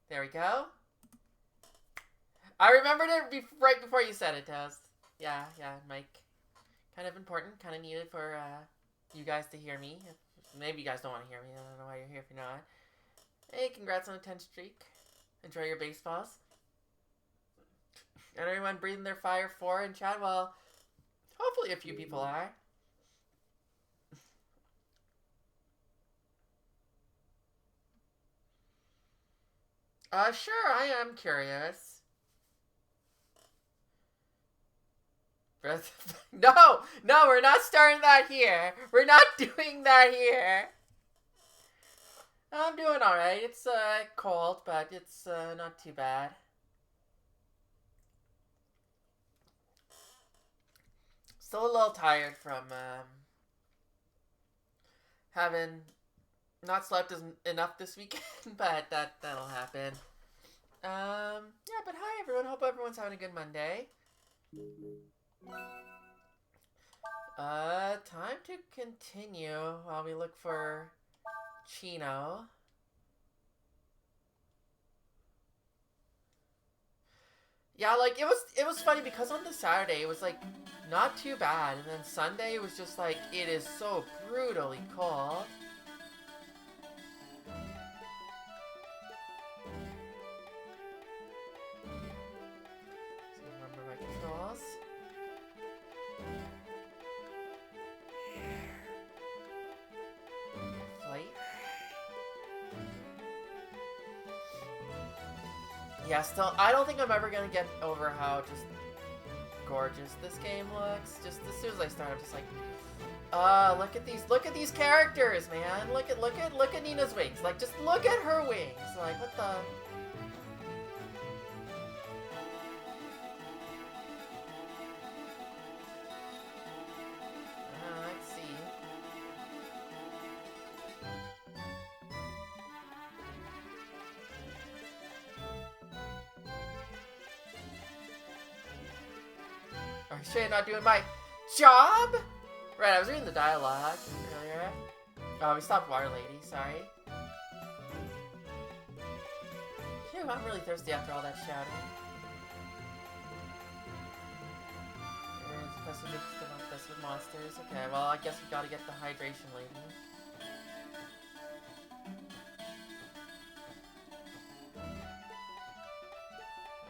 There we go. I remembered it right before you said it, Toast. Yeah, Mike. Kind of important, kind of needed for you guys to hear me. Maybe you guys don't want to hear me. I don't know why you're here if you're not. Hey, congrats on a 10 streak. Enjoy your baseballs. And everyone breathing their fire 4 in chat? Well, hopefully a few people are. Sure, I am curious. No, we're not starting that here. We're not doing that here. I'm doing alright. It's cold, but it's not too bad. Still a little tired from having not slept enough this weekend, but that'll happen. Yeah, but hi everyone. Hope everyone's having a good Monday. Time to continue while we look for Chino. Yeah, like it was funny because on the Saturday it was like not too bad, and then Sunday it was just like it is so brutally cold. Remember my controls. Flight. Yeah, still, I don't think I'm ever gonna get over how just gorgeous this game looks. Just as soon as I start, I'm just like, look at these characters, man. Look at Nina's wings. Like, just look at her wings. Like, what the? Let's see. Are you sure you're not doing my job? Right, I was reading the dialogue earlier. Oh, we stopped Water Lady, sorry. Phew, I'm really thirsty after all that shouting. Infested with monsters. Okay, well, I guess we gotta get the hydration lady.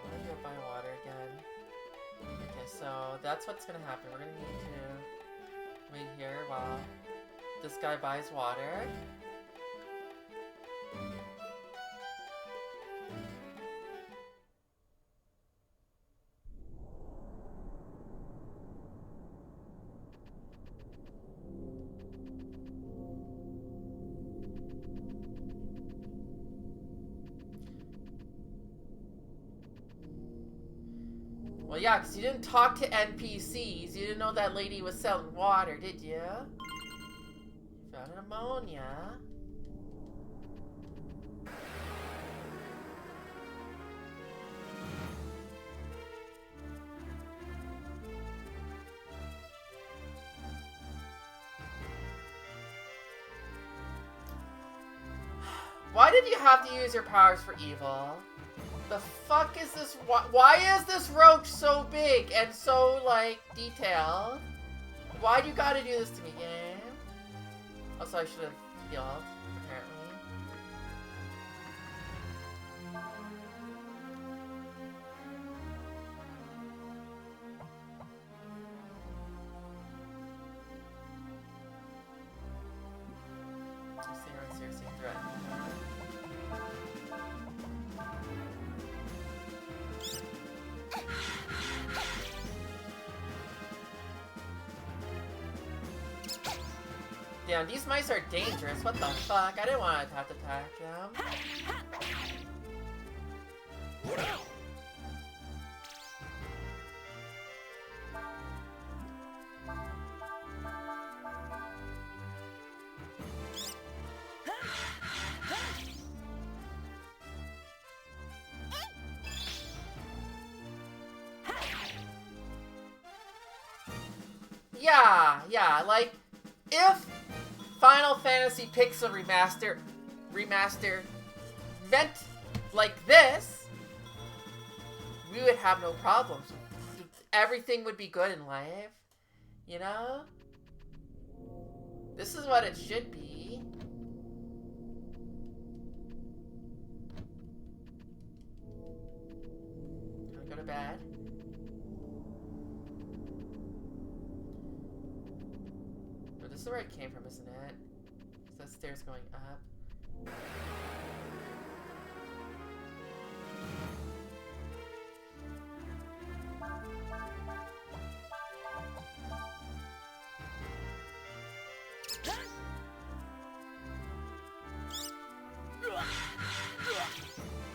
I'm gonna go buy water again. Okay, so that's what's gonna happen. We're gonna need to wait here while this guy buys water. Well, yeah, because you didn't talk to NPCs. You didn't know that lady was selling water, did you? You found an ammonia. Why did you have to use your powers for evil? The fuck is this? Why is this roach so big and so, like, detailed? Why do you gotta do this to me, game? Also, I should have healed, apparently. Seriously threatening. Damn, these mice are dangerous. What the fuck? I didn't want to have to attack them. Yeah, like, if Final Fantasy Pixel Remaster remaster meant like this, we would have no problems. Everything would be good in life, you know? This is what it should be. Can I go to bed? Oh, this is where it came from, isn't it? Is that stairs going up?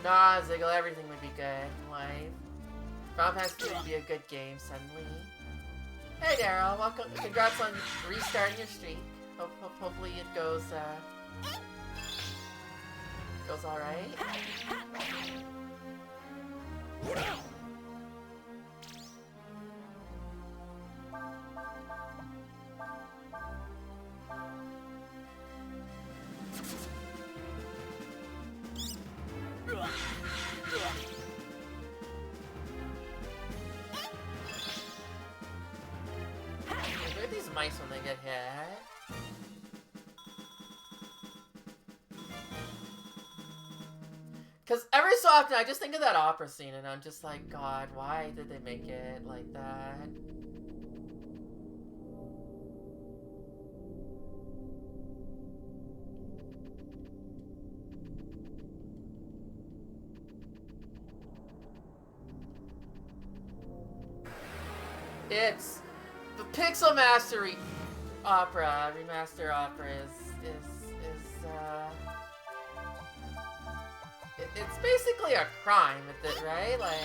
Nah, Ziggle, everything would be good in life. Final Fantasy would be a good game suddenly. Hey Daryl, welcome. Congrats on restarting your streak. Hopefully it goes alright. Look at these mice when they get hit. Because every so often I just think of that opera scene and I'm just like, God, why did they make it like that? It's the Pixel Master opera, remaster opera it's basically a crime with it, right? Like,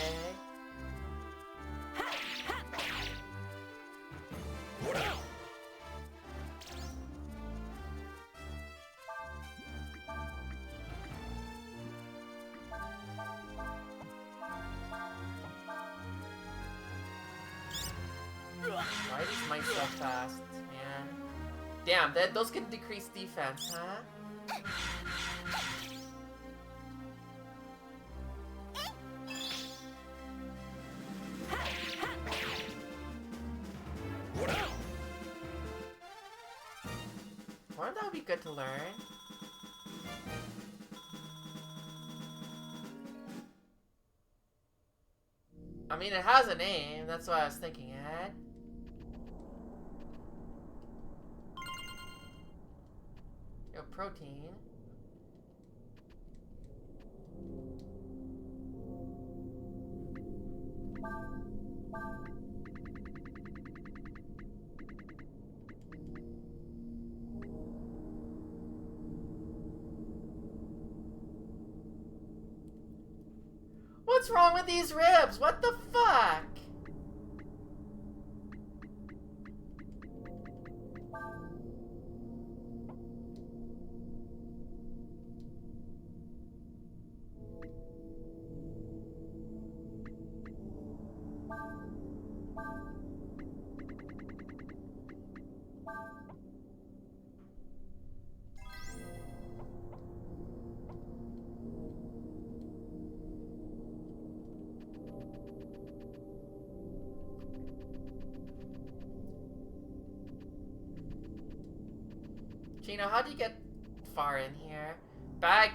why are these mice so fast, man? Damn, those can decrease defense, huh? Why that would be good to learn? I mean, it has a name, that's what I was thinking it. Yo, protein. What's wrong with these ribs? What the fuck? Gino, how do you get far in here? Bag.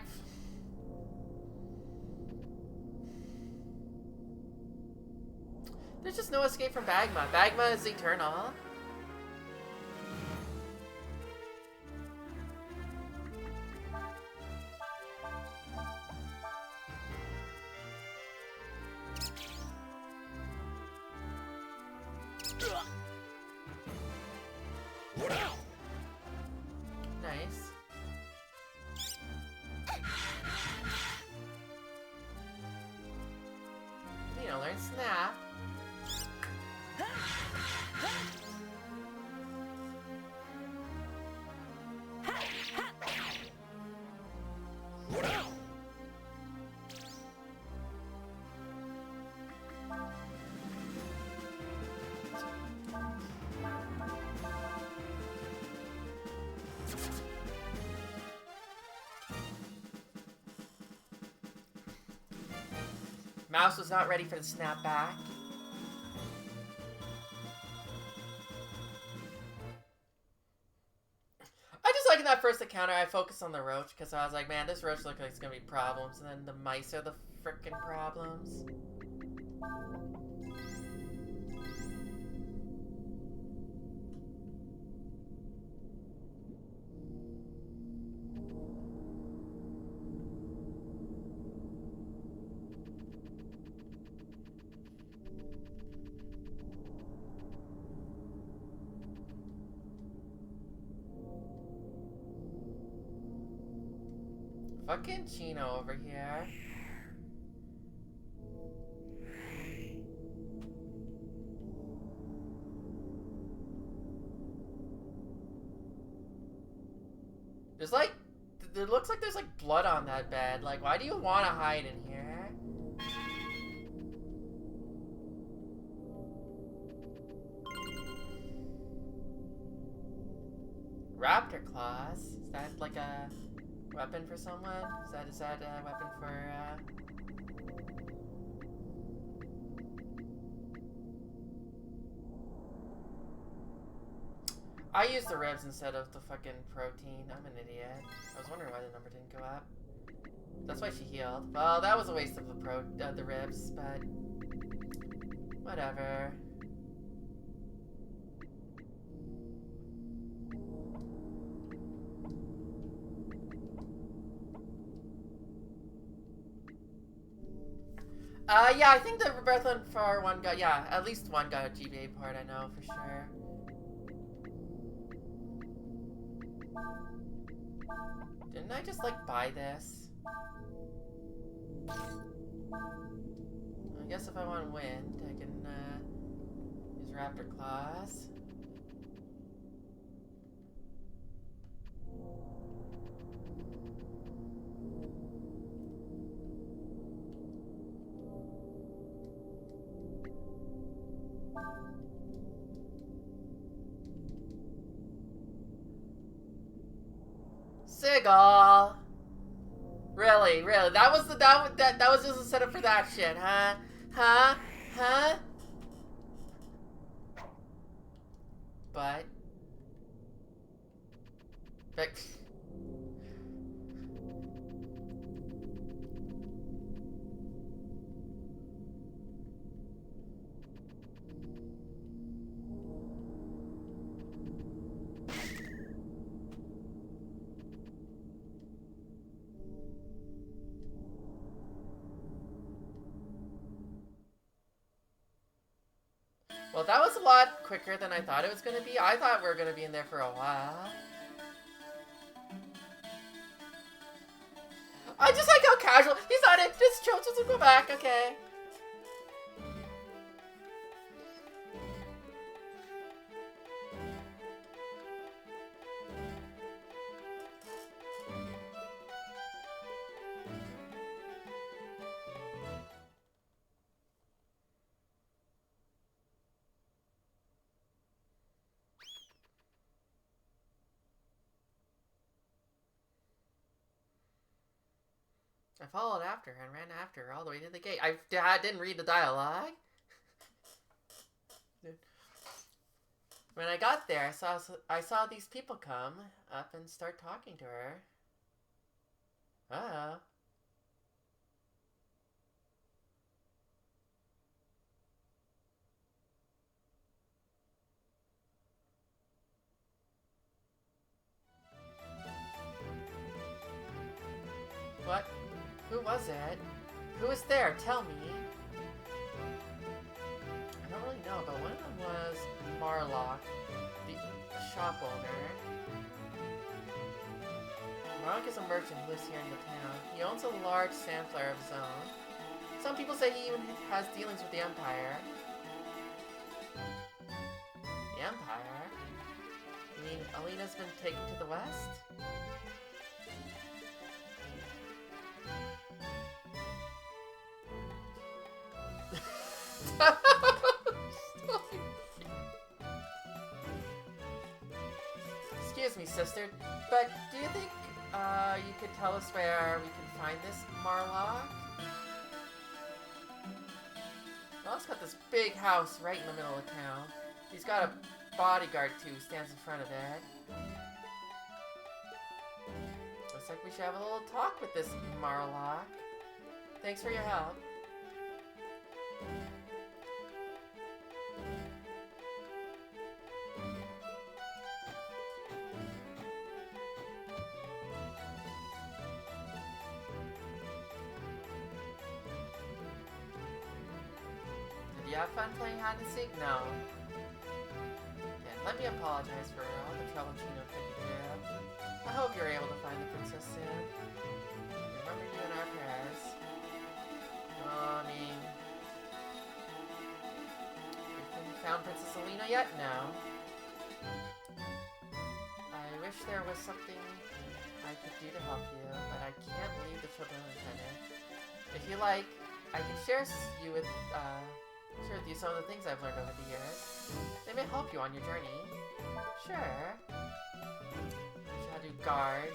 There's just no escape from Bagma. Bagma is eternal. Nice. You know, learn snap. Mouse was not ready for the snap back. I just like in that first encounter, I focused on the roach because I was like, man, this roach looks like it's gonna be problems, and then the mice are the frickin' problems. Fucking Chino over here. There's like, there looks like there's like blood on that bed. Like, why do you want to hide in here? Raptor claws? Is that like a weapon for someone? Is that a weapon for, I used the ribs instead of the fucking protein. I'm an idiot. I was wondering why the number didn't go up. That's why she healed. Well, that was a waste of the ribs, but whatever. Yeah, I think the Rebirth for one got, yeah, at least one got a GBA part, I know for sure. Didn't I just, like, buy this? I guess if I want wind, I can, use Raptor Claws. Sigil! Really? That was that was just a setup for that shit, huh? Huh? Huh? But well, that was a lot quicker than I thought it was gonna be. I thought we were gonna be in there for a while. I just like how casual. He's not it. Just chill. Just go back. Okay. I followed after her and ran after her all the way to the gate. I didn't read the dialogue. When I got there, I saw these people come up and start talking to her. Uh-oh. What? Who was it? Who was there? Tell me. I don't really know, but one of them was Marlock, the shop owner. Marlock is a merchant who lives here in the town. He owns a large sand flare of his own. Some people say he even has dealings with the Empire. The Empire? You mean Alina's been taken to the west? Excuse me, sister, but do you think you could tell us where we can find this Marlock? Mel's got this big house right in the middle of town. He's got a bodyguard too who stands in front of it. Looks like we should have a little talk with this Marlock. Thanks for your help. Did you have fun playing hide and seek? No. Yeah, let me apologize for all the trouble Chino put you through. I hope you're able to find the princess soon. Remember you in our prayers. I mean... Have you found Princess Alina yet? No. I wish there was something I could do to help you, but I can't leave the children unattended. If you like, I can share with you some of the things I've learned over the years. They may help you on your journey. Sure. How to guard.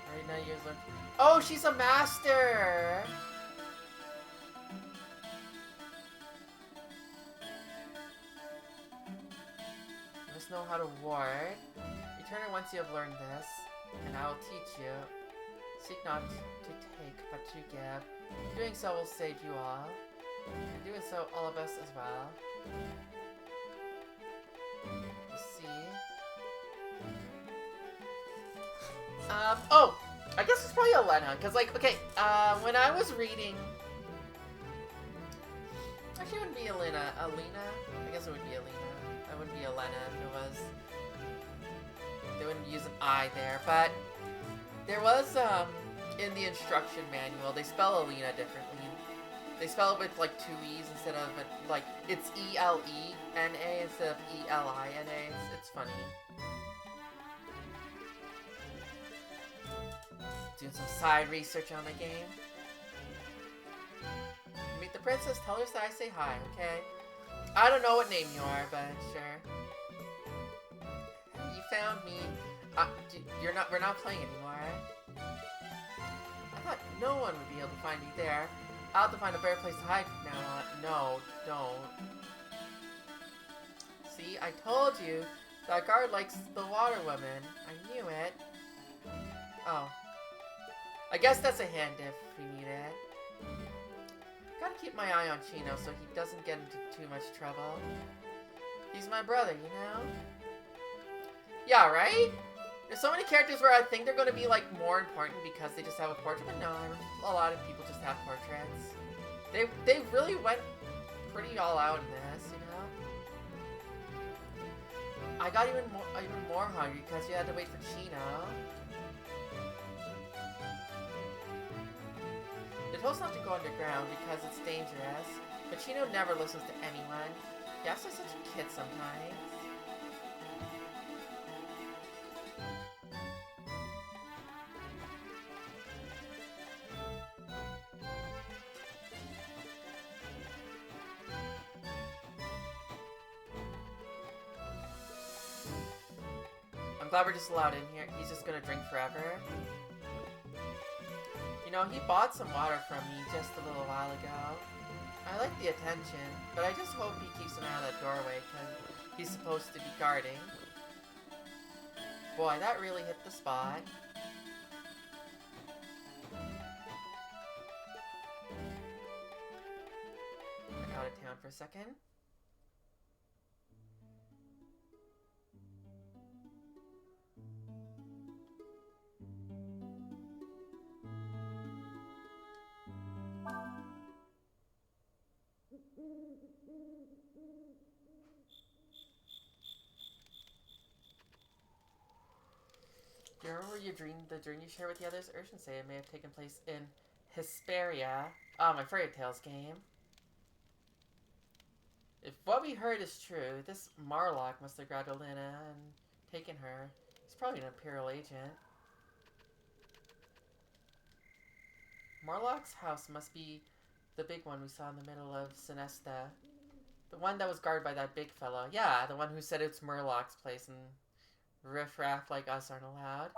Already 9 years left. Oh, she's a master! You must know how to ward. Return it once you have learned this, and I will teach you. Seek not to take, but to give. Doing so will save you all. And doing so, all of us as well. Let's see. Oh! I guess it's probably Elena, because, like, okay, when I was reading... Actually, it wouldn't be Alina. Alina? I guess it would be Alina. That wouldn't be Elena if it was... They wouldn't use an I there, but... There was, in the instruction manual, they spell Alina differently. They spell it with, like, 2 E's instead of, like, it's E-L-E-N-A instead of E-L-I-N-A. It's funny. Doing some side research on the game. Meet the princess, tell her that I say hi, okay? I don't know what name you are, but sure. You found me. We're not playing anymore. I thought no one would be able to find me there. I'll have to find a better place to hide from now on. No, don't. See, I told you that guard likes the water woman. I knew it. Oh. I guess that's a hand if we need it. Gotta keep my eye on Chino so he doesn't get into too much trouble. He's my brother, you know? Yeah, right? There's so many characters where I think they're gonna be, like, more important because they just have a portrait, but no, a lot of people just have portraits. They really went pretty all out in this, you know? I got even more hungry because you had to wait for Chino. They're supposed not to go underground because it's dangerous, but Chino never listens to anyone. He acts like such a kid sometimes. I'm glad we're just allowed in here. He's just gonna drink forever. You know, he bought some water from me just a little while ago. I like the attention, but I just hope he keeps an eye on that doorway, because he's supposed to be guarding. Boy, that really hit the spot. I'm out of town for a second. Do you remember the dream you shared with the others? Urchin say it may have taken place in Hesperia. Oh, my fairy tales game. If what we heard is true, this Marlock must have grabbed Alina and taken her. He's probably an Imperial agent. Marlock's house must be the big one we saw in the middle of Sinesta. The one that was guarded by that big fellow. Yeah, the one who said it's Murlock's place and riffraff like us aren't allowed.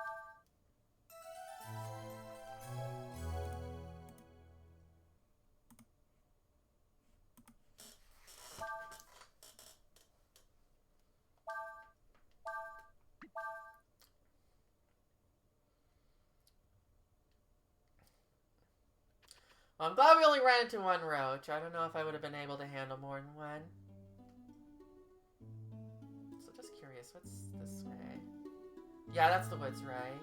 Well, I'm glad we only ran into one roach. I don't know if I would have been able to handle more than one. So just curious, what's this way? Yeah, that's the woods, right?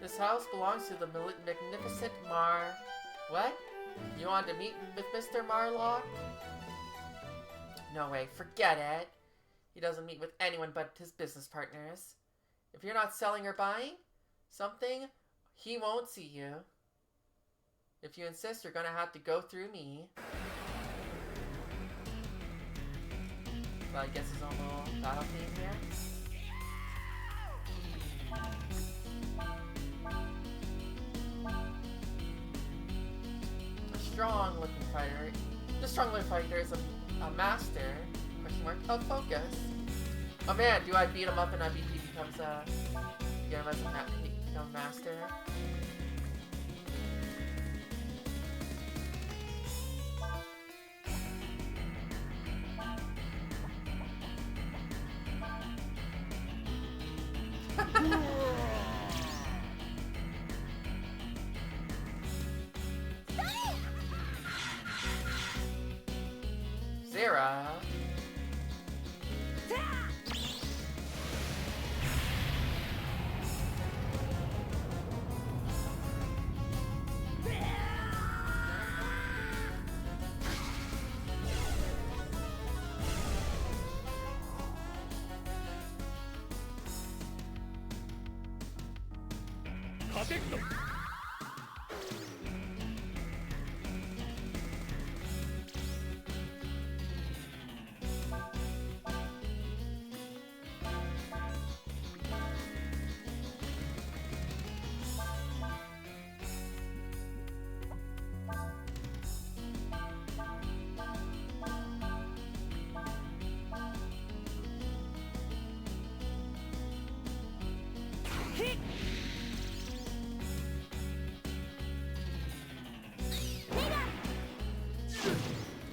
This house belongs to the magnificent Mar... What? You want to meet with Mr. Marlock? No way, forget it. He doesn't meet with anyone but his business partners. If you're not selling or buying something, he won't see you. If you insist, you're gonna have to go through me. So I guess his own little battle theme here. Strong-looking fighter. The strong-looking fighter is a master, question mark, of focus. Oh man, do I beat him up and I he becomes a... Get him as he becomes master? Zera.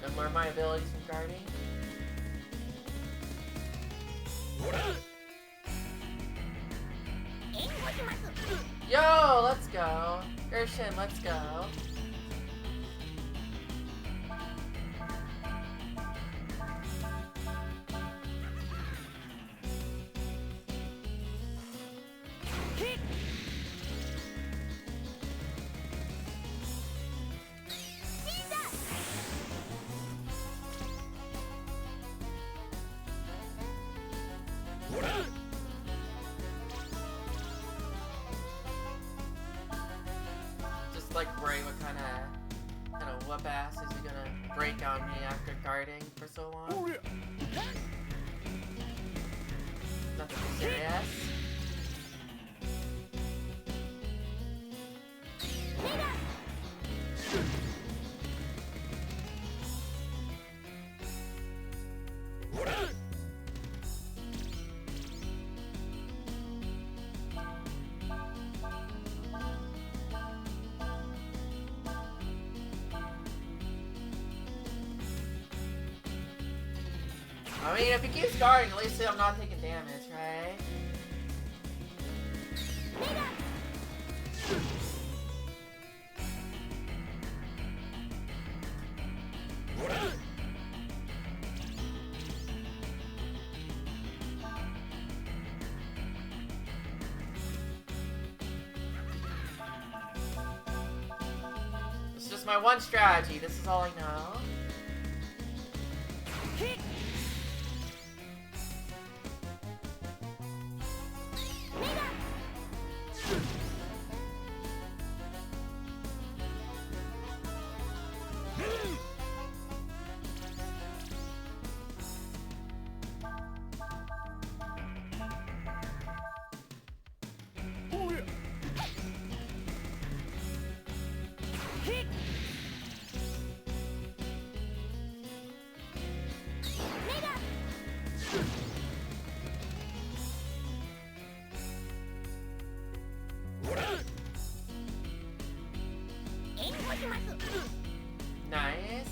And learn my abilities from guarding. Yo, let's go. Urshin, let's go. Like Bray, what kind of whoop ass is he gonna break on me after guarding for so long? Nothing serious. I mean, if he keeps guarding, at least I'm not taking damage, right? It's just my one strategy. This is all I know. Nice.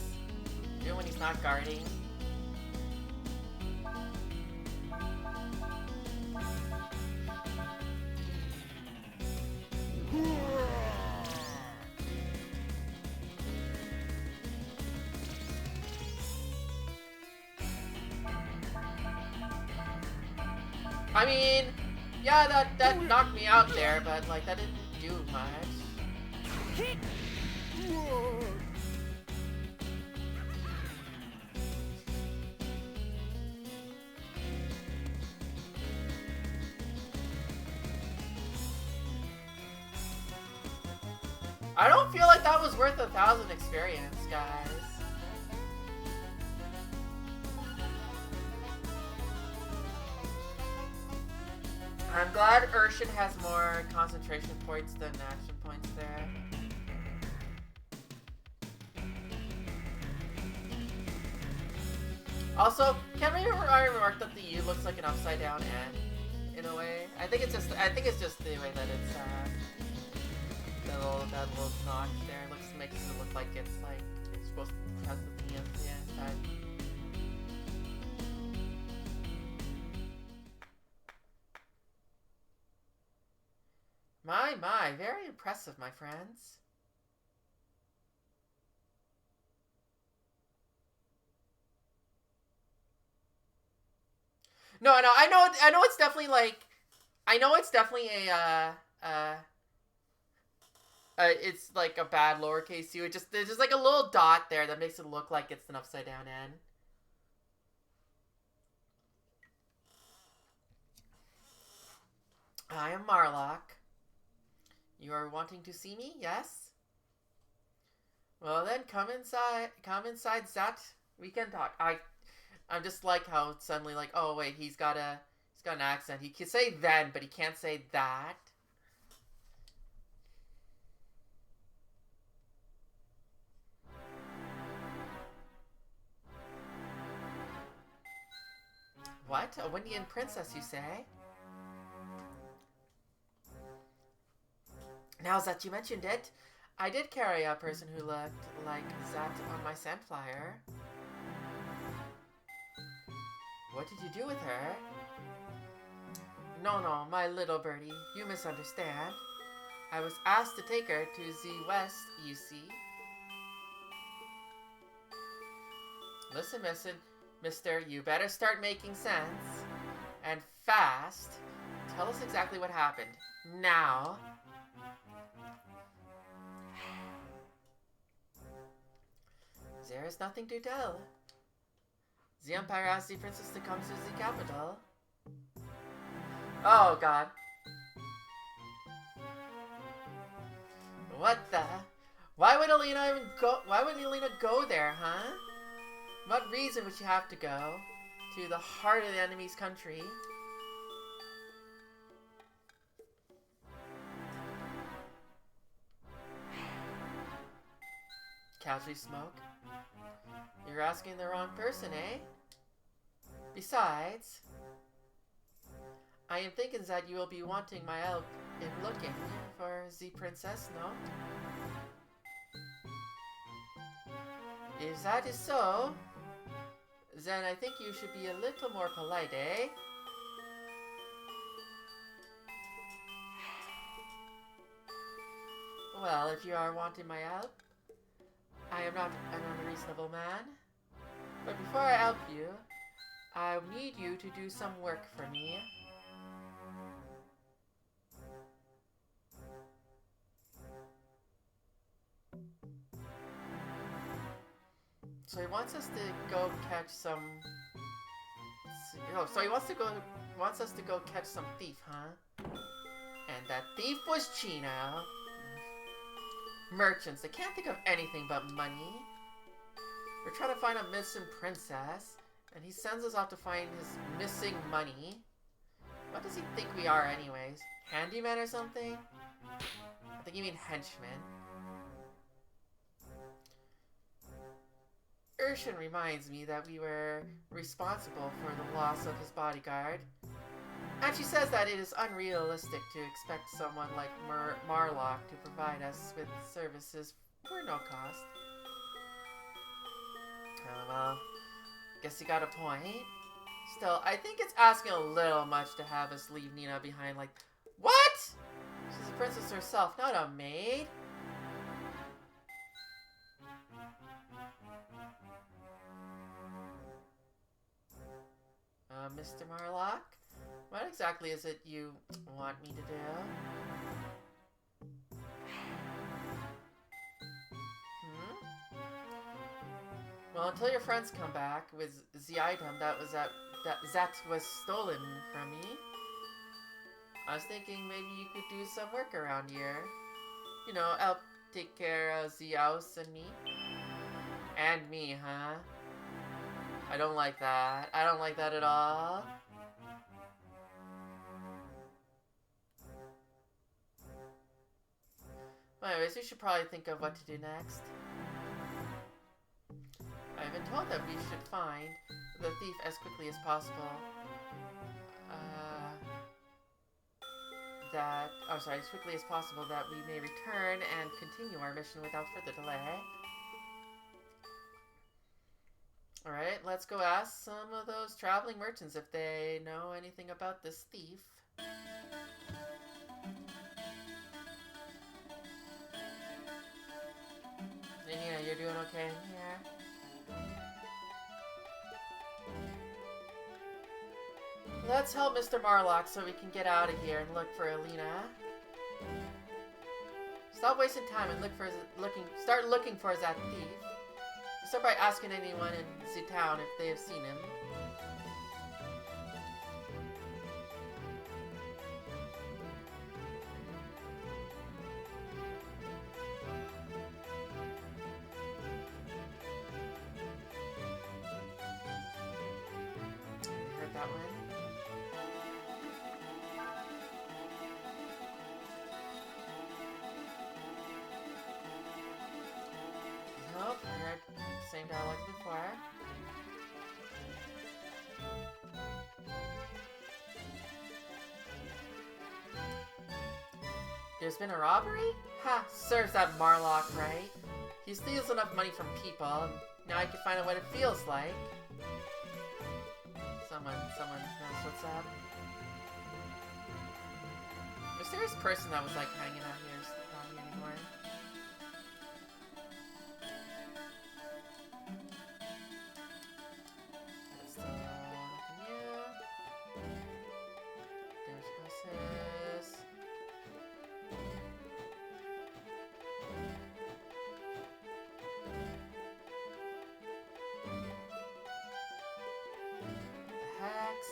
Even when he's not guarding. I mean, yeah, that knocked me out there, but like that didn't do much. I don't feel like that was worth 1,000 experience, guys. I'm glad Urshin has more concentration points than action points there. Also, can we remark that the U looks like an upside down N in a way? I think it's just the way that it's that little notch there makes it look like it's supposed to have the P on the inside. My, very impressive, my friends. No, I know it's definitely like, I know it's definitely it's like a bad lowercase u. There's just like a little dot there that makes it look like it's an upside down N. I am Marlock. You are wanting to see me? Yes? Well then, come inside, Zat. We can talk. I'm just like how suddenly like, oh wait, he's got an accent. He can say then, but he can't say that. What? A Windian princess, you say? Now that you mentioned it, I did carry a person who looked like Zat on my scent flyer. What did you do with her? No, my little birdie, you misunderstand. I was asked to take her to the west, you see. Listen, mister, you better start making sense. And fast. Tell us exactly what happened. Now. There is nothing to tell. The Empire asked the princess to come to the capital. Oh, God. What the? Why would Alina go there, huh? What reason would she have to go to the heart of the enemy's country? Casually smoke? You're asking the wrong person, eh? Besides, I am thinking that you will be wanting my help in looking for the princess, no? If that is so, then I think you should be a little more polite, eh? Well, if you are wanting my help, I am not an unreasonable man. But before I help you, I need you to do some work for me. So he wants us to go catch some... Oh, so he wants us to go catch some thief, huh? And that thief was Chino. Merchants, they can't think of anything but money. We're trying to find a missing princess, and he sends us off to find his missing money. What does he think we are anyways? Handyman or something? I think you mean henchman. Urshin reminds me that we were responsible for the loss of his bodyguard. And she says that it is unrealistic to expect someone like Marlock to provide us with services For no cost. Oh, well. Guess you got a point. Still, I think it's asking a little much to have us leave Nina behind like... What?! She's a princess herself, not a maid. Mr. Marlock? What exactly is it you want me to do? Well, until your friends come back with the item that was stolen from me, I was thinking maybe you could do some work around here. You know, help take care of the house and me. And me, huh? I don't like that. I don't like that at all. Well, anyways, we should probably think of what to do next. I've been told that we should find the thief as quickly as possible. As quickly as possible, that we may return and continue our mission without further delay. Alright, let's go ask some of those traveling merchants if they know anything about this thief. Nina, you're doing okay in here? Let's help Mr. Marlock so we can get out of here and look for Alina. Stop wasting time and start looking for that thief. Start by asking anyone in the town if they have seen him. Heard that one? Nope, heard same dialogue as before. There's been a robbery? Ha! Serves that Marlock right. He steals enough money from people, and now I can find out what it feels like. Someone knows what's up. Mysterious person that was like hanging out here is not here anymore. That's nothing new. There's houses. The hex.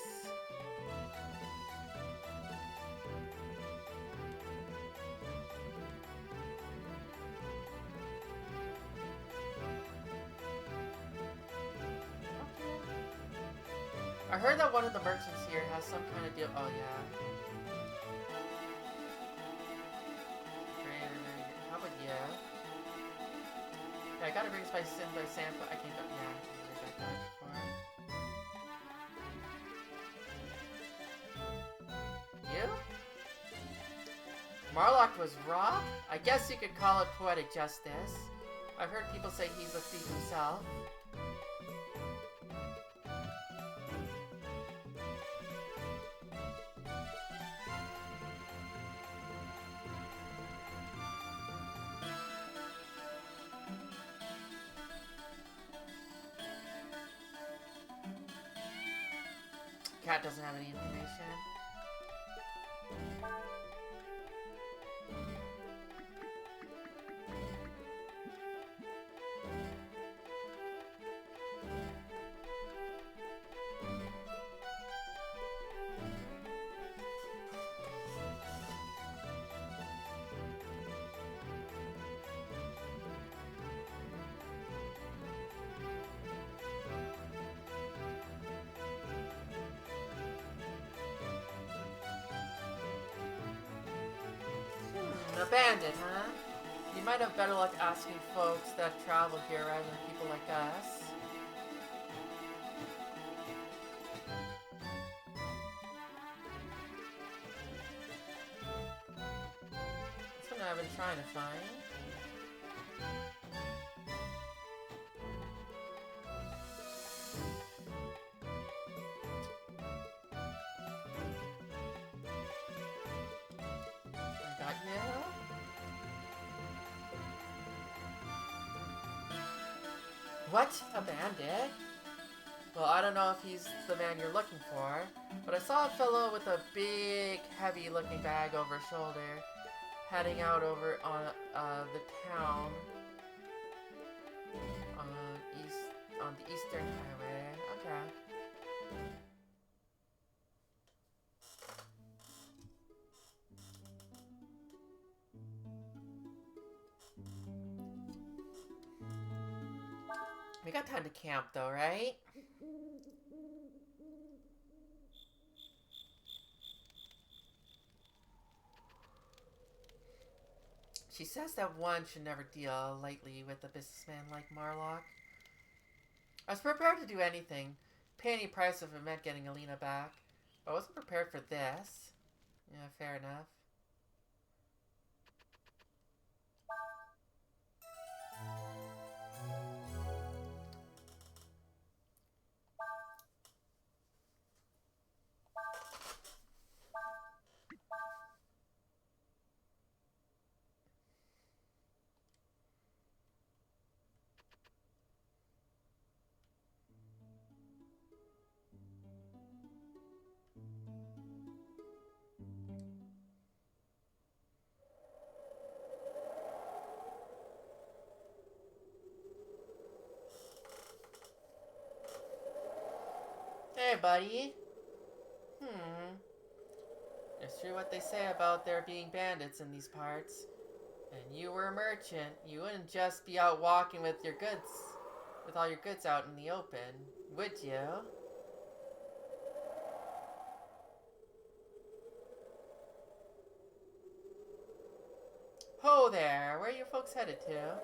I heard that one of the merchants here has some kind of deal. Oh, yeah. How about you? Yeah, I gotta bring Spice in by Sam, but I can't go. Yeah, I got that before. You? Marlock was robbed? I guess you could call it poetic justice. I've heard people say he's a thief himself. Cat doesn't have any information. A bandit, huh? You might have better luck asking folks that travel here rather than people like us. That's what I've been trying to find. I got you. What? A bandit? Well, I don't know if he's the man you're looking for, but I saw a fellow with a big, heavy-looking bag over his shoulder, heading out over on the town, on the Eastern Highway. Okay. We got time to camp, though, right? She says that one should never deal lightly with a businessman like Marlock. I was prepared to do anything, pay any price if it meant getting Alina back, but I wasn't prepared for this. Yeah, fair enough. Hey, buddy. It's true what they say about there being bandits in these parts. And you were a merchant. You wouldn't just be out walking with your goods, with all your goods out in the open, would you? Ho there! Where are you folks headed to?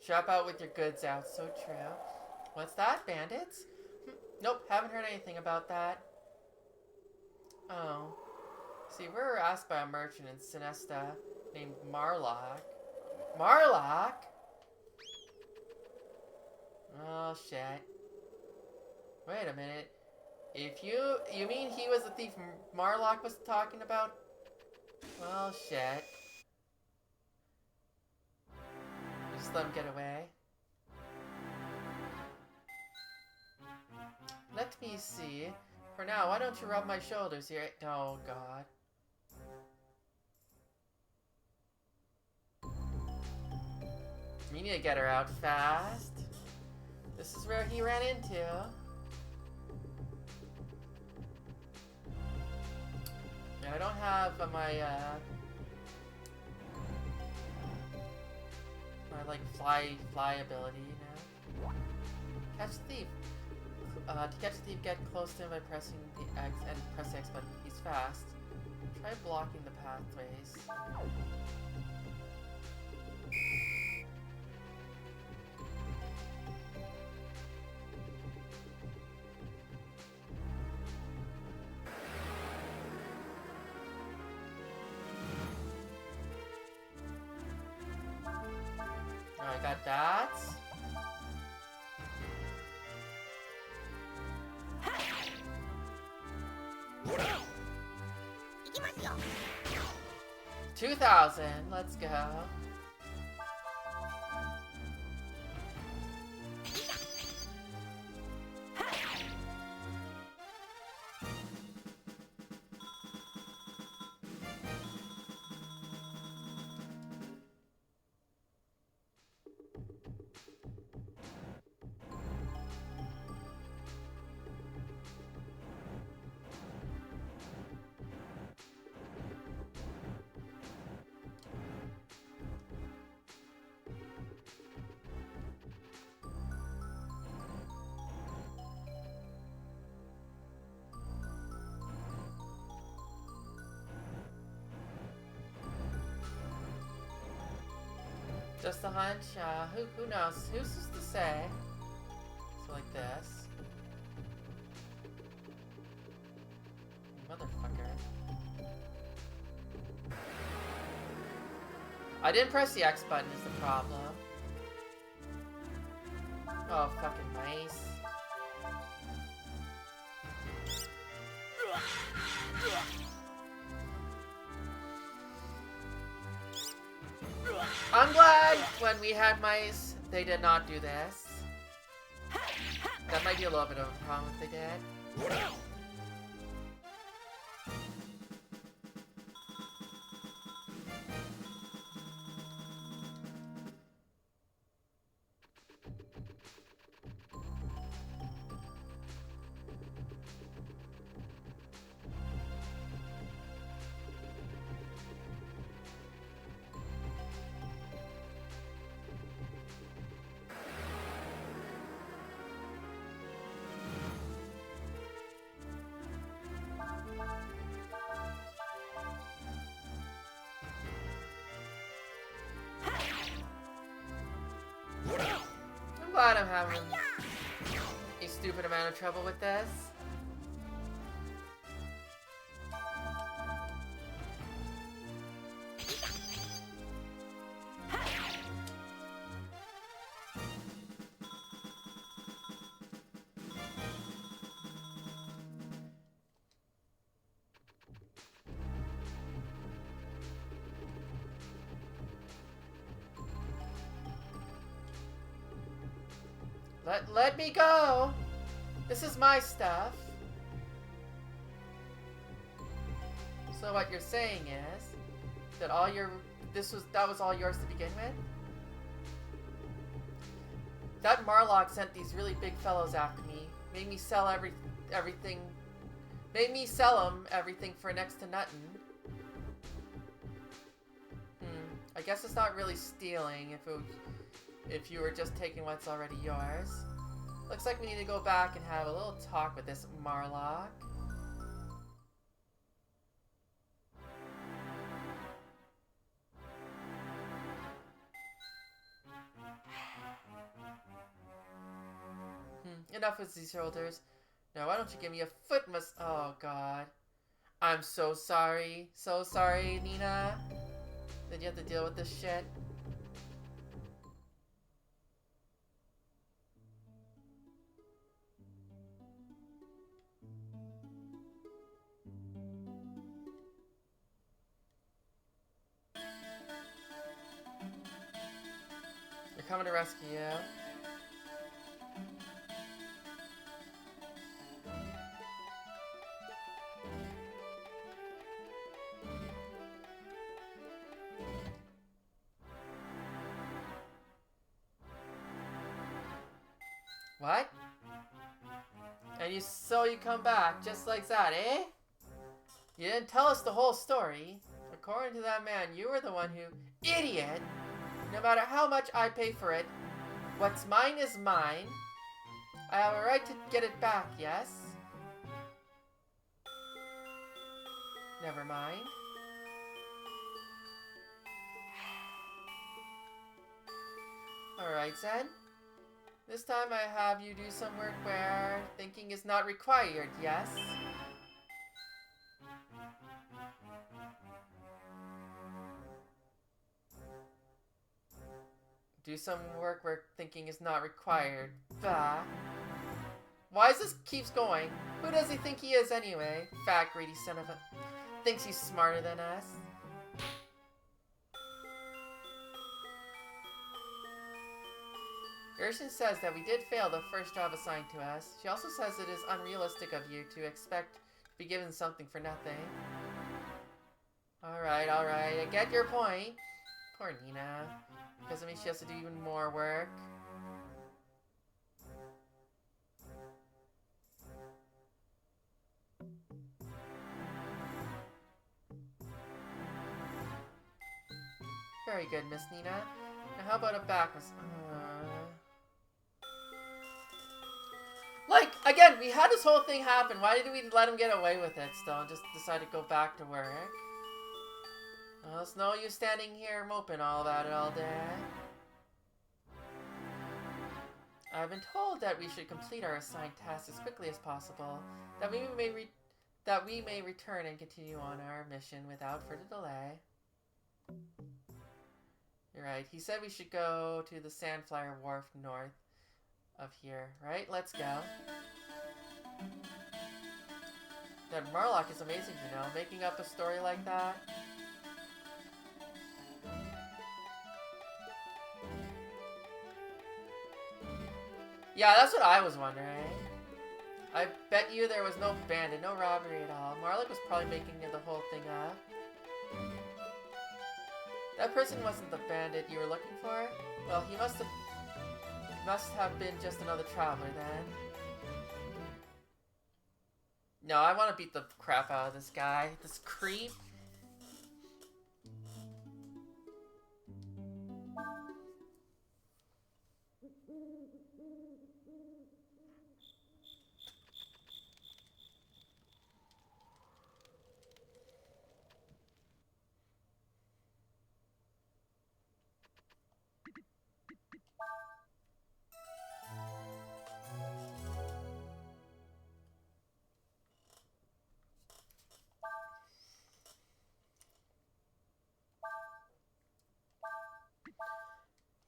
Shop out with your goods out, so true. What's that, bandits? Nope, haven't heard anything about that. Oh. See, we were asked by a merchant in Sinesta named Marlock. Marlock? Oh, shit. Wait a minute. You mean he was the thief Marlock was talking about? Well, shit. Just let him get away. Let me see. For now, why don't you rub my shoulders here? Oh, God. We need to get her out fast. This is where he ran into. Yeah, I don't have my like fly ability, you know. Catch the thief. To catch the thief, get close to him by pressing the X and press the X button. He's fast. Try blocking the pathways. I got that. $2,000. Let's go. Just a hunch? Who knows? Who's to say? So like this. Motherfucker. I didn't press the X button is the problem. Oh, fucking mice. I'm glad when we had mice, they did not do this. That might be a little bit of a problem if they did. I'm glad I'm having a stupid amount of trouble with this. Let me go! This is my stuff. So what you're saying is that that was all yours to begin with? That Marlock sent these really big fellows after me. Made me sell everything. Made me sell them everything for next to nothing. I guess it's not really stealing if you were just taking what's already yours. Looks like we need to go back and have a little talk with this Marlock. Enough with these shoulders. Now why don't you give me a foot oh god. I'm so sorry. So sorry, Nina. That you have to deal with this shit. They're coming to rescue you. What? And so you come back just like that, eh? You didn't tell us the whole story. According to that man, you were the one who... Idiot! No matter how much I pay for it, what's mine is mine. I have a right to get it back, yes? Never mind. Alright, then. This time I have you do some work where thinking is not required, yes? Do some work where thinking is not required. Bah. Why is this keeps going? Who does he think he is anyway? Fat greedy son of a... Thinks he's smarter than us. Gershon says that we did fail the first job assigned to us. She also says it is unrealistic of you to expect to be given something for nothing. Alright, alright. I get your point. Poor Nina. Because it means she has to do even more work. Very good, Miss Nina. Now how about a back massage? Like, again, we had this whole thing happen. Why did we let him get away with it still and just decide to go back to work? Well, it's no use standing here moping all about it all day. I've been told that we should complete our assigned tasks as quickly as possible, that we may return and continue on our mission without further delay. You're right. He said we should go to the Sandflyer Wharf north of here, right? Let's go. That Murloc is amazing, you know, making up a story like that. Yeah, that's what I was wondering. I bet you there was no bandit, no robbery at all. Marlik was probably making the whole thing up. That person wasn't the bandit you were looking for? Well, he must have been just another traveler then. No, I want to beat the crap out of this guy. This creep.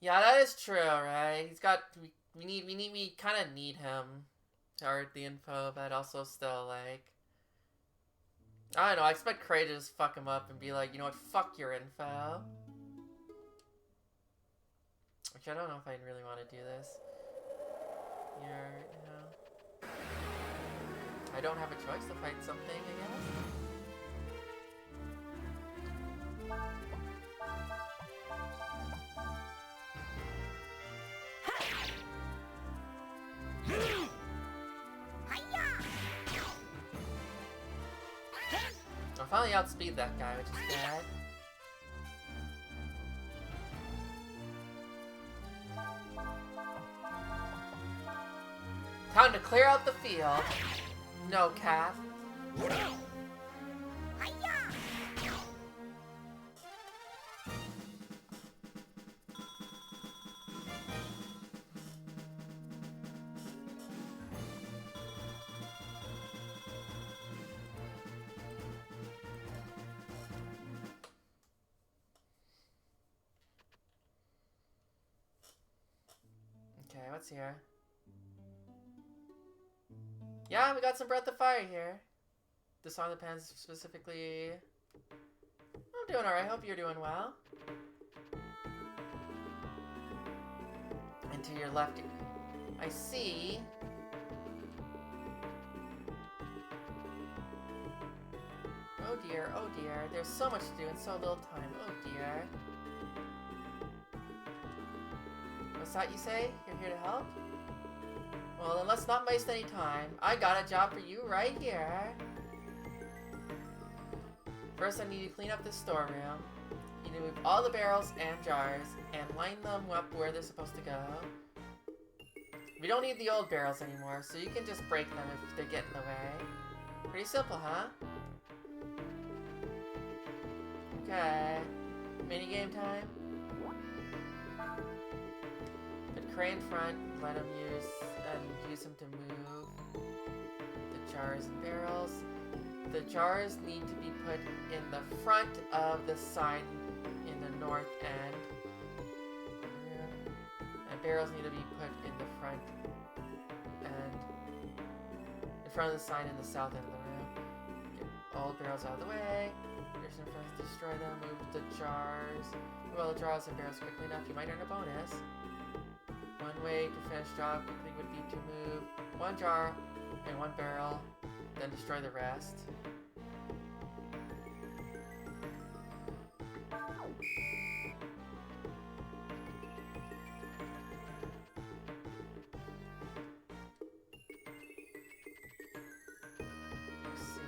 Yeah, that is true, right? He's got we kind of need him to guard the info, but also still like I don't know. I expect Cray to just fuck him up and be like, you know what, fuck your info. Which I don't know if I really want to do this. Here, you know, I don't have a choice to fight something, I guess. I finally outspeed that guy, which is bad. Time to clear out the field. No, Kath. Okay, what's here? Yeah, we got some Breath of Fire here. The Song of the Pens specifically. I'm doing alright, hope you're doing well. And to your left, I see. Oh dear, there's so much to do in so little time, oh dear. What's that you say? You're here to help? Well, then let's not waste any time. I got a job for you right here. First, I need to clean up this storeroom. You need to move all the barrels and jars and line them up where they're supposed to go. We don't need the old barrels anymore, so you can just break them if they get in the way. Pretty simple, huh? Okay. Minigame time? Put Cray in front, let him use him to move the jars and barrels. The jars need to be put in the front of the sign in the north end. And barrels need to be put in the front and in front of the sign in the south end of the room. Get all the barrels out of the way. There's no friends to destroy them. Move the jars. Well, the jars and barrels quickly enough. You might earn a bonus. One way to finish job quickly would be to move one jar and one barrel, then destroy the rest. Let's see.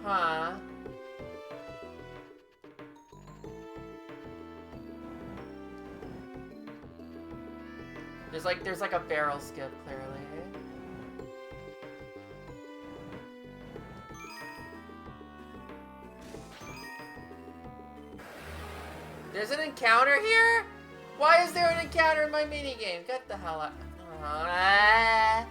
Huh? There's like a barrel skip, clearly. There's an encounter here? Why is there an encounter in my minigame? Get the hell out. Ah.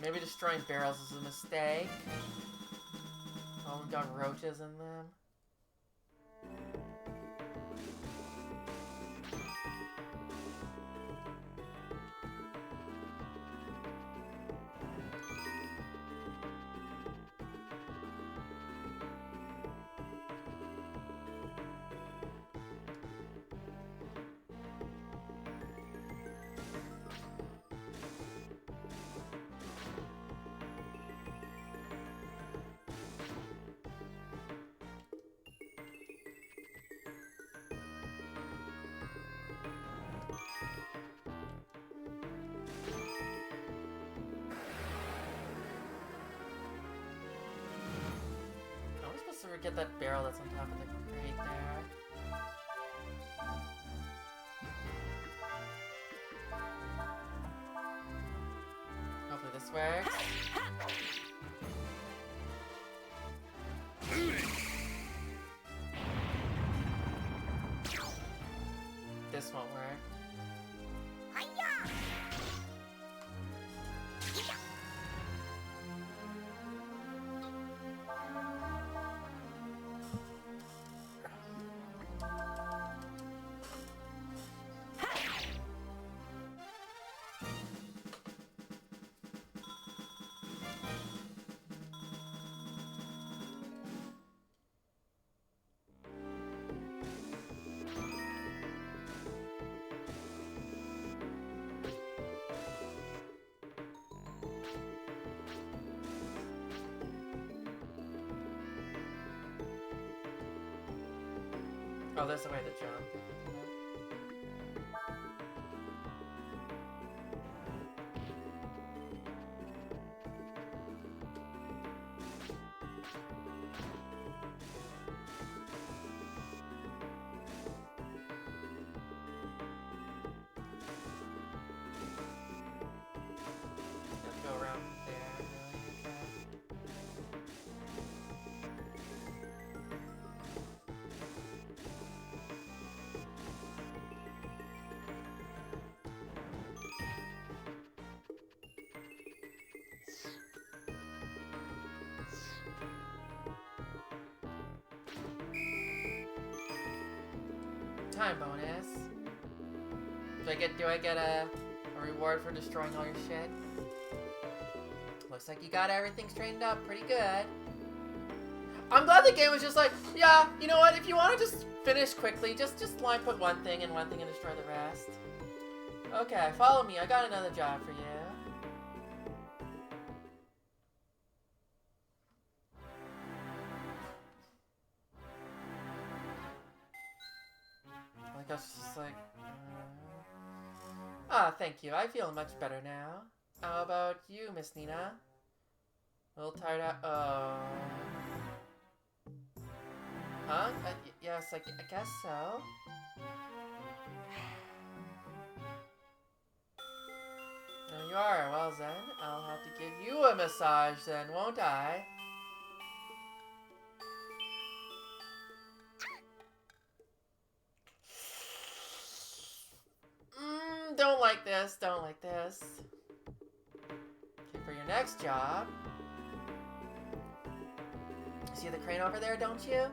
Maybe destroying barrels is a mistake. Oh, we've got roaches in them. So we get that barrel that's on top of the crate there. Hopefully this works. This won't work. Oh, there's a way to jump. Let's go around there. Time bonus. Do I get a reward for destroying all your shit? Looks like you got everything straightened up pretty good. I'm glad the game was just like, yeah, you know what, if you want to just finish quickly, just put one thing and destroy the rest. Okay, follow me, I got another job for you. Like I was just like, ah, thank you. I feel much better now. How about you, Miss Nina? A little tired out. Oh. Huh? Yes, I guess so. There you are. Well then, I'll have to give you a massage then, won't I? Don't like this. Don't like this. Okay, for your next job. See the crane over there, don't you?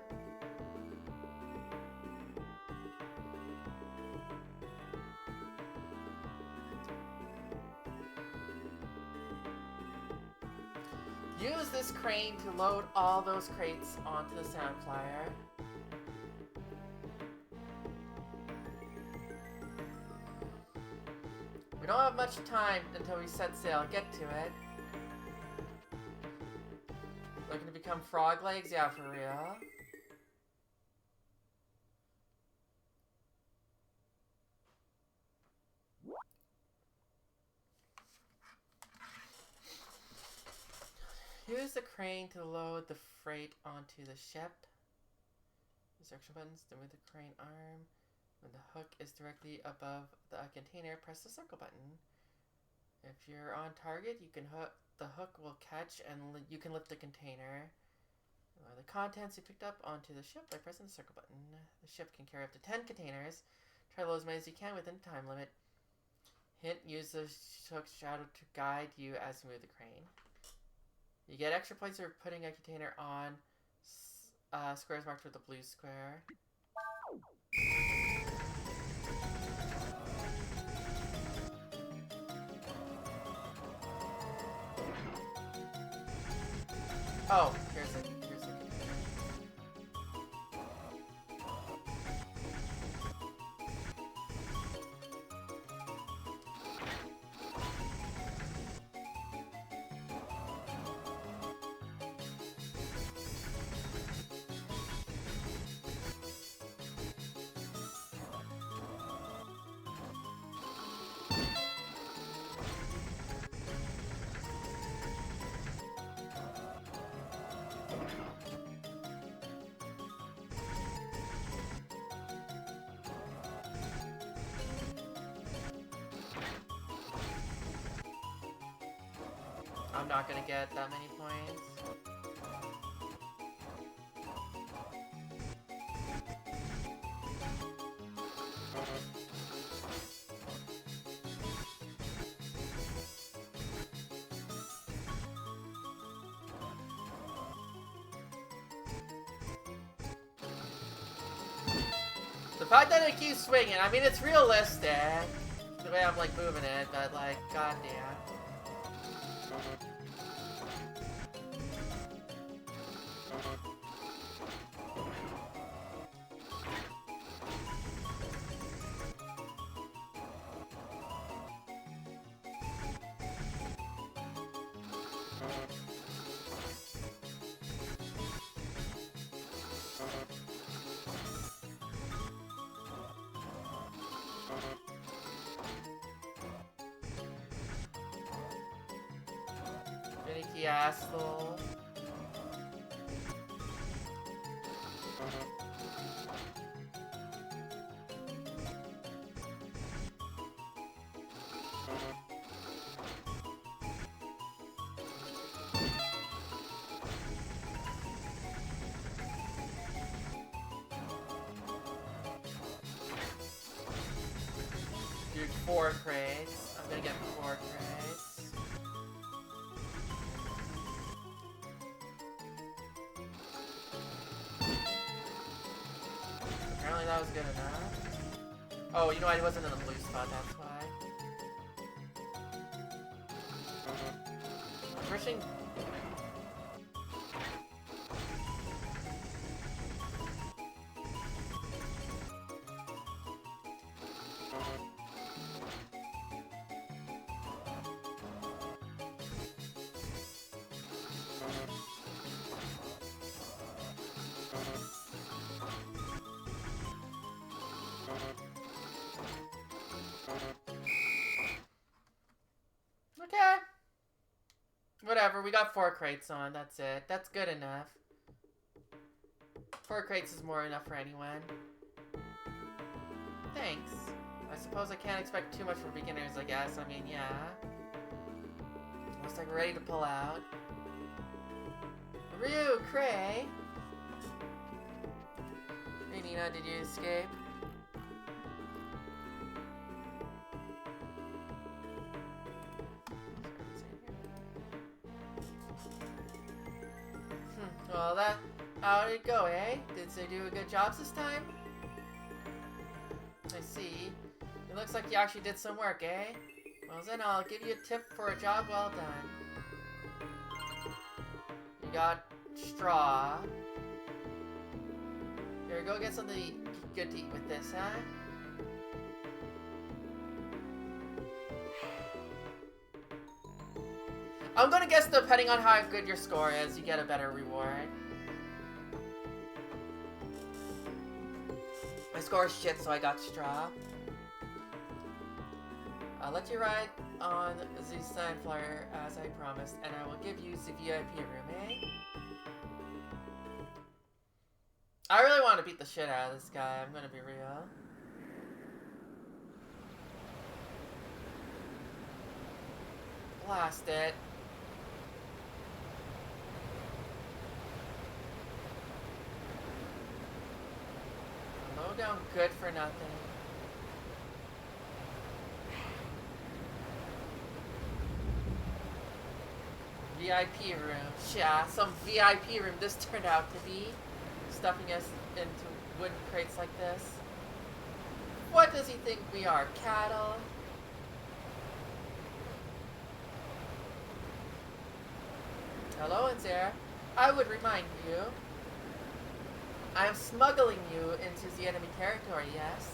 Use this crane to load all those crates onto the sound flyer. We don't have much time until we set sail. Get to it. Looking to become frog legs? Yeah, for real. Use the crane to load the freight onto the ship. Instruction buttons to move the crane arm. When the hook is directly above the container, press the circle button. If you're on target, you can the hook will catch and you can lift the container. The contents you picked up onto the ship by pressing the circle button. The ship can carry up to 10 containers. Try to load as many as you can within the time limit. Hint, use the hook's shadow to guide you as you move the crane. You get extra points for putting a container on squares marked with a blue square. Oh, here's the container. I'm not gonna get that many points. The fact that it keeps swinging, I mean, it's realistic. The way I'm, like, moving it, but, like, goddamn. Finicky asshole. Dude, 4 crates. I'm gonna get 4 crates. Apparently that was good enough. Oh, you know I wasn't in the blue spot, that's why. I'm pushing. Okay. Whatever, we got 4 crates on, that's it. That's good enough. 4 crates is more enough for anyone. Thanks. I suppose I can't expect too much from beginners, I guess. I mean, yeah. Looks like we're ready to pull out. Ryu, Cray! Hey Nina, did you escape? Well, how did it go, eh? Did they do a good job this time? I see. It looks like you actually did some work, eh? Well then, I'll give you a tip for a job well done. You got straw. Here, go get something good to eat with this, huh? I'm gonna guess depending on how good your score is, you get a better reward. My score is shit, so I got straw. I'll let you ride on the Sunflyer as I promised, and I will give you the VIP room, eh? I really want to beat the shit out of this guy, I'm gonna be real. Blast it. Low down good for nothing. VIP room. Yeah, some VIP room this turned out to be. Stuffing us into wooden crates like this. What does he think we are? Cattle? Hello, Anzera. I would remind you, I am smuggling you into the enemy territory, yes?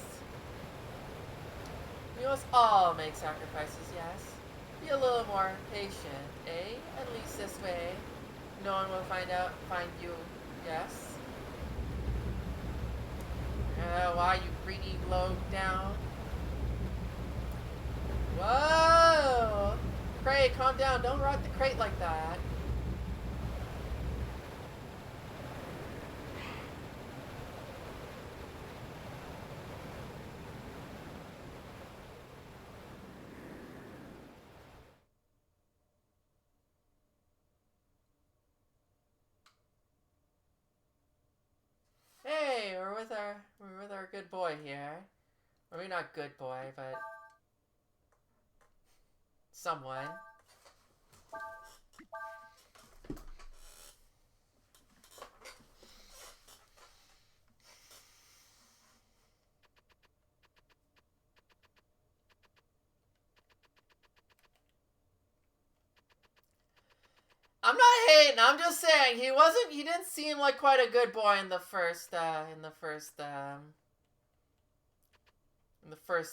We must all make sacrifices, yes? Be a little more patient, eh? At least this way, no one will find you, yes? Why you greedy low down? Whoa! Crate, calm down. Don't rock the crate like that. Hey, we're with our good boy here. I mean, not good boy, but someone. I'm not hating. I'm just saying he didn't seem like quite a good boy in the first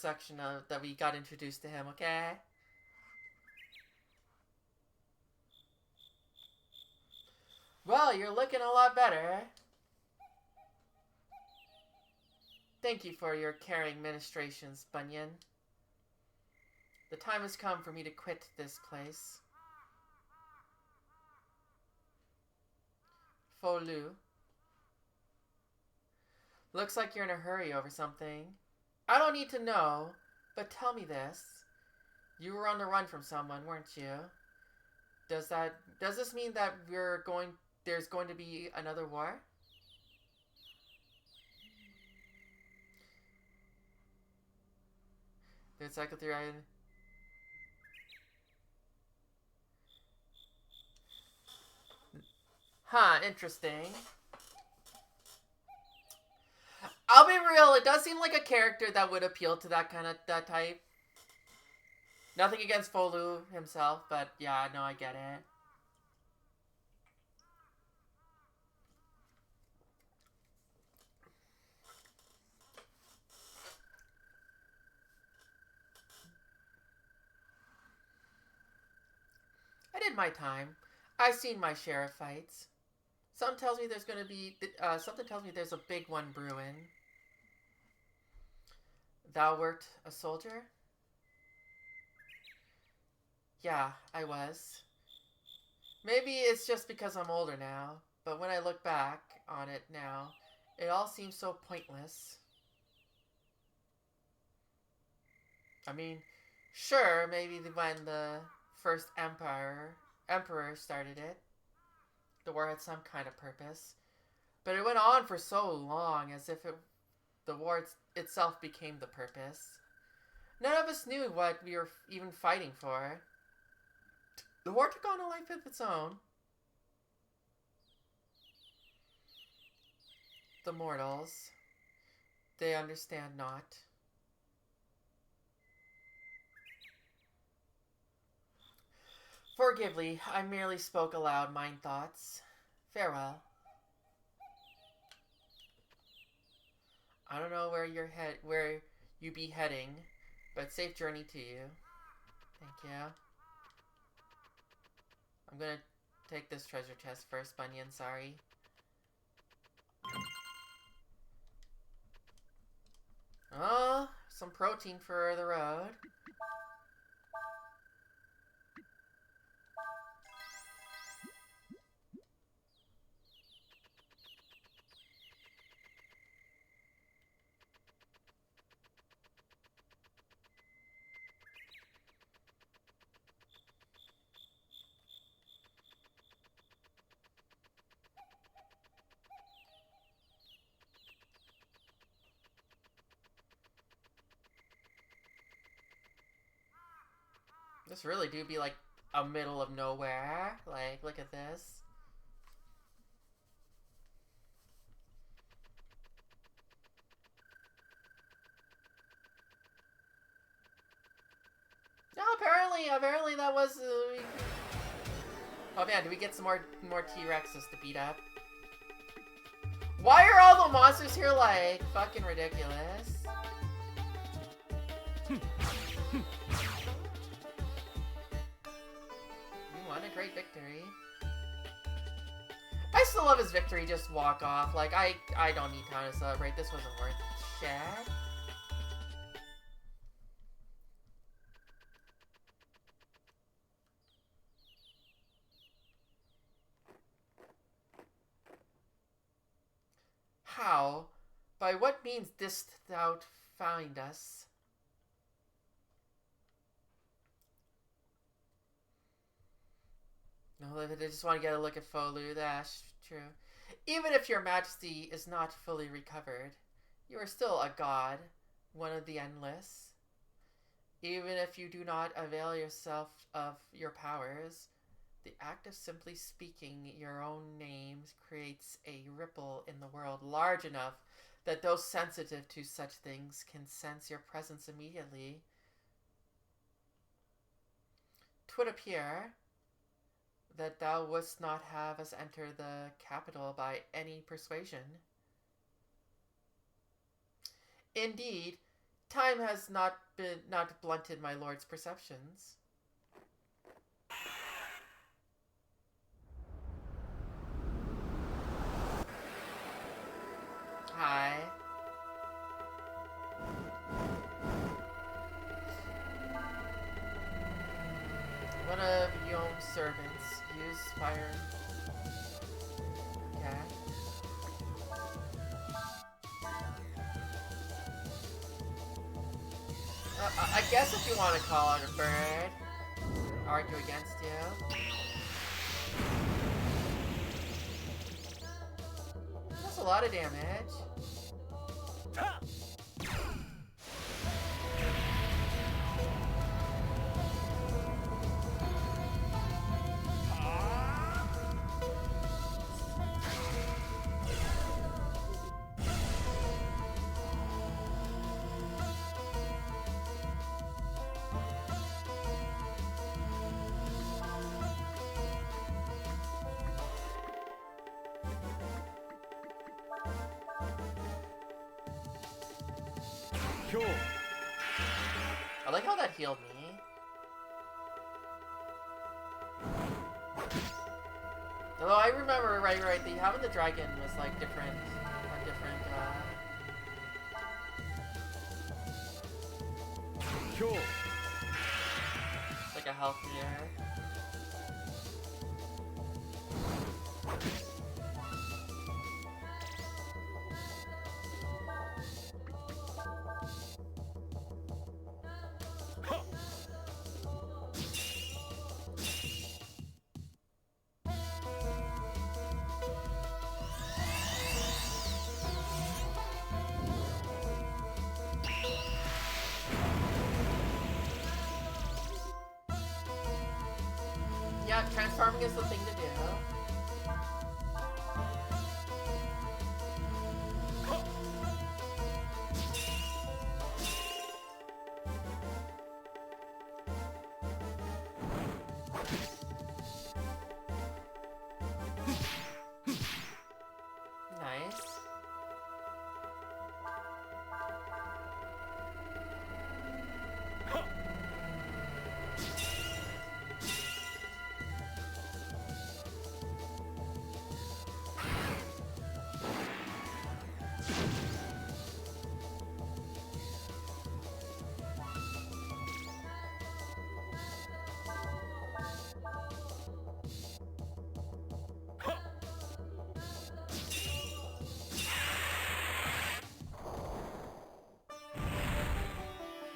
section of that we got introduced to him, okay? Well, you're looking a lot better. Thank you for your caring ministrations, Bunyan. The time has come for me to quit this place. Folu. Looks like you're in a hurry over something. I don't need to know, but tell me this. You were on the run from someone, weren't you? Does this mean that there's going to be another war? Did cycle through Huh, interesting. I'll be real, it does seem like a character that would appeal to that type. Nothing against Folu himself, but yeah, no, I get it. I did my time. I've seen my share of fights. Something tells me there's a big one brewing. Thou wert a soldier? Yeah, I was. Maybe it's just because I'm older now, but when I look back on it now, it all seems so pointless. I mean, sure, maybe when the first emperor started it, the war had some kind of purpose, but it went on for so long as if the war itself became the purpose. None of us knew what we were even fighting for. The war took on a life of its own. The mortals, they understand not. Forgive me, I merely spoke aloud mine thoughts. Farewell. I don't know where you be heading, but safe journey to you. Thank you. I'm gonna take this treasure chest first, Bunyan, sorry. Oh, some protein for the road. This really do be like a middle of nowhere. Like, look at this. No, apparently that was. Oh man, do we get some more T-Rexes to beat up? Why are all the monsters here like fucking ridiculous? We won a great victory. I still love his victory. Just walk off. Like I don't need time to celebrate. This wasn't worth shit. How? By what means didst thou find us? No, I just want to get a look at Folu. That's true. Even if your majesty is not fully recovered, you are still a god, one of the endless. Even if you do not avail yourself of your powers, the act of simply speaking your own names creates a ripple in the world large enough that those sensitive to such things can sense your presence immediately. 'Twould appear that thou wouldst not have us enter the capital by any persuasion. Indeed, time has not blunted my lord's perceptions. Hi. One of Yom's servants used fire. Okay. I guess if you want to call it a bird, argue against you. That's a lot of damage. I like how that healed me. Although I remember, right, having the dragon was like different, like a health meter. Yeah, transforming is the thing to do. Nice.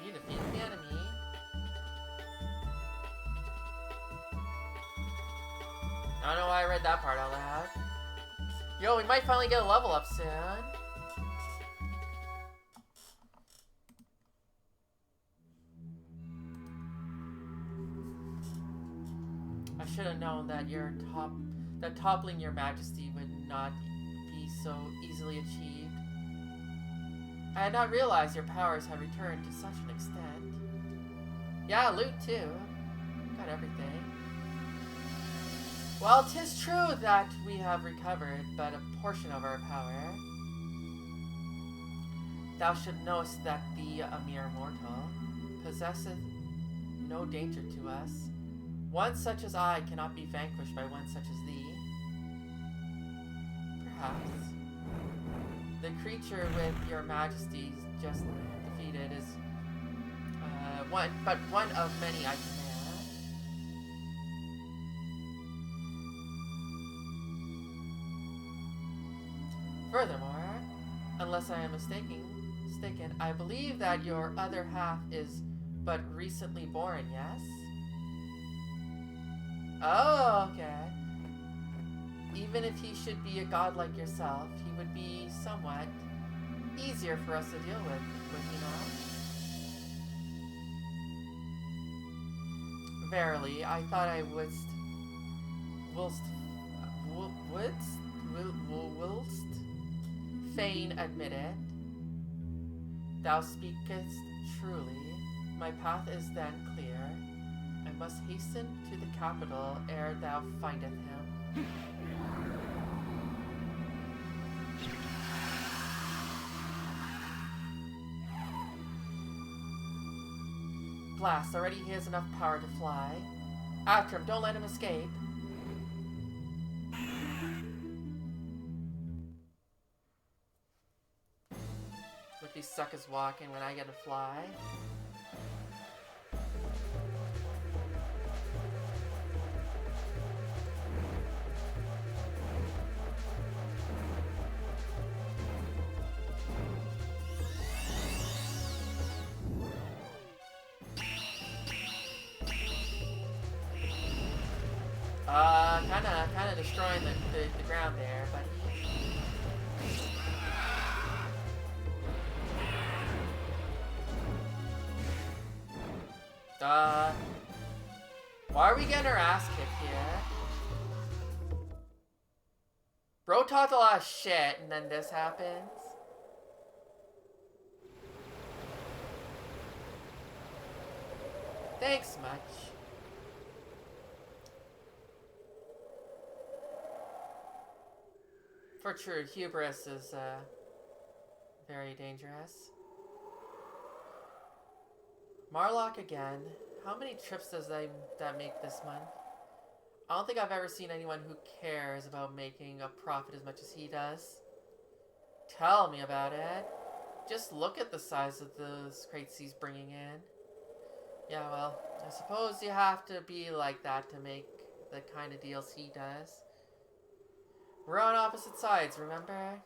You defeated the enemy. I don't know why I read that part out loud. Yo, we might finally get a level up soon. I should have known that that toppling your majesty would not be so easily achieved. I had not realized your powers have returned to such an extent. Yeah, loot too. Got everything. Well, 'tis true that we have recovered but a portion of our power. Thou should knowest that thee, a mere mortal, possesseth no danger to us. One such as I cannot be vanquished by one such as thee. Perhaps. The creature with your majesty's just defeated is one of many I command. Furthermore, unless I am mistaken, I believe that your other half is but recently born, yes? Oh, okay. Even if he should be a god like yourself, he would be somewhat easier for us to deal with, would he not? Verily, I thought I wouldst fain admit it. Thou speakest truly. My path is then clear. I must hasten to the capital ere thou findeth him. Blast, already he has enough power to fly. After him, don't let him escape. Look, these suckers walking when I get to fly. Kinda destroying the ground there, but why are we getting our ass kicked here? Bro talked a lot of shit, and then this happens. Thanks much. For true, hubris is very dangerous. Marlock again. How many trips does that make this month? I don't think I've ever seen anyone who cares about making a profit as much as he does. Tell me about it. Just look at the size of the crates he's bringing in. Yeah, well, I suppose you have to be like that to make the kind of deals he does. We're on opposite sides, remember?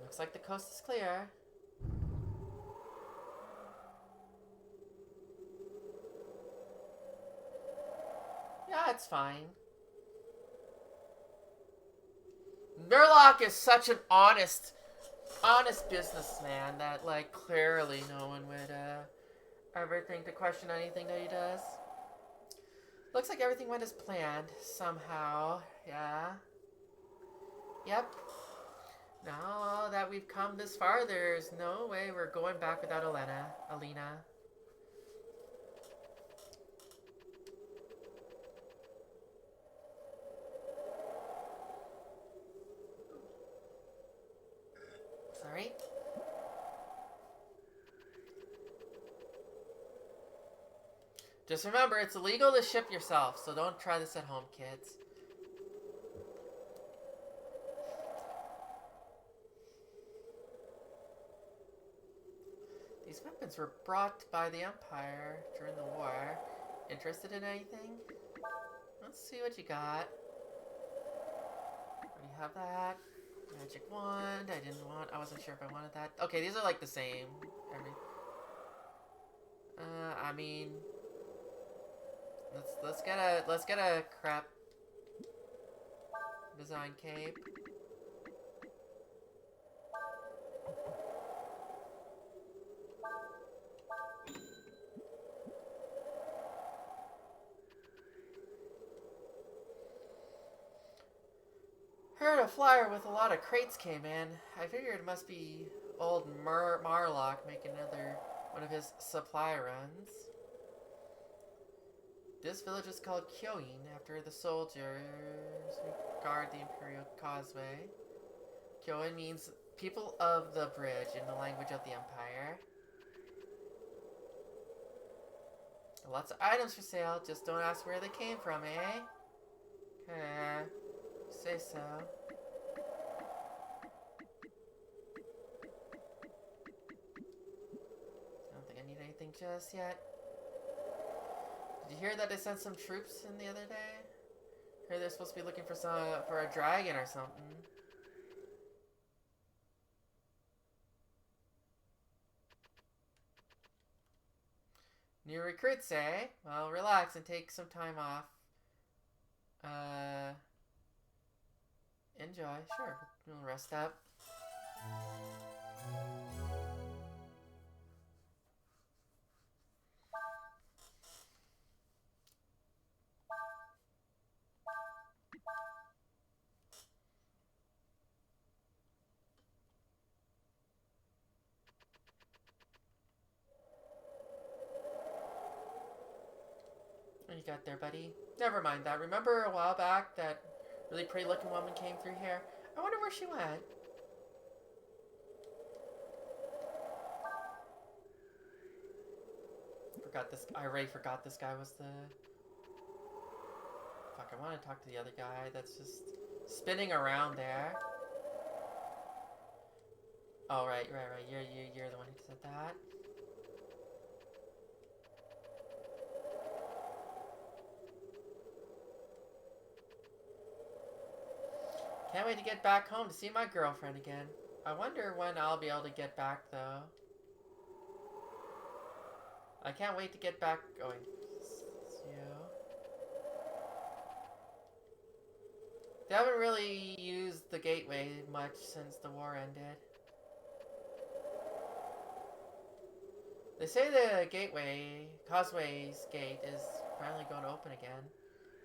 Looks like the coast is clear. Yeah, it's fine. Murloc is such an honest businessman that, like, clearly no one would ever think to question anything that he does. Looks like everything went as planned somehow. Yeah. Yep. Now that we've come this far, there's no way we're going back without Alina. Sorry. Just remember, it's illegal to ship yourself, so don't try this at home, kids. These weapons were brought by the Empire during the war. Interested in anything? Let's see what you got. Already have that. Magic wand. I wasn't sure if I wanted that. Okay, these are like the same. I mean, let's get a crap design cape. Heard a flyer with a lot of crates came in. I figured it must be old Marlock making another one of his supply runs. This village is called Kyoin after the soldiers who guard the Imperial Causeway. Kyoin means people of the bridge in the language of the Empire. Lots of items for sale, just don't ask where they came from, eh? Say so. I don't think I need anything just yet. Did you hear that they sent some troops in the other day? Heard they're supposed to be looking for a dragon or something. New recruits, eh? Well, relax and take some time off. Enjoy. Sure, we'll rest up. What you got there, buddy? Never mind that. Remember a while back that really pretty looking woman came through here? I wonder where she went. I already forgot this guy was the... Fuck, I want to talk to the other guy that's just spinning around there. Oh, right. You're the one who said that. Can't wait to get back home to see my girlfriend again. I wonder when I'll be able to get back, though. I can't wait to get back going. They haven't really used the gateway much since the war ended. They say the Causeway's gate is finally going to open again.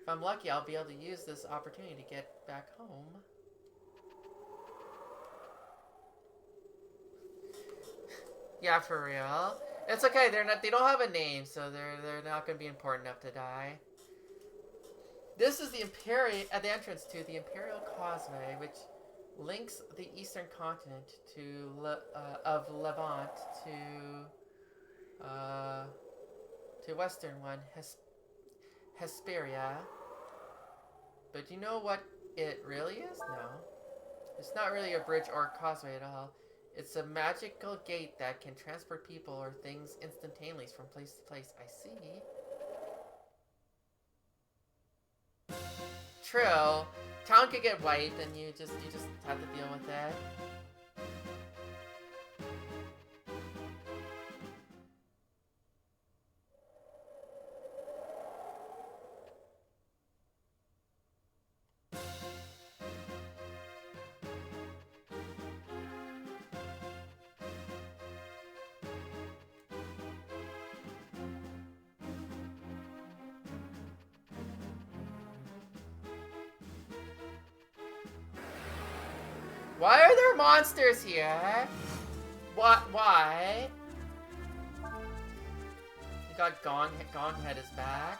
If I'm lucky, I'll be able to use this opportunity to get back home. Yeah, for real. It's okay. They don't have a name, so they're not going to be important enough to die. This is the entrance to the Imperial Causeway, which links the eastern continent of Levant to western one, Hesperia. But do you know what it really is? No. It's not really a bridge or a causeway at all. It's a magical gate that can transport people or things instantaneously from place to place. I see. True. Town could get wiped and you just have to deal with it. Why are there monsters here? What? Why? You got Gonghead is back.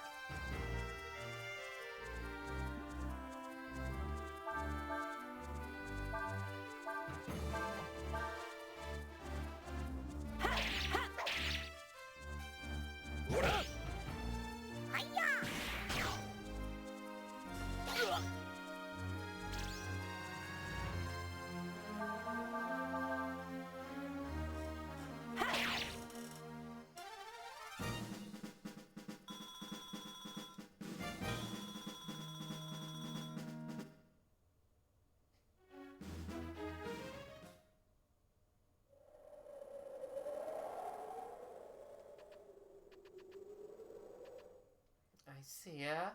see ya.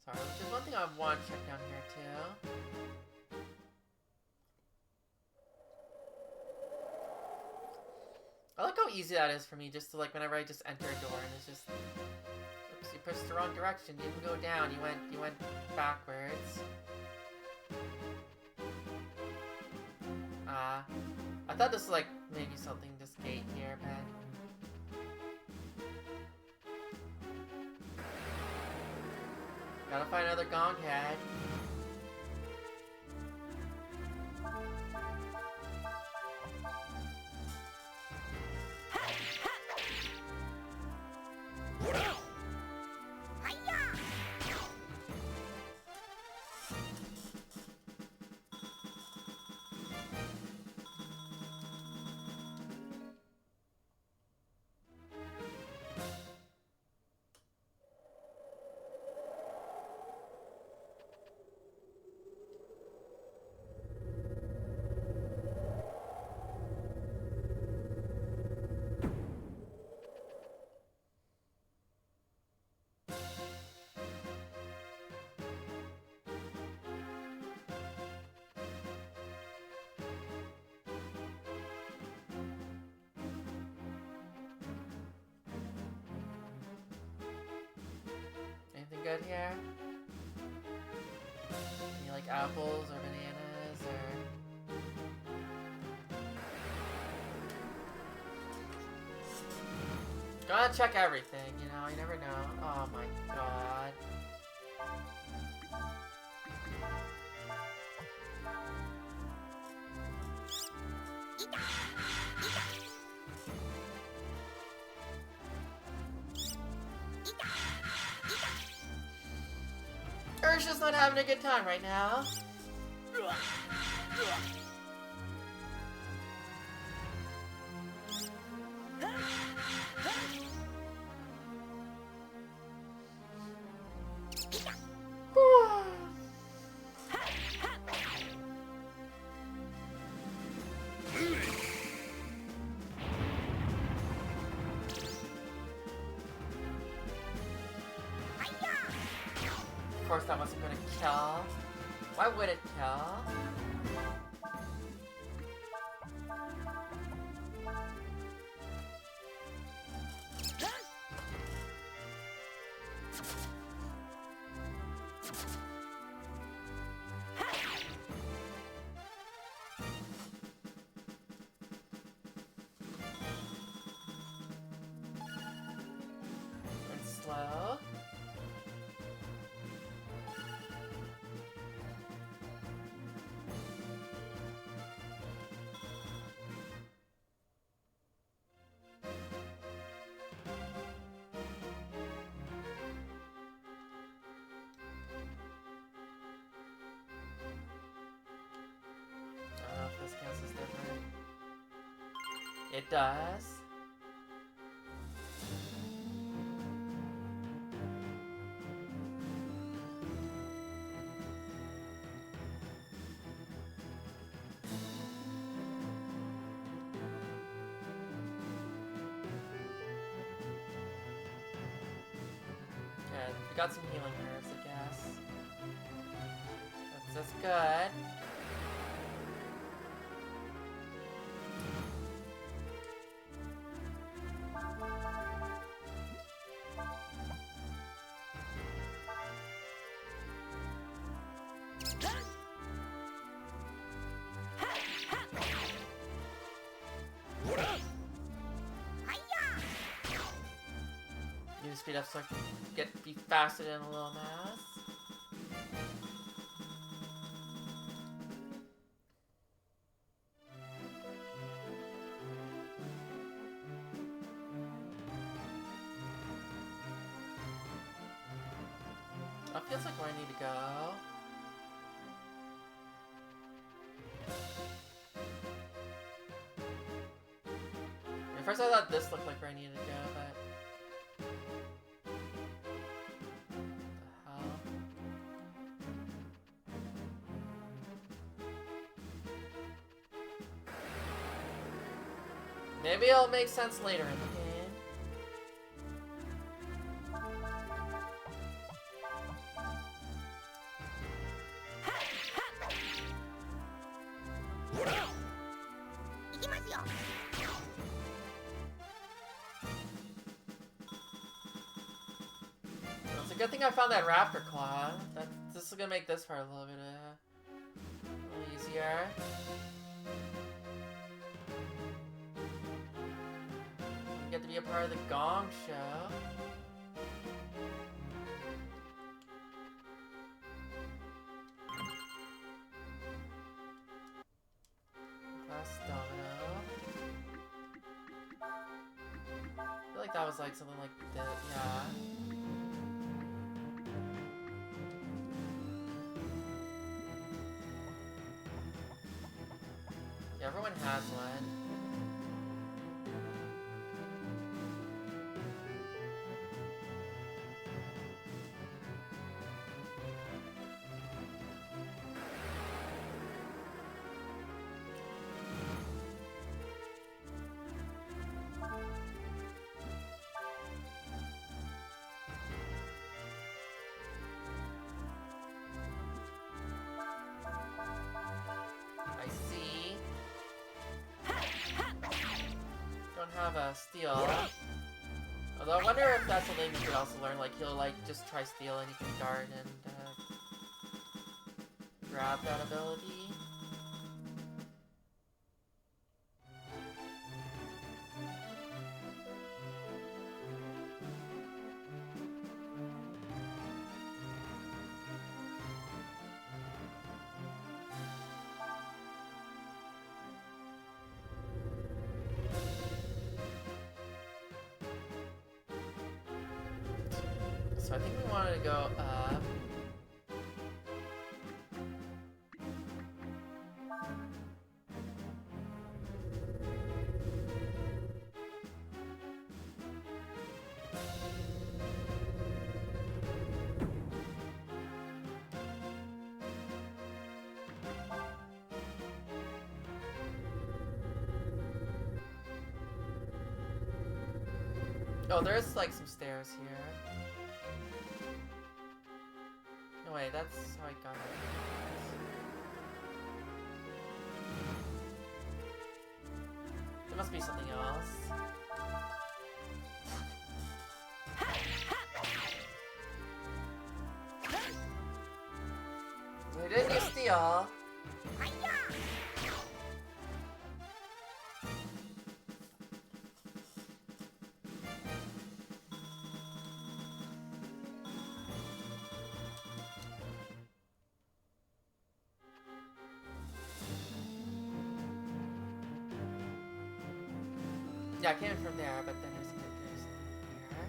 Sorry, there's one thing I want to check down here too. I like how easy that is for me, just to like whenever I just enter a door and it's just, oops, you pushed the wrong direction. You didn't go down. You went backwards. I thought this was like maybe something this gate here, but gotta find another gong head. Anything good here? Any like apples or bananas or... Gotta check everything, you know, you never know. Oh my god. Ursha's not having a good time right now. Of course that wasn't gonna kill. Why would it kill? And slow. I don't know if this counts as different. It does. Good. We got some healing herbs, I guess. That's good. Need to speed up so I can be faster than a little mouse. That feels like where I need to go. At first I thought this looked like where I needed to go, but... What the hell? Maybe it'll make sense later in the game. Good thing I found that raptor claw. This is gonna make this part a little bit a little easier. Get to be a part of the Gong Show. Last domino. I feel like that was like something like that, yeah. Yeah, everyone has one. Have a steal. Although I wonder if that's something you could also learn, like he'll like just try steal and you can guard and grab that ability. So I think we wanted to go up. Oh, there's like some stairs here. No way, that's how I got it. There must be something else. We didn't use steal. Yeah, I came in from there, but then there's here.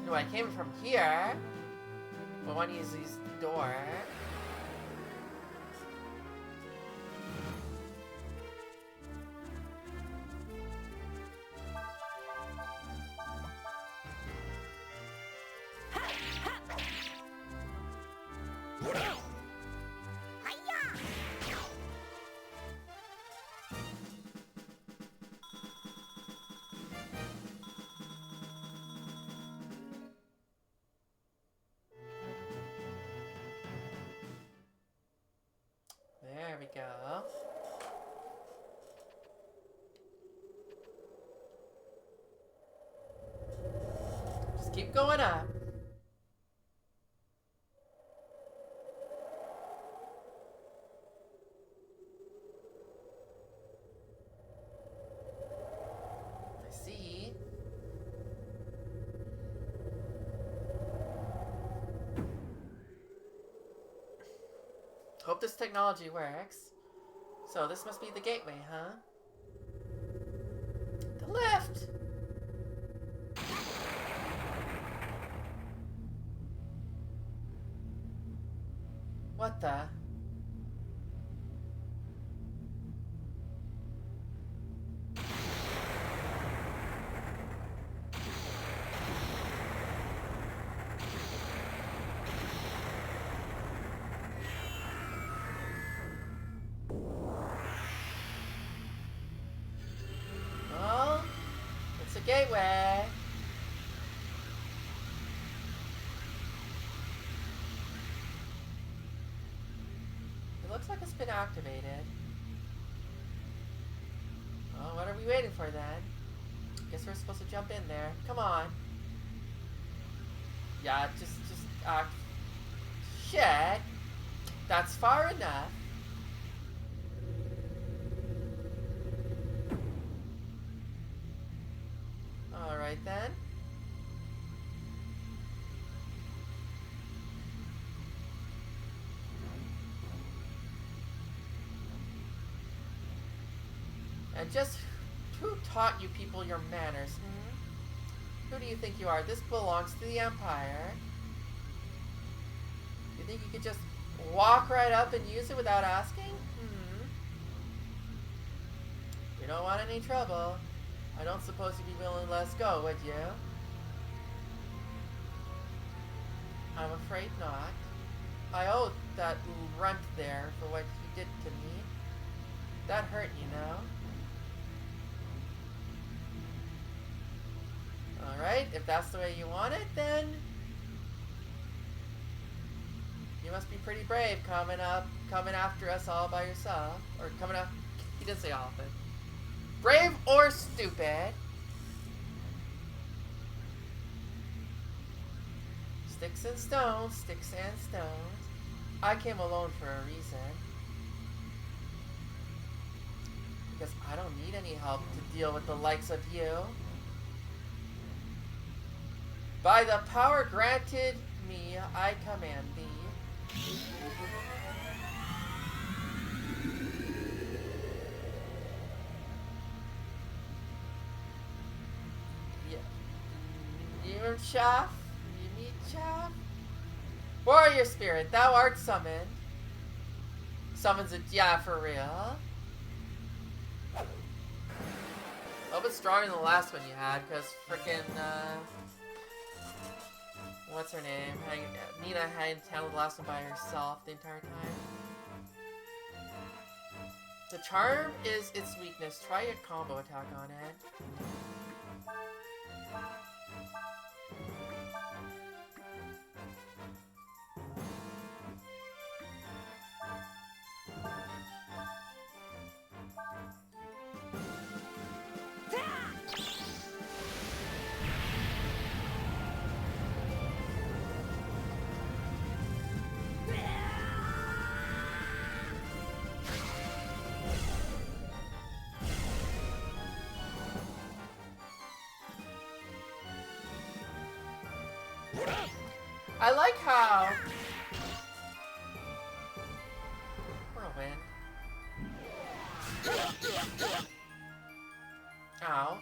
No, I came from here. But I want to use this door. There we go. Just keep going up. I see. Hope this technology works. So this must be the gateway, huh? The lift! What the? Gateway. It looks like it's been activated. Well, what are we waiting for then? Guess we're supposed to jump in there. Come on. Yeah, just shit. That's far enough. Alright then. And just who taught you people your manners, Who do you think you are? This belongs to the Empire. You think you could just walk right up and use it without asking? You don't want any trouble. I don't suppose you'd be willing to let us go, would you? I'm afraid not. I owe that runt there for what he did to me. That hurt, you know. Alright, if that's the way you want it, then you must be pretty brave coming after us all by yourself. Or coming up, he didn't say all, but brave or stupid. Sticks and stones, sticks and stones. I came alone for a reason. Because I don't need any help to deal with the likes of you. By the power granted me, I command thee. Yimchaff? Yimichaff? Warrior spirit, thou art summoned. Summons it, yeah, for real. A little bit stronger than the last one you had, because frickin', what's her name? Nina had handled the last one by herself the entire time. The charm is its weakness. Try a combo attack on it. I like how whirlwind. Ow.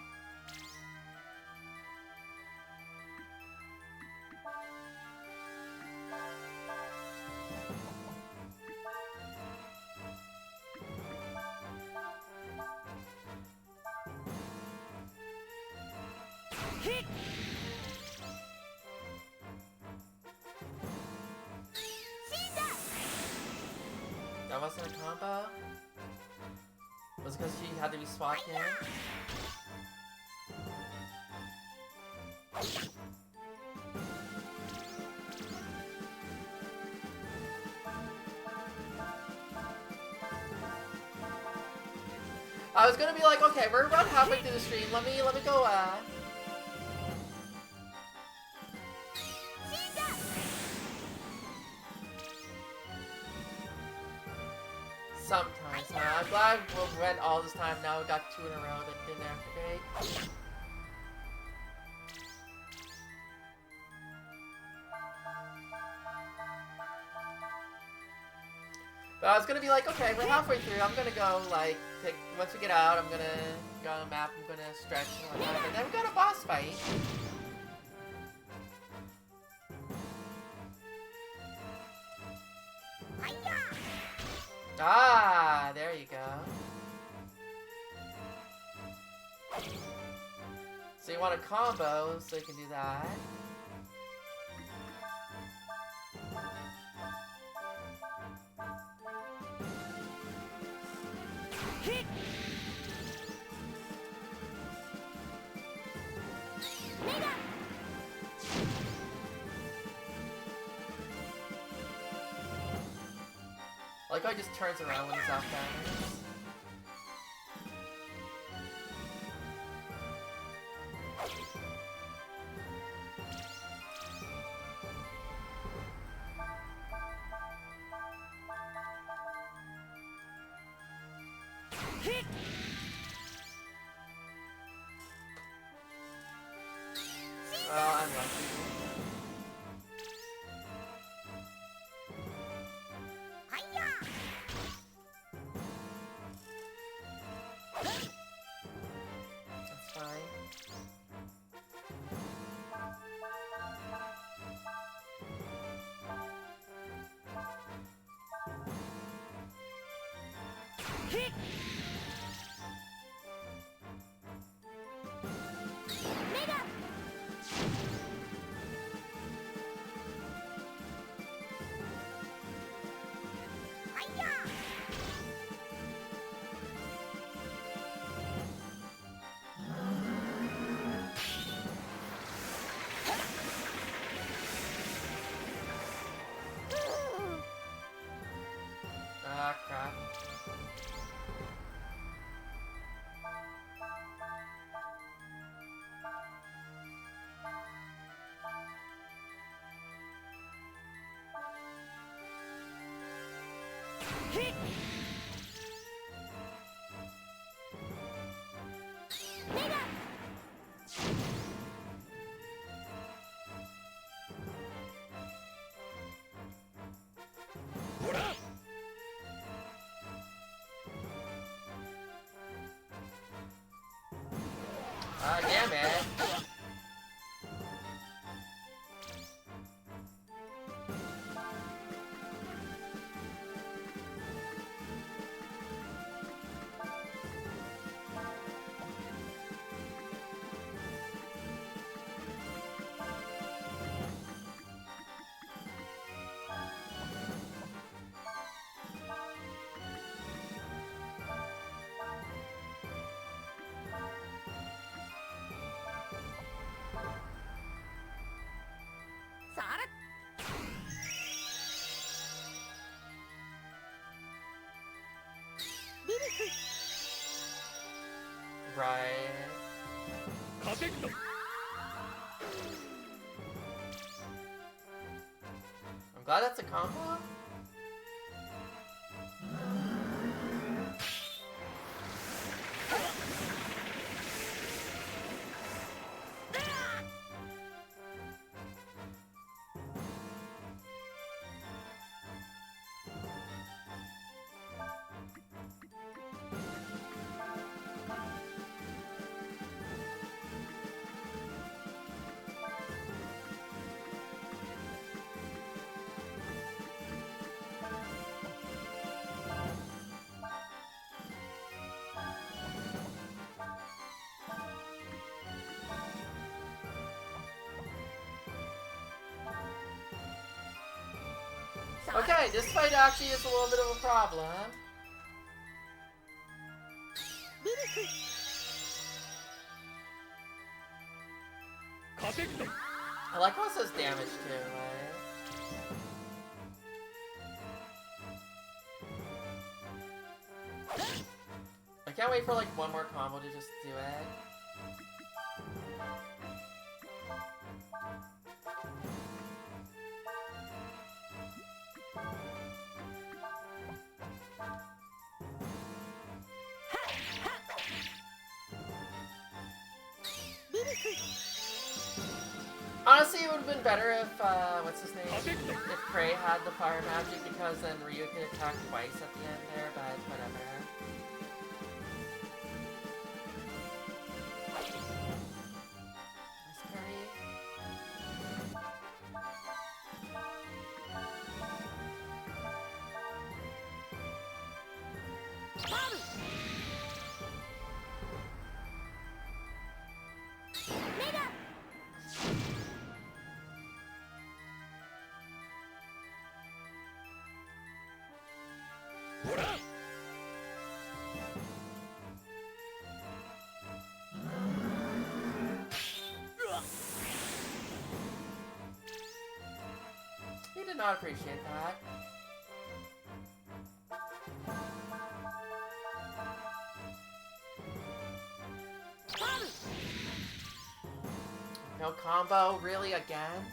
That wasn't a combo? Was it because she had to be swapped in? I was gonna be like, okay, we're about halfway through the stream. Let me go. Sometimes, I'm glad we went all this time. Now we got 2 in a row that didn't activate. But I was gonna be like, okay, we're halfway through. I'm gonna go, like, once we get out, I'm gonna go on the map, I'm gonna stretch and whatnot. And then we got a boss fight. Ah, there you go. So you want a combo, so you can do that. I like how he just turns around when he's off balance. Well, I'm lucky. That's fine. Ah, crap. Ah, damn it. Right. I'm glad that's a combo. Okay, this fight actually is a little bit of a problem. I like how it says damage too, right? I can't wait for like one more combo to just do it. Honestly, it would have been better if, what's his name? If Prey had the fire magic, because then Ryu could attack twice at the end there, but whatever. Nice parry. He did not appreciate that. No combo? Really? Again?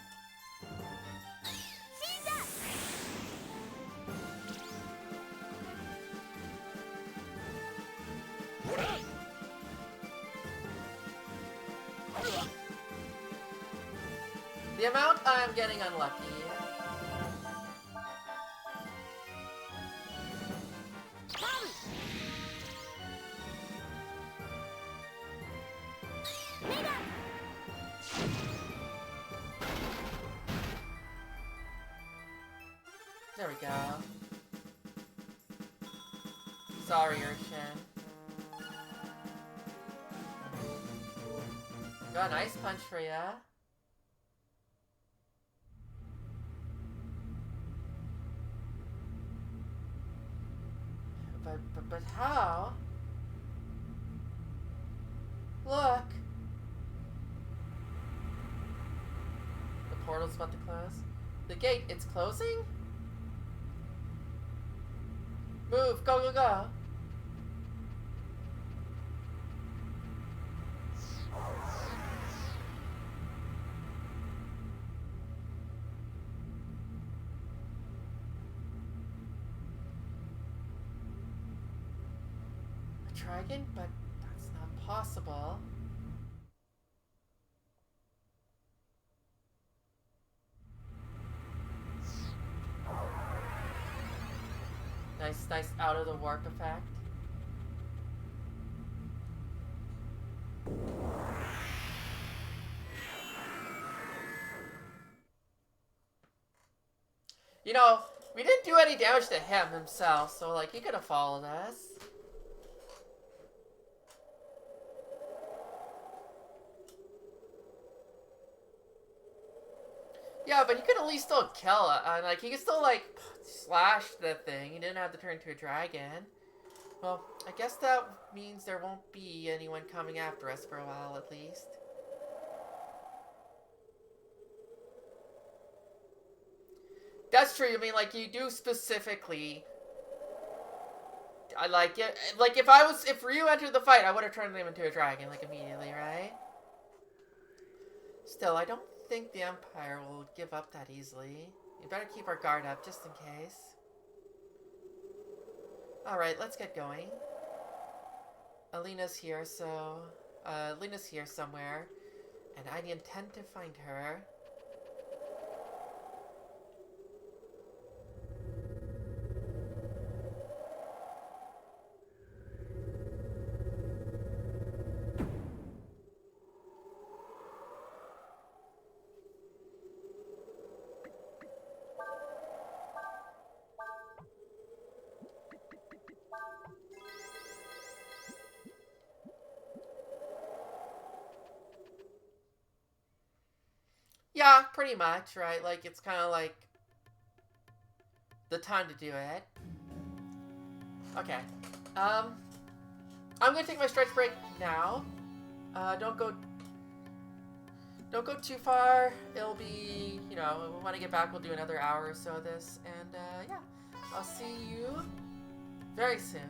The amount I'm getting unlucky. There we go. Sorry, Urshin. Got an ice punch for ya. But how? Look! The portal's about to close. The gate, it's closing? Move, go, go, go! A dragon? But that's not possible. Nice out of the warp effect. You know, we didn't do any damage to him himself, so like he could have followed us. Yeah, but he could at least still kill it. Like, he could still, like, slash the thing. He didn't have to turn into a dragon. Well, I guess that means there won't be anyone coming after us for a while, at least. That's true. I mean, like, you do specifically... I like it. Like, if Ryu entered the fight, I would have turned him into a dragon, like, immediately, right? Still, I don't think the Empire will give up that easily. We better keep our guard up, just in case. Alright, let's get going. Alina's here, so... Alina's here somewhere. And I intend to find her. Yeah, pretty much, right? Like, it's kind of like the time to do it. Okay. I'm gonna take my stretch break now. Don't go too far. It'll be, you know, when I get back, we'll do another hour or so of this. And, yeah. I'll see you very soon.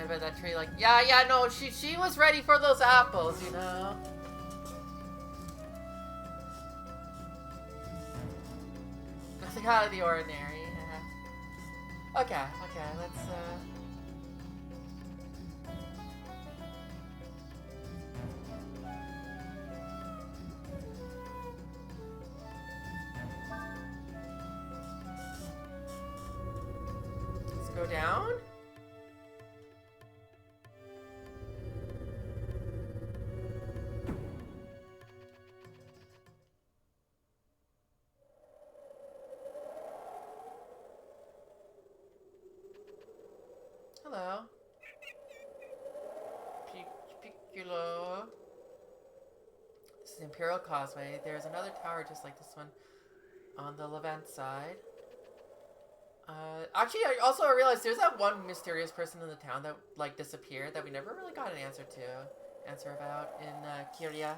I bet that tree like, yeah, no, she was ready for those apples, you know? Nothing out of the ordinary, yeah. Okay, let's, let's go down. Hello. Piccolo. This is Imperial Causeway. There's another tower just like this one on the Levant side. Actually, I also realized there's that one mysterious person in the town that, like, disappeared that we never really got an answer about in, Kyria.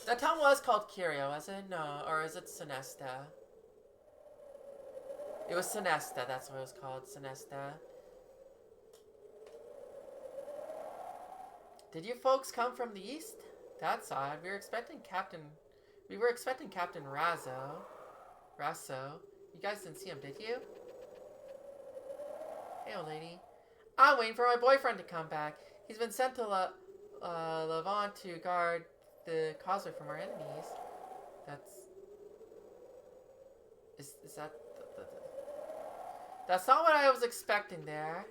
That town was called Kyria, was it? No, or is it Sinesta? It was Sinesta, that's what it was called, Sinesta. Did you folks come from the east? That's odd. We were expecting Captain Rasso. You guys didn't see him, did you? Hey, old lady. I'm waiting for my boyfriend to come back. He's been sent to Levant to guard the causeway from our enemies. Is that That's not what I was expecting there.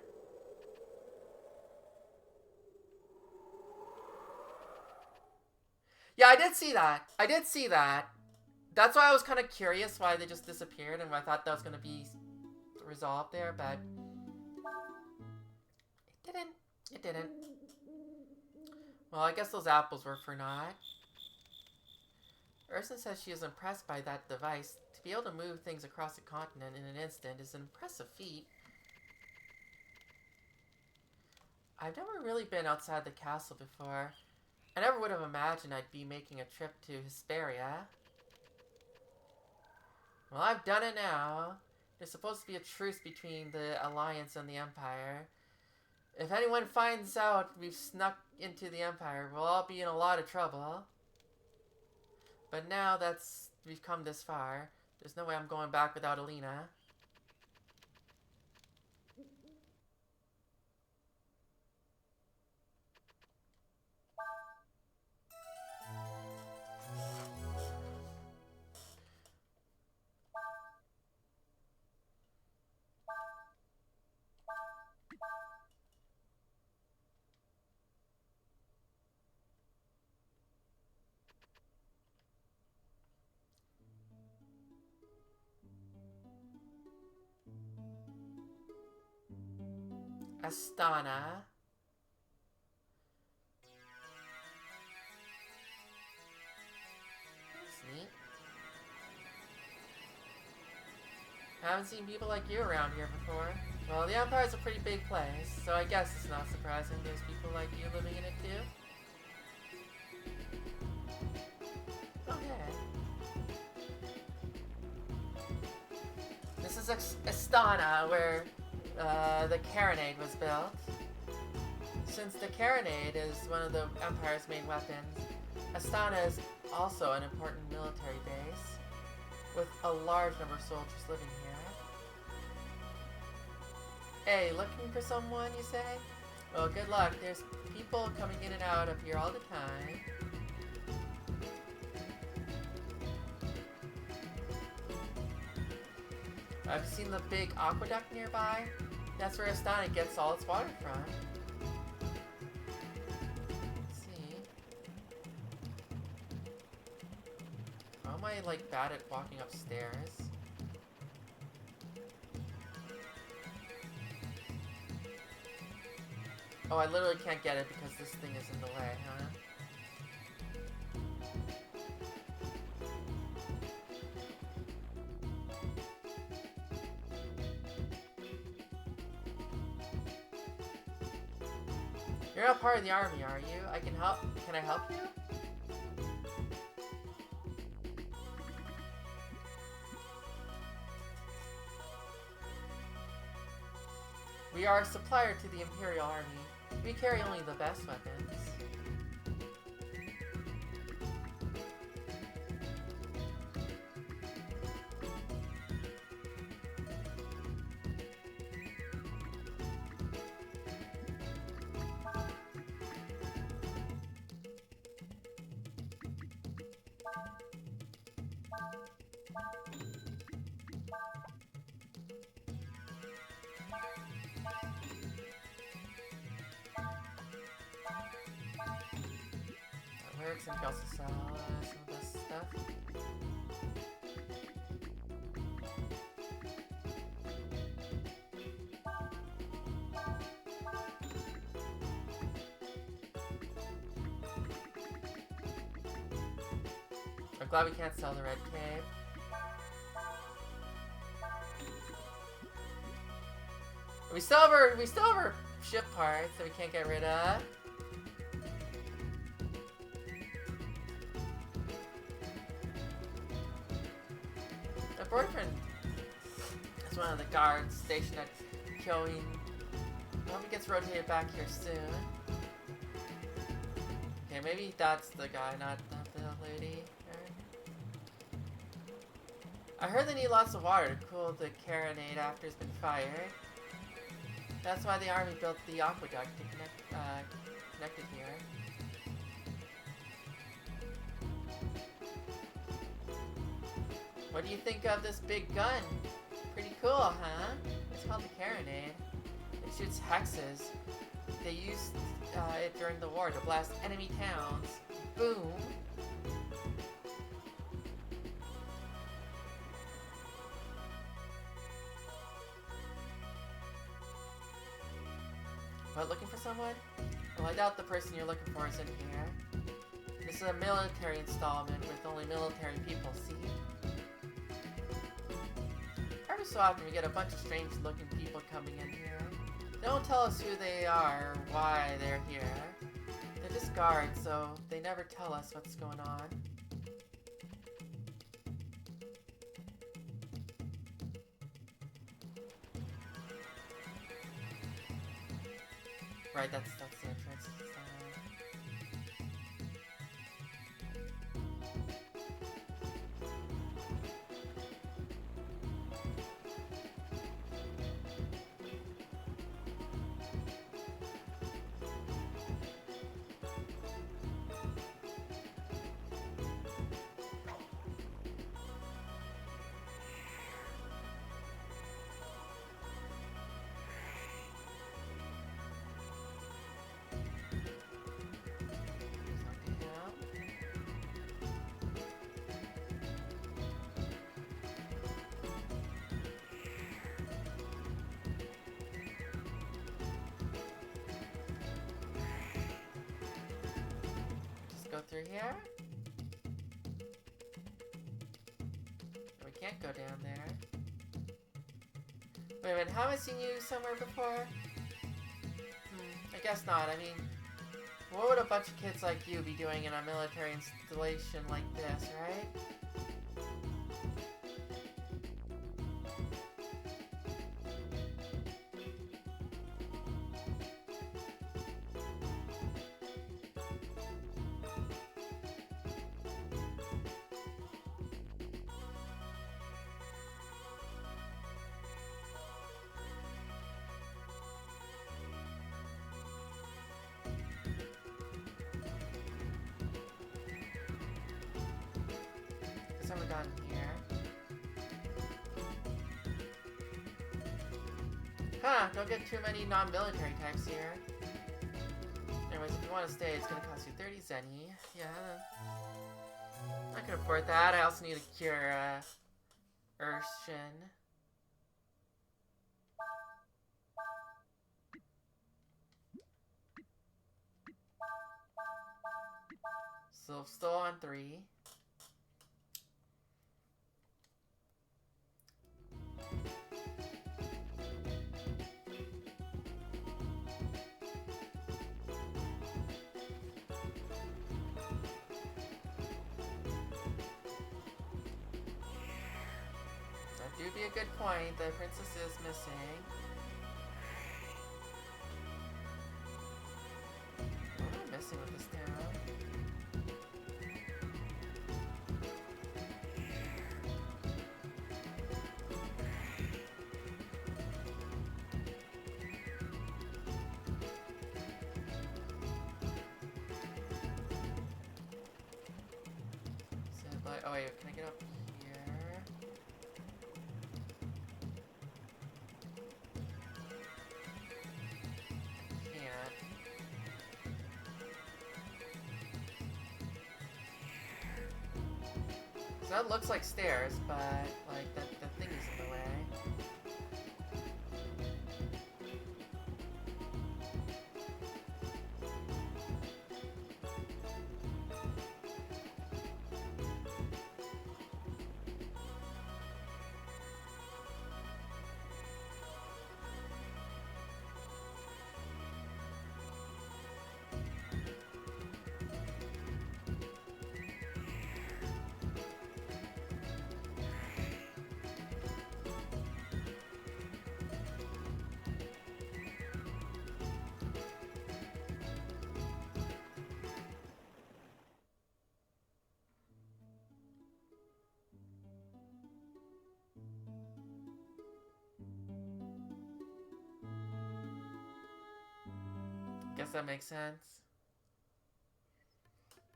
Yeah, I did see that. That's why I was kind of curious why they just disappeared, and I thought that was going to be resolved there, but it didn't. Well, I guess those apples were for naught. Urson says she is impressed by that device. To be able to move things across the continent in an instant is an impressive feat. I've never really been outside the castle before. I never would have imagined I'd be making a trip to Hesperia. Well, I've done it now. There's supposed to be a truce between the Alliance and the Empire. If anyone finds out we've snuck into the Empire, we'll all be in a lot of trouble. But now we've come this far, there's no way I'm going back without Alina. Astana. That's neat. Haven't seen people like you around here before. Well, the Empire's a pretty big place, so I guess it's not surprising there's people like you living in it too. Okay. This is Astana, where the Carronade was built. Since the Carronade is one of the Empire's main weapons, Astana is also an important military base, with a large number of soldiers living here. Hey, looking for someone, you say? Well, good luck. There's people coming in and out of here all the time. I've seen the big aqueduct nearby. That's where Astana gets all its water from. Let's see. How am I, like, bad at walking upstairs? Oh, I literally can't get it because this thing is in the way, huh? You're not part of the army, are you? I can help. Can I help you? We are a supplier to the Imperial Army. We carry only the best weapons. Lyrics, and you can also sell some of this stuff. I'm glad we can't sell the red cape. We still have our ship parts that we can't get rid of. My boyfriend is one of the guards stationed at Kyoin. I hope he gets rotated back here soon. Okay, maybe that's the guy, not the lady. I heard they need lots of water to cool the carronade after it's been fired. That's why the army built the aqueduct to connect it here. What do you think of this big gun? Pretty cool, huh? It's called the carronade. It shoots hexes. They used it during the war to blast enemy towns. Boom! What, looking for someone? Well, I doubt the person you're looking for is in here. This is a military installment with only military people, see? Every so often we get a bunch of strange looking people coming in here. They don't tell us who they are or why they're here. They're just guards, so they never tell us what's going on. Right, that's the entrance. Go through here. We can't go down there. Wait a minute, have I seen you somewhere before? I guess not. I mean, what would a bunch of kids like you be doing in a military installation like this, right? Someone down here. Huh, don't get too many non-military types here. Anyways, if you want to stay, it's gonna cost you 30 zenny. Yeah, I can afford that. I also need to cure, Urshin. So, still on 3. That do be a good point. The princess is missing. Oh wait, can I get up here? Can't. So that looks like stairs, but like the thing is in the way. Guess that makes sense.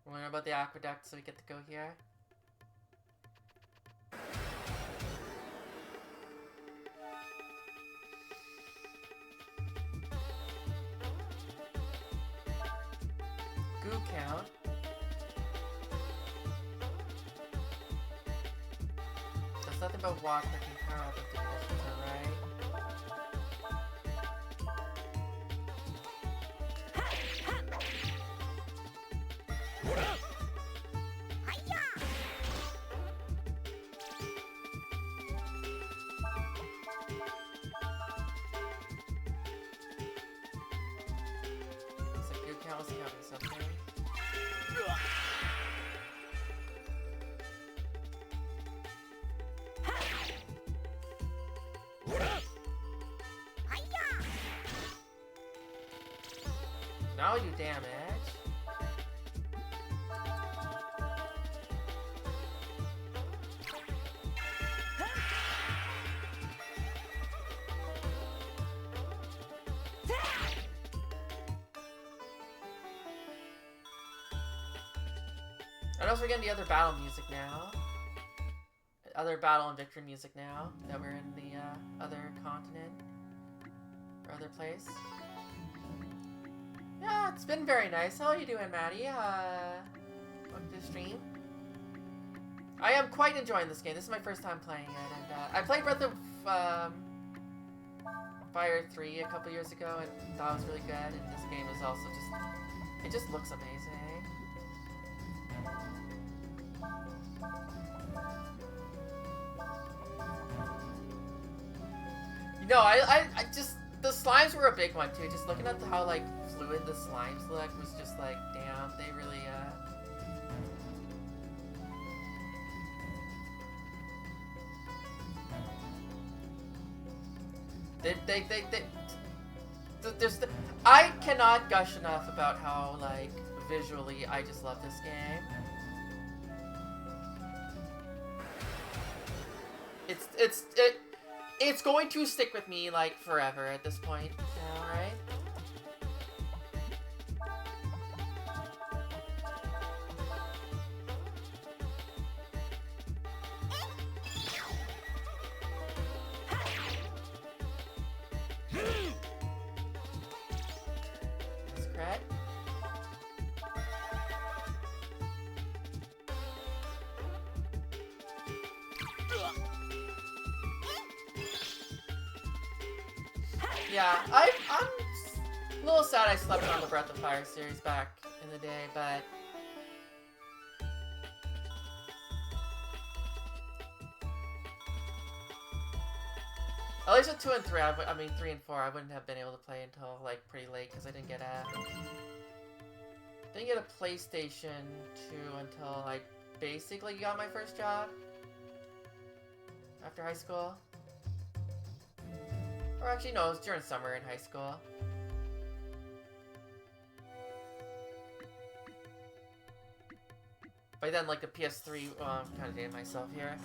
We'll learn about the aqueduct so we get to go here. Goo count. There's nothing but water that can power up if the conditions are right. Something. Now you damage. And also we're getting the other battle music now. Other battle and victory music now that we're in the other continent. Or other place. Yeah, it's been very nice. How are you doing, Maddie? Welcome to the stream. I am quite enjoying this game. This is my first time playing it. And I played Breath of Fire 3 a couple years ago and thought it was really good. And this game is also just... It just looks amazing. No, I just, the slimes were a big one too. Just looking at how like fluid the slimes look was just like, damn, they really I cannot gush enough about how like visually I just love this game. It's going to stick with me, like, forever at this point now, right? That's correct. Yeah, I'm a little sad I slept on the Breath of Fire series back in the day, but... At least with 2 and 3, I mean 3 and 4, I wouldn't have been able to play until like pretty late because I didn't get a PlayStation 2 until I basically got my first job after high school. Or actually, no, it was during summer in high school. By then, like, the PS3, well, I'm kind of dating myself here.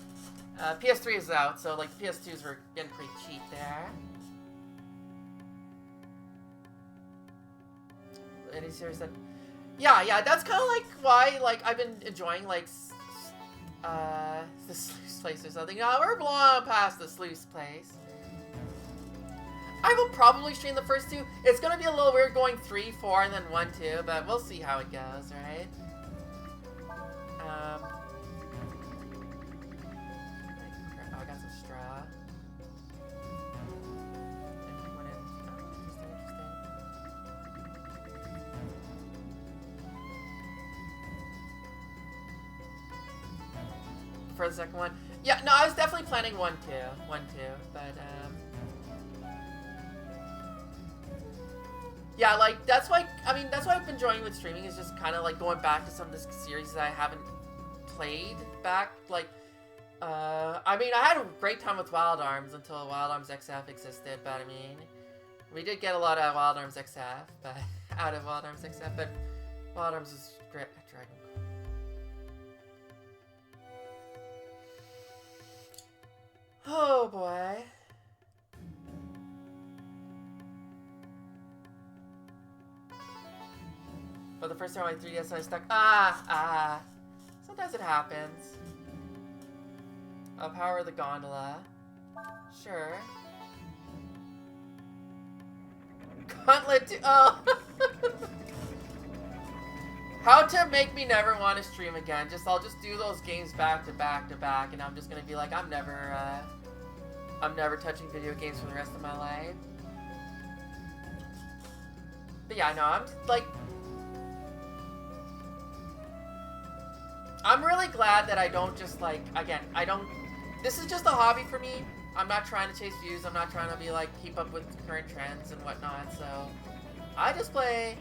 PS3 is out, so, like, the PS2s were getting pretty cheap there. Any series that... Yeah, that's kind of, like, why, like, I've been enjoying, like, The sluice place or something. No, we're long past the sluice place. I will probably stream the first two. It's gonna be a little weird going 3, 4, and then 1, 2, but we'll see how it goes, right? Oh, I got some straw. For the second one. Yeah, no, I was definitely planning 1, 2. 1, 2, but, yeah, like, that's why, I mean, that's why I've been enjoying with streaming, is just kind of, like, going back to some of the series that I haven't played back, like, I mean, I had a great time with Wild Arms until Wild Arms XF existed, but, I mean, we did get a lot of Wild Arms XF, but, out of Wild Arms XF, but Wild Arms is great, Dragon. Oh, boy. For the first time on my 3DS, I stuck. Sometimes it happens. I'll power the gondola. Sure. Gauntlet 2. Oh. How to make me never want to stream again. I'll just do those games back to back to back, and I'm just gonna be like, I'm never touching video games for the rest of my life. But yeah, no, I'm like, I'm really glad that I don't just like, again, this is just a hobby for me. I'm not trying to chase views. I'm not trying to be like, keep up with current trends and whatnot. So I just play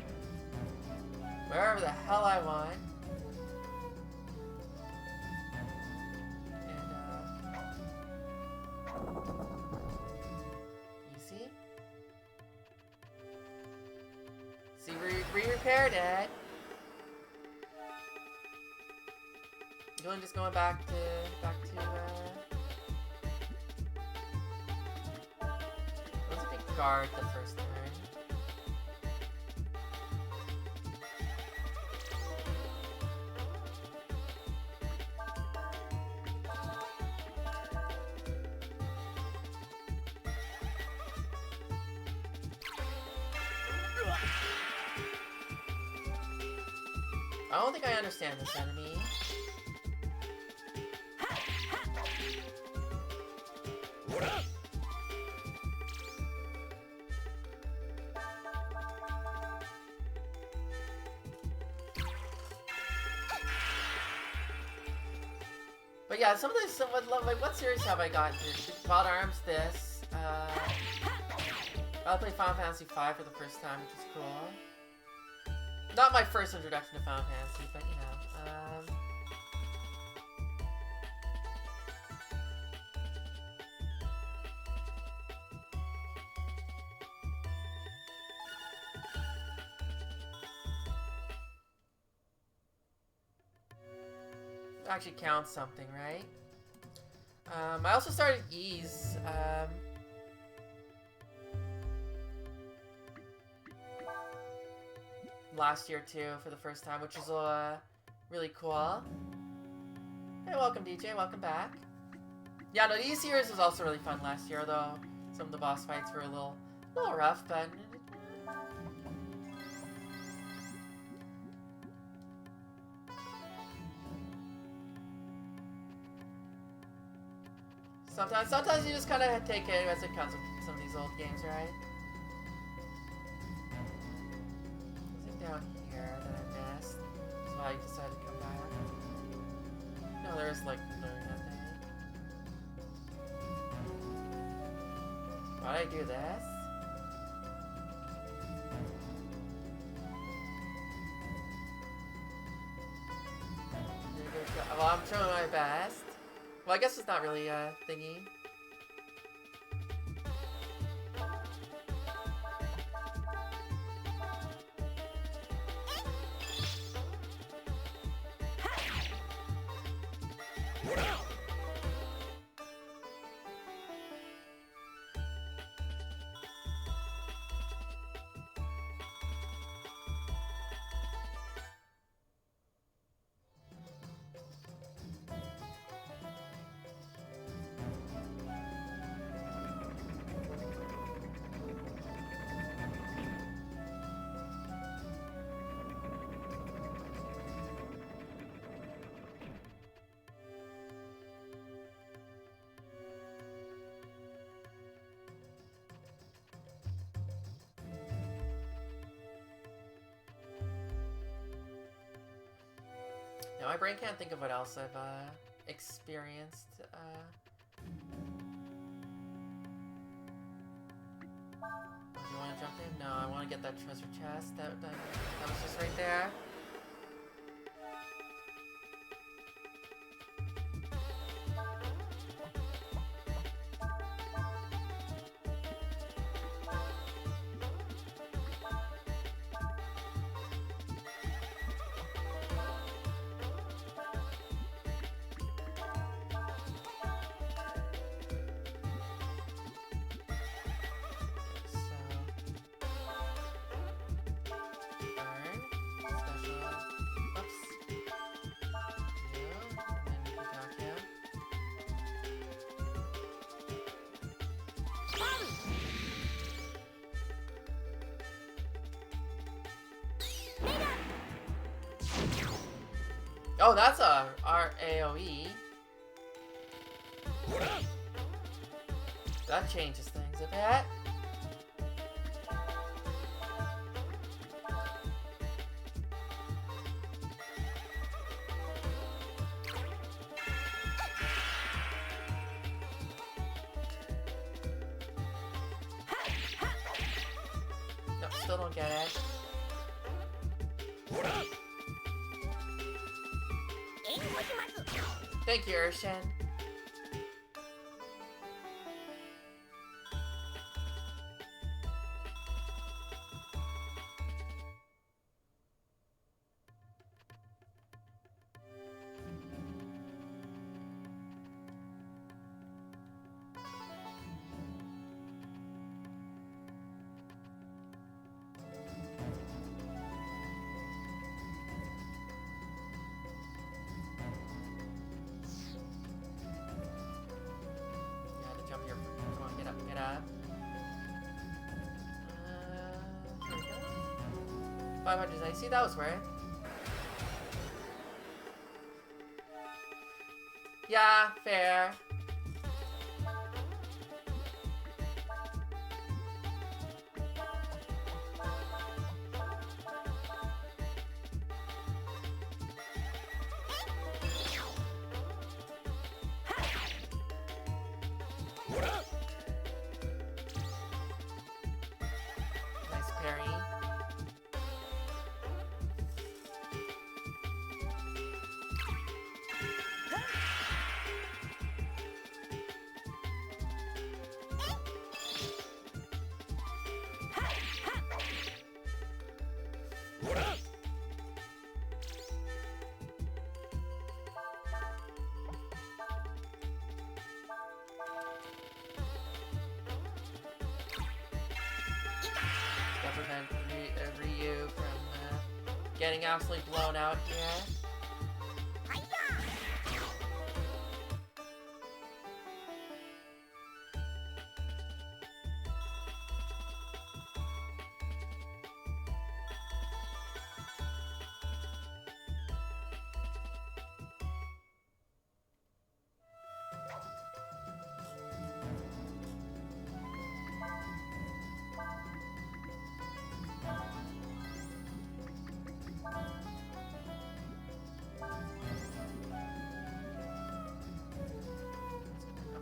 wherever the hell I want. And, easy. See, re-repaired it. Dylan just going back to, let's pick guard the first turn. I don't think I understand this enemy. But yeah, some of this, like, what series have I gotten through? Wild Arms, this. I'll play Final Fantasy V for the first time, which is cool. Not my first introduction to Final Fantasy, but you know. Actually counts something, right? I also started Ys. Last year too, for the first time, which is really cool. Hey, welcome DJ, welcome back. Yeah, no, the Ys series was also really fun last year, though some of the boss fights were a little rough, but sometimes you just kind of take it as it comes with some of these old games, right? Down here that I missed. That's why I decided to come back. No, there's like nothing. Why'd I do this? Well, I'm trying my best. Well, I guess it's not really a thingy. my brain can't think of what else I've experienced. Do you want to jump in? No, I want to get that treasure chest. That was just right there. Oh, that's our AoE. That changes things a bit. Nope, still don't get it. Thank you, Urshan. Get up. 500 see, that was worth. Yeah, fair. Prevent Ryu from getting absolutely blown out here.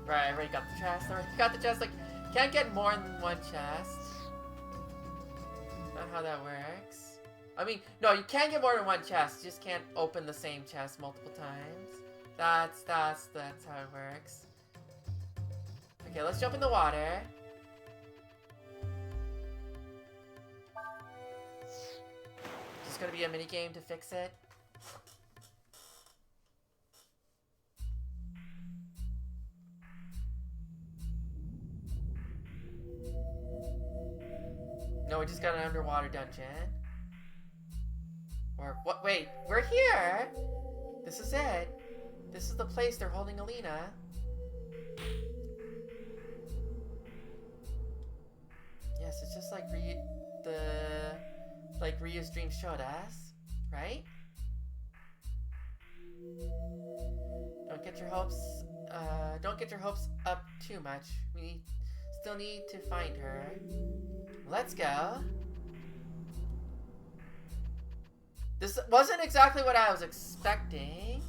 Right, I already got the chest. I already got the chest. Like, can't get more than one chest. Not how that works. I mean, no, you can get more than one chest. You just can't open the same chest multiple times. That's how it works. Okay, let's jump in the water. Just gonna be a mini game to fix it. No, we just got an underwater dungeon. Or what? Wait, we're here. This is it. This is the place they're holding Alina. Yes, it's just like Ryu's dream showed us, right? Don't get your hopes up too much. We still need to find her. Let's go. This wasn't exactly what I was expecting.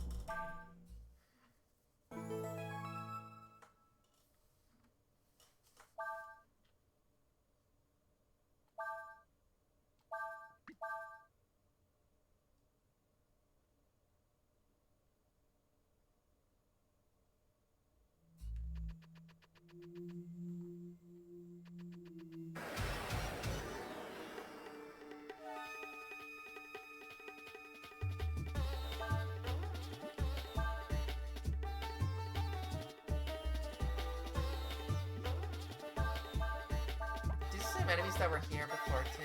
These are some enemies that were here before too.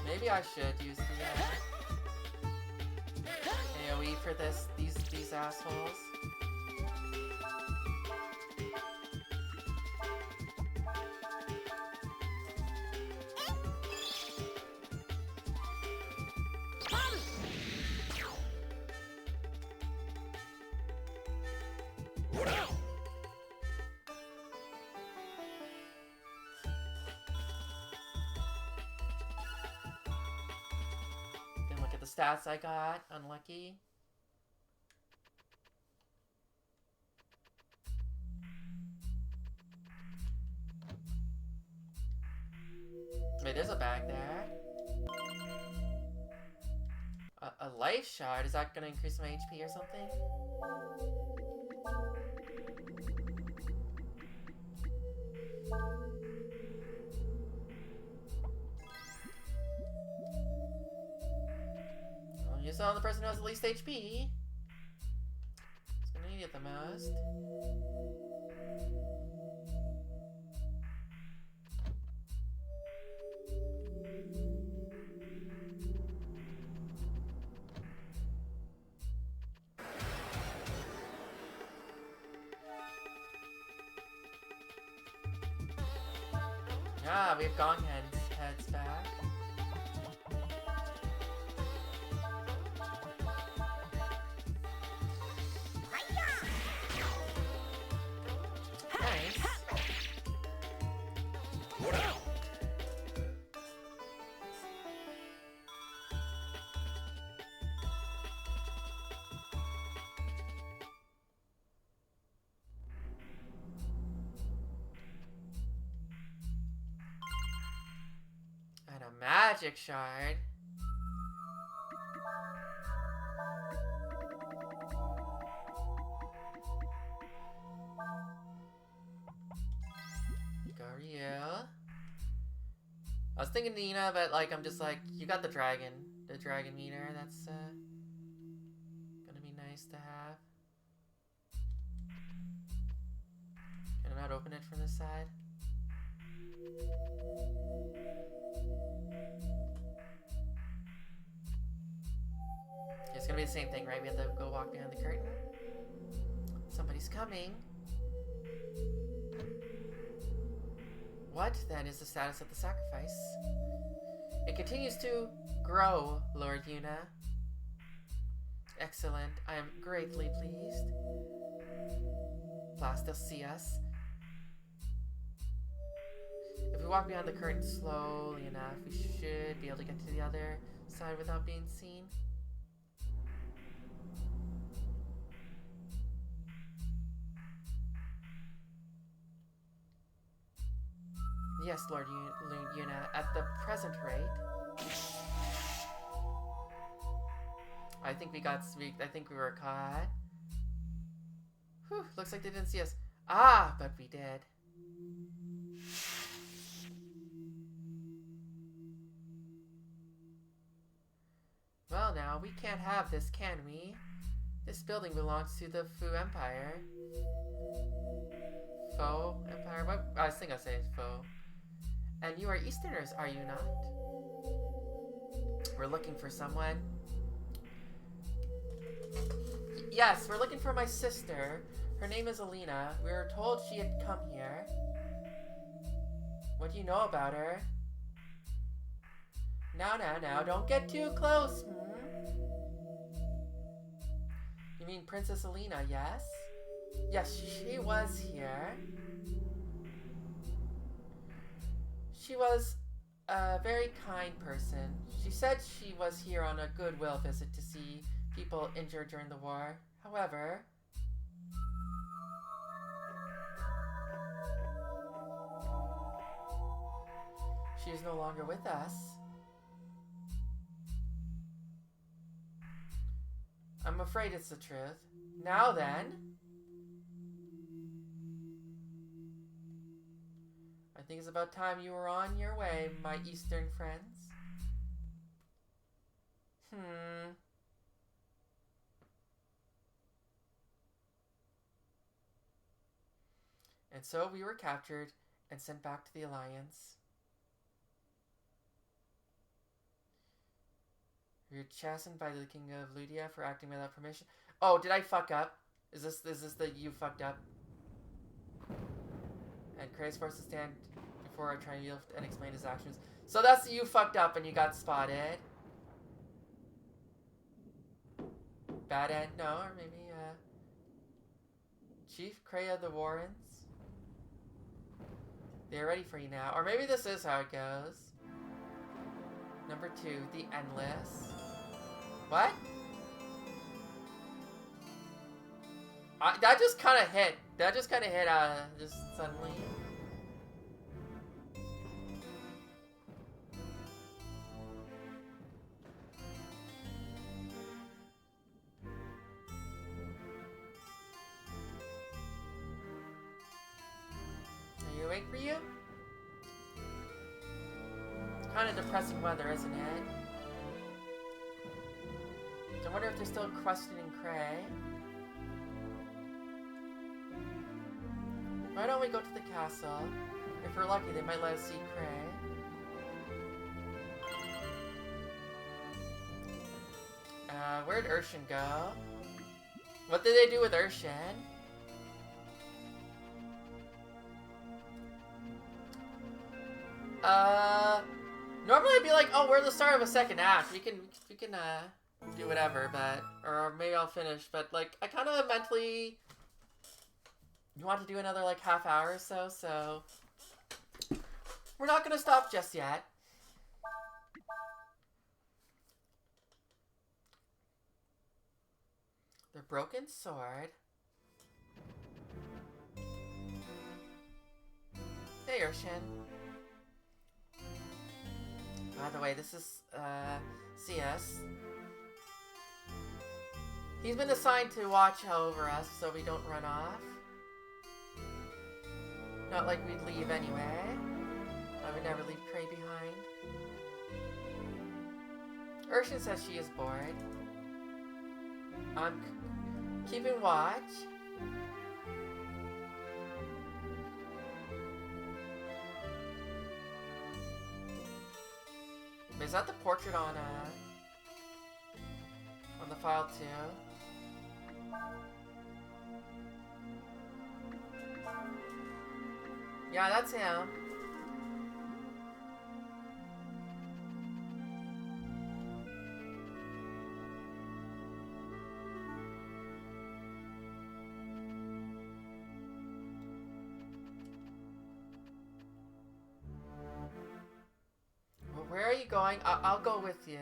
Maybe I should use the AoE for these assholes. Then look at the stats I got. Unlucky. Wait, there's a bag there. A life shard? Is that gonna increase my HP or something? I'll use it on the person who has the least HP. It's gonna need it the most. Ah, we have Gong heads back. Nice. And a magic shard. Gariel. I was thinking Nina, but like I'm just like, you got the dragon meter. That's gonna be nice to have. Can I not open it from this side? It's gonna be the same thing, right? We have to go walk behind the curtain. Somebody's coming. What, then, is the status of the sacrifice? It continues to grow, Lord Yuna. Excellent. I am greatly pleased. Blastos, see us. If we walk behind the curtain slowly enough, we should be able to get to the other side without being seen. Yes, Lord Yuna, at the present rate. I think we were caught. Whew, looks like they didn't see us. Ah, but we did. Well now, we can't have this, can we? This building belongs to the Fu Empire. Faux Empire? What? I think I say Faux. And you are Easterners, are you not? We're looking for someone. Yes, we're looking for my sister. Her name is Alina. We were told she had come here. What do you know about her? Now, don't get too close, You mean Princess Alina, yes? Yes, she was here. She was a very kind person. She said she was here on a goodwill visit to see people injured during the war. However, she is no longer with us. I'm afraid it's the truth. Now then, I think it's about time you were on your way, my Eastern friends. And so we were captured and sent back to the Alliance. We were chastened by the King of Ludia for acting without permission. Oh, did I fuck up? Is this the you fucked up? And Cray is forced to stand before our triumph and explain his actions. So that's the you fucked up and you got spotted. Bad end? No, or maybe, Chief Cray of the Warrens? They're ready for you now. Or maybe this is how it goes. Number 2, the Endless. What? That just kind of hit. That just kind of hit, just suddenly. Are you awake for you? It's kind of depressing weather, isn't it? I wonder if they're still questioning Cray. Why don't we go to the castle? If we're lucky, they might let us see Cray. Where'd Urshan go? What did they do with Urshan? Normally I'd be like, oh, we're the start of a second act. We can do whatever, but, or maybe I'll finish, but, like, I kind of mentally want to do another, like, half hour or so, so we're not going to stop just yet. The Broken Sword. Hey, Urshan. By the way, this is, CS. He's been assigned to watch over us so we don't run off. Not like we'd leave anyway. I would never leave Cray behind. Urshan says she is bored. I'm keeping watch. Is that the portrait on the file too? Yeah, that's him. Well, where are you going? I'll go with you.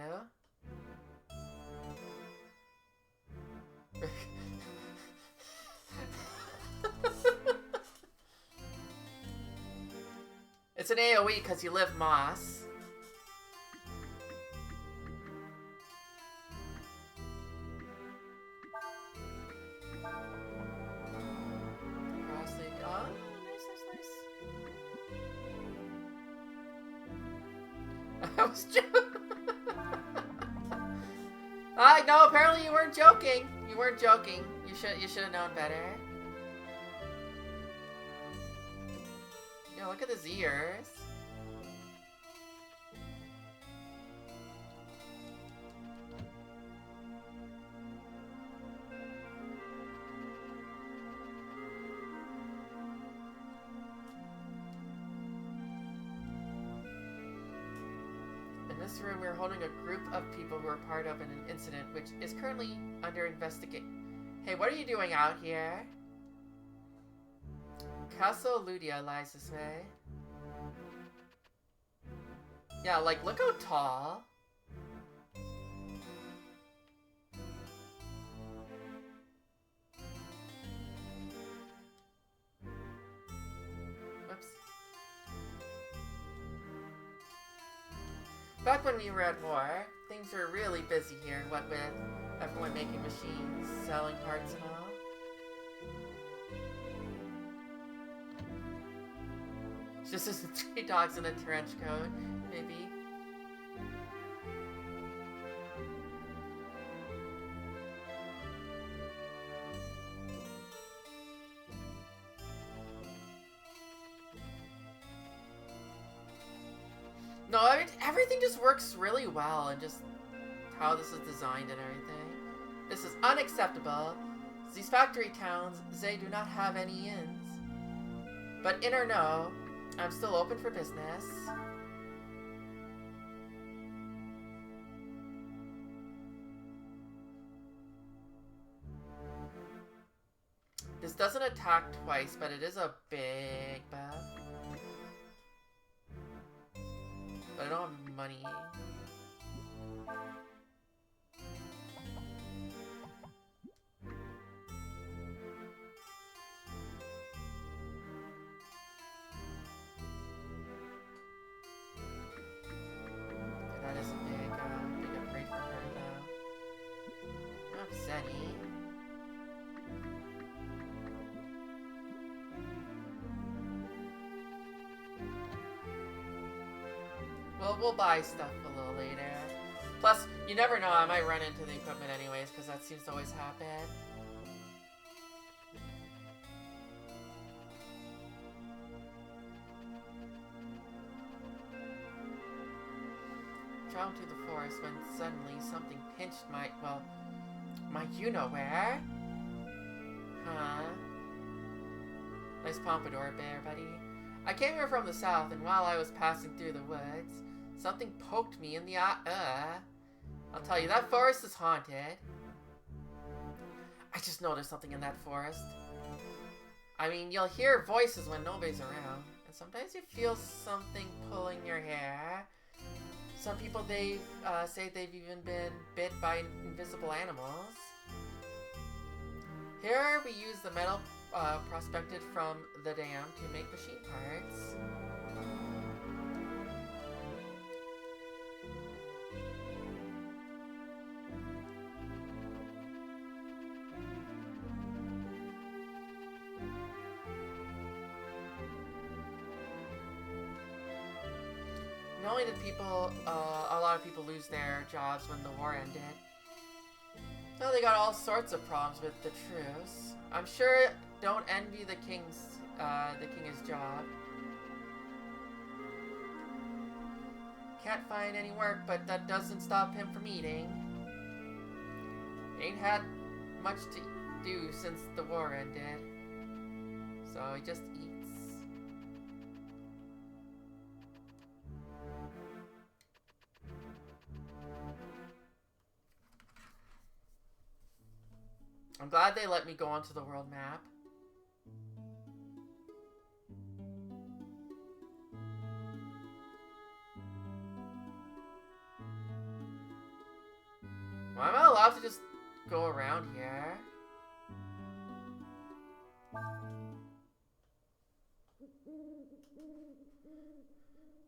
It's an AoE because you live moss. Oh, nice. I was joking. No, apparently you weren't joking. You weren't joking. You should have known better. Yeah, look at his ears. In this room, we're holding a group of people who are part of an incident which is currently under investigation. Hey, what are you doing out here? Castle Ludia lies this way. Yeah, like, look how tall. Whoops. Back when we were at war, things were really busy here, what with everyone making machines, selling parts and all. Just as the 3 dogs in a trench coat, maybe. No, everything just works really well, and just how this is designed and everything. This is unacceptable. These factory towns, they do not have any inns. But in or no, I'm still open for business. This doesn't attack twice, but it is a big buff. But I don't have money. That is a big upgrade for her, though. Not Zenny. Well, we'll buy stuff a little later. Plus, you never know, I might run into the equipment anyways, because that seems to always happen. Traveling through the forest when suddenly something pinched my you-know-where. Huh? Nice pompadour bear, buddy. I came here from the south, and while I was passing through the woods, something poked me in the eye. I'll tell you, that forest is haunted. I just noticed something in that forest. I mean, you'll hear voices when nobody's around, and sometimes you feel something pulling your hair. Some people, they say they've even been bit by invisible animals. Here we use the metal prospected from the dam to make machine parts. Not only did people, a lot of people lose their jobs when the war ended, no, they got all sorts of problems with the truce. I'm sure don't envy the king's job. Can't find any work, but that doesn't stop him from eating. Ain't had much to do since the war ended, so he just eats. I'm glad they let me go onto the world map. Why am I allowed to just go around here?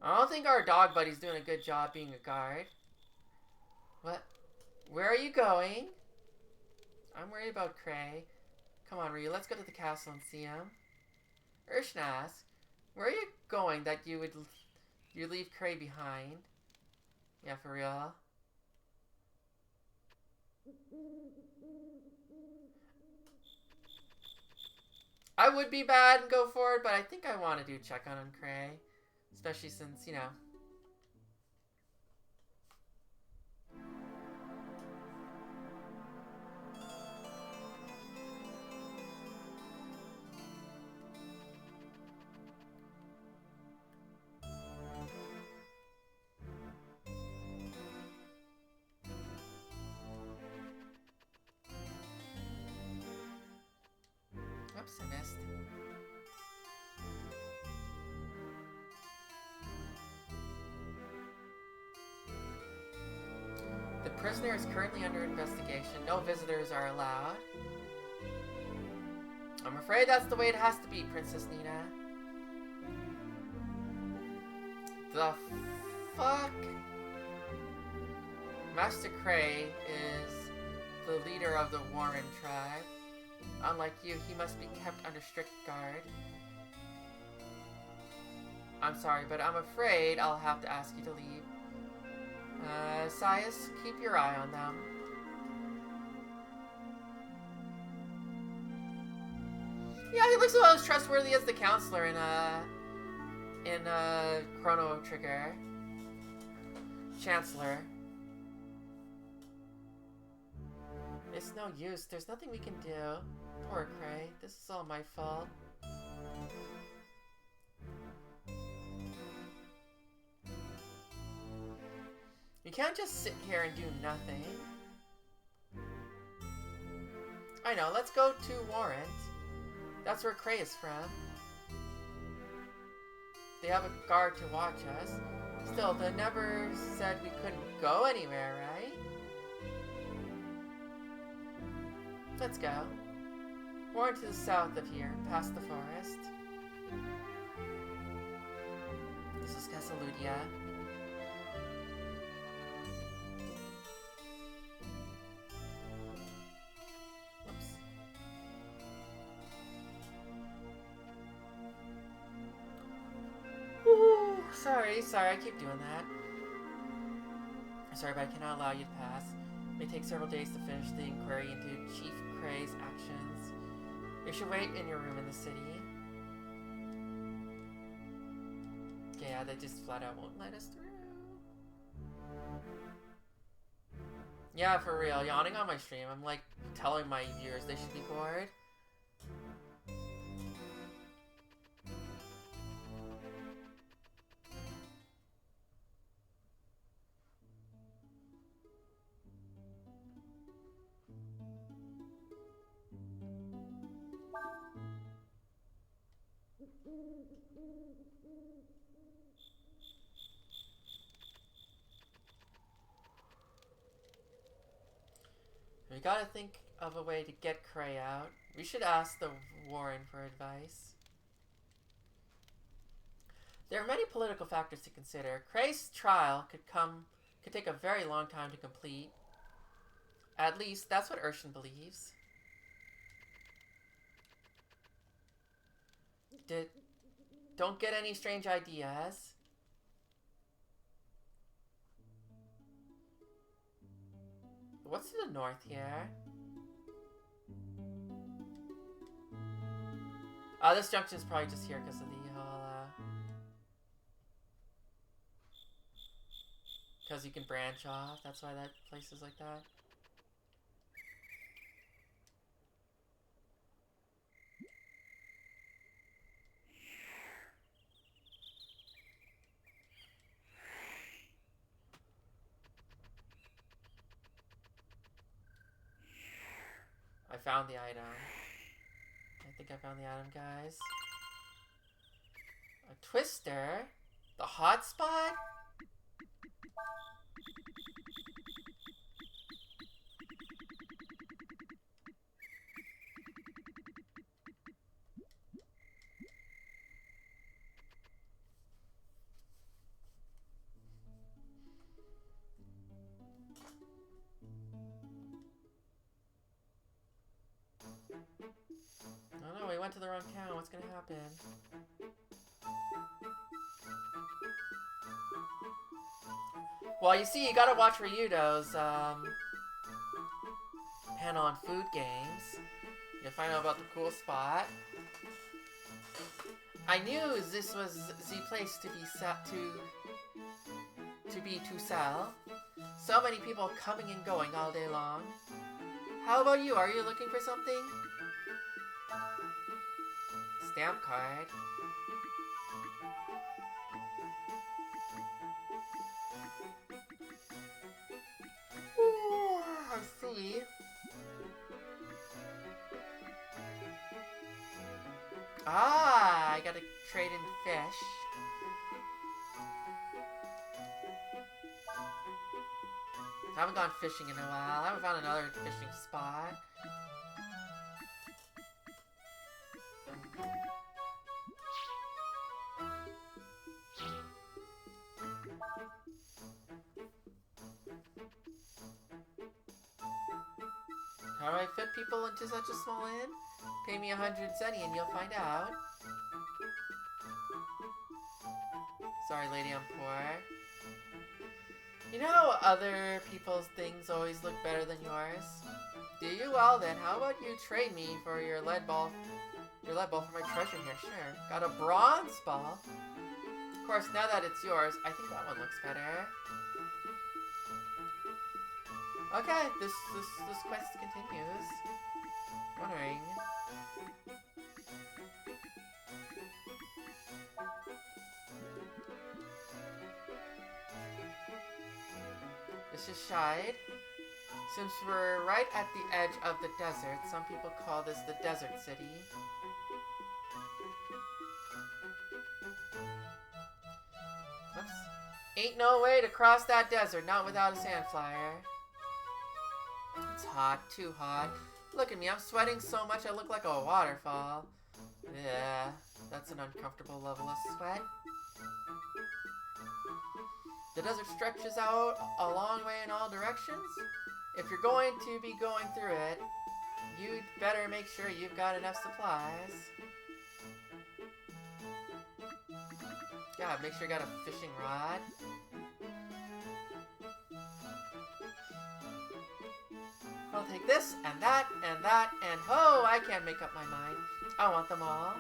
I don't think our dog buddy's doing a good job being a guard. What? Where are you going? I'm worried about Cray. Come on, Ryu, let's go to the castle and see him. Urshnas, where are you going that you leave Cray behind? Yeah, for real. I would be bad and go for it, but I think I want to do check on Cray. Especially since, you know. Oops, I missed. prisoner is currently under investigation. No visitors are allowed. I'm afraid that's the way it has to be, Princess Nina. The fuck? Master Cray is the leader of the Warren tribe. Unlike you, he must be kept under strict guard. I'm sorry, but I'm afraid I'll have to ask you to leave. Sias, keep your eye on them. Yeah, he looks about as trustworthy as the counselor in Chrono Trigger. Chancellor. It's no use. There's nothing we can do. Poor Cray. This is all my fault. You can't just sit here and do nothing. I know, let's go to Warrant. That's where Cray is from. They have a guard to watch us. Still, they never said we couldn't go anywhere, right? Let's go. More to the south of here, past the forest. This is Casaludia. Whoops. Ooh, sorry, I keep doing that. Sorry, but I cannot allow you to pass. It may take several days to finish the inquiry into Chief Cray's actions. You should wait in your room in the city. Yeah, they just flat out won't let us through. Yeah, for real. Yawning on my stream. I'm like telling my viewers they should be bored. We gotta think of a way to get Cray out. We should ask the Warren for advice. There are many political factors to consider. Cray's trial could take a very long time to complete. At least, that's what Urshan believes. Don't get any strange ideas. What's to the north here? This junction is probably just here because of the whole, because you can branch off. That's why that place is like that. I found the item. I think I found the item, guys. A twister? The hotspot? Oh no, we went to the wrong town. What's gonna happen? Well, you see, you gotta watch Ryudo's panel on food games. You'll find out about the cool spot. I knew this was the place to sell. So many people coming and going all day long. How about you? Are you looking for something? Stamp card. Ooh, I see. Ah, I gotta trade in fish. Haven't gone fishing in a while. Haven't found another fishing spot. How do I fit people into such a small inn? Pay me 100 zeni and you'll find out. Sorry, lady, I'm poor. You know how other people's things always look better than yours? Do you? Well then, how about you trade me for your lead ball? Your lead ball for my treasure here, sure. Got a bronze ball? Of course, now that it's yours, I think that one looks better. Okay, this quest continues. Wondering. This is Shide. Since we're right at the edge of the desert, some people call this the Desert City. Whoops. Ain't no way to cross that desert, not without a sand flyer. It's hot, too hot. Look at me, I'm sweating so much I look like a waterfall. Yeah, that's an uncomfortable level of sweat. The desert stretches out a long way in all directions. If you're going to be going through it, you'd better make sure you've got enough supplies. Yeah, make sure you got a fishing rod. I'll take this, and that, and oh, I can't make up my mind. I want them all.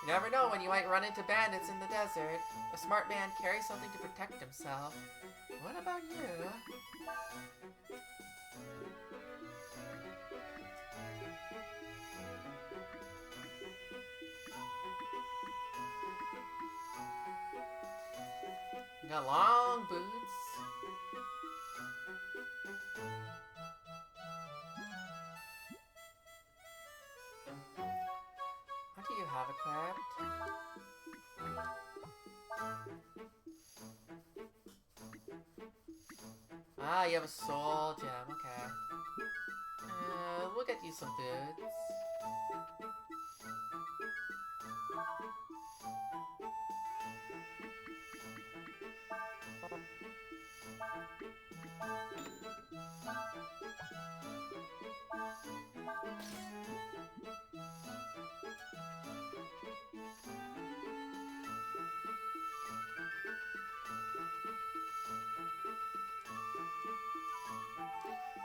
You never know when you might run into bandits in the desert. A smart man carries something to protect himself. What about you? You got long boots. What do you have equipped? Ah, you have a soul gem, okay. We'll get you some boots.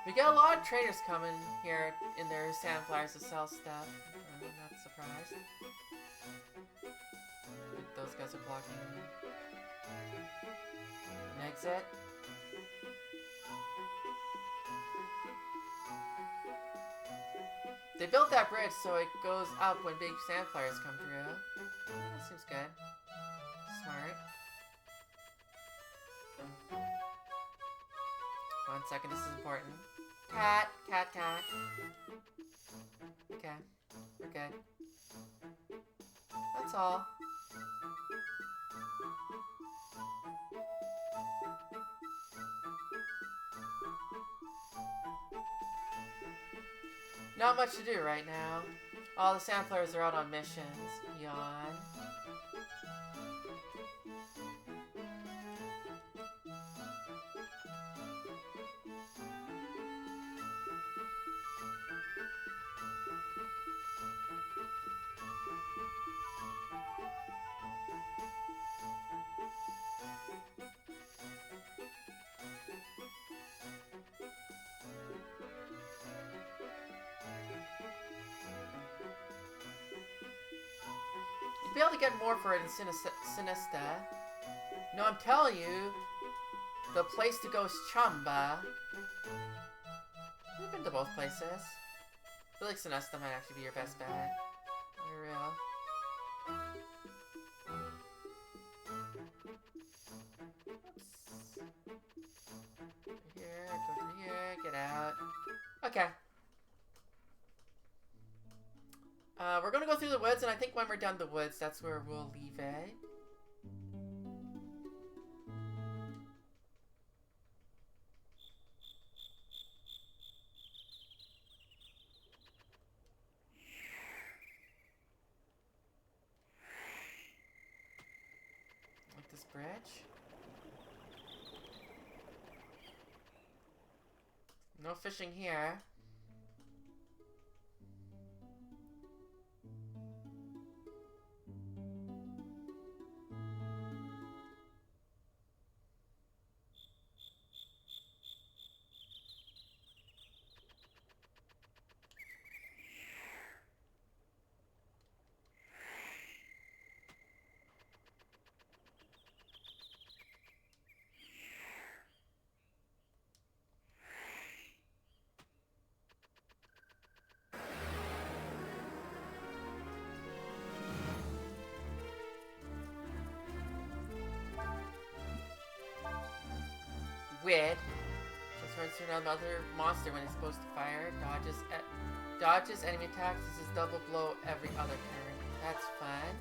We get a lot of traders coming here in their sand flyers to sell stuff. I'm not surprised. Those guys are blocking an exit. They built that bridge so it goes up when big sand flyers come through. That seems good. Smart. 1 second, this is important. Cat. Okay, we're good. That's all. Not much to do right now. All the sand flayers are out on missions. Yawn. You'd be able to get more for it in Sinista. No, I'm telling you, the place to go is Chamba. We've been to both places. I feel like Sinesta might actually be your best bet. For real. Oops. Here, go through here, get out. Okay. We're gonna go through the woods, and I think when we're done the woods, that's where we'll leave it. bridge. No fishing here. Wid just runs through another monster when he's supposed to fire. Dodges enemy attacks. This is double blow every other turn. That's fun.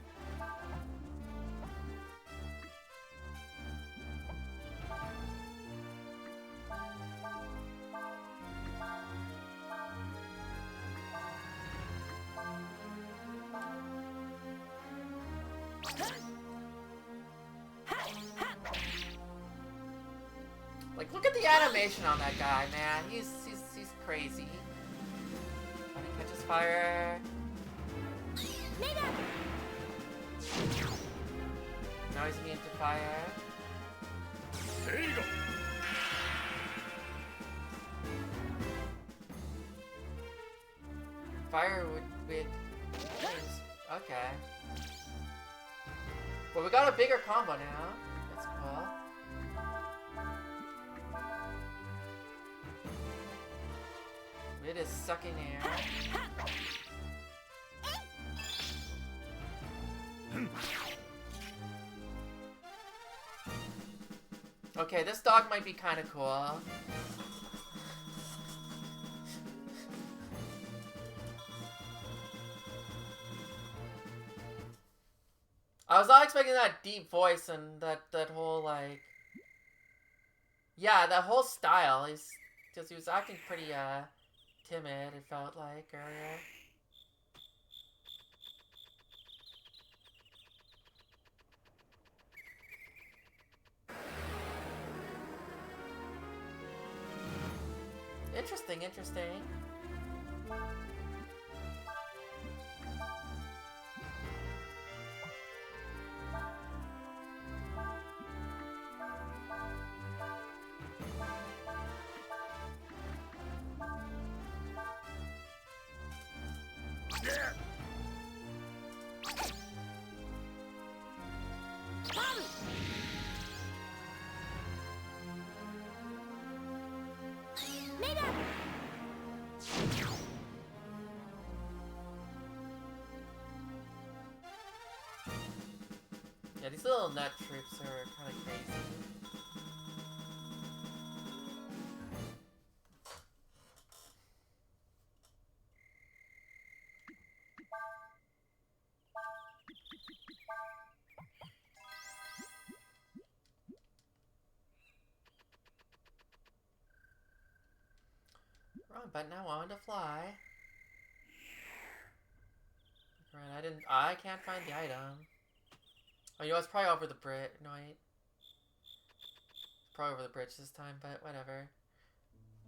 Like, look at the animation on that guy, man. He's crazy. When he catches fire. Now he's immune to fire. There you go. Fire with okay. Well, we got a bigger combo now. That's cool. It is sucking air. Okay, this dog might be kind of cool. I was not expecting that deep voice and that whole, like... Yeah, that whole style. Because he was acting pretty, timid, it felt like, earlier. Interesting, interesting. Yeah, these little nut troops are kind of crazy. Wrong button, I wanted to fly. Right, I can't find the item. Oh, you know, it's probably over the bridge. No, it's probably over the bridge this time, but whatever.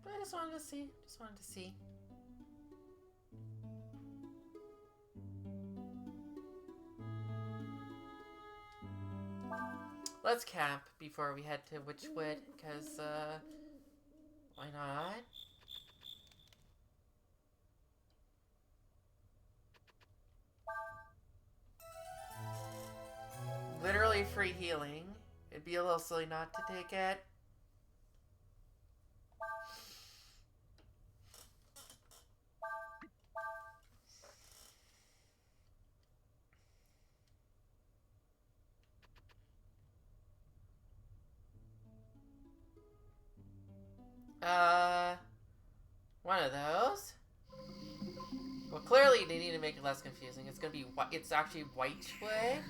But I just wanted to see. Let's camp before we head to Witchwood, because, why not? Literally free healing. It'd be a little silly not to take it. One of those. Well, clearly they need to make it less confusing. It's gonna be it's actually Witchwood.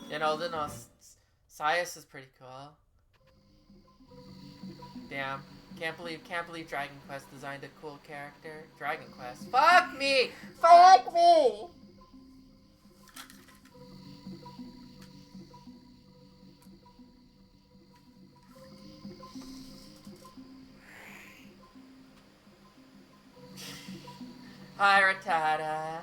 You know, Sias is pretty cool. Damn. Can't believe Dragon Quest designed a cool character. Dragon Quest. Fuck me! Fuck me! Hi, Rattata.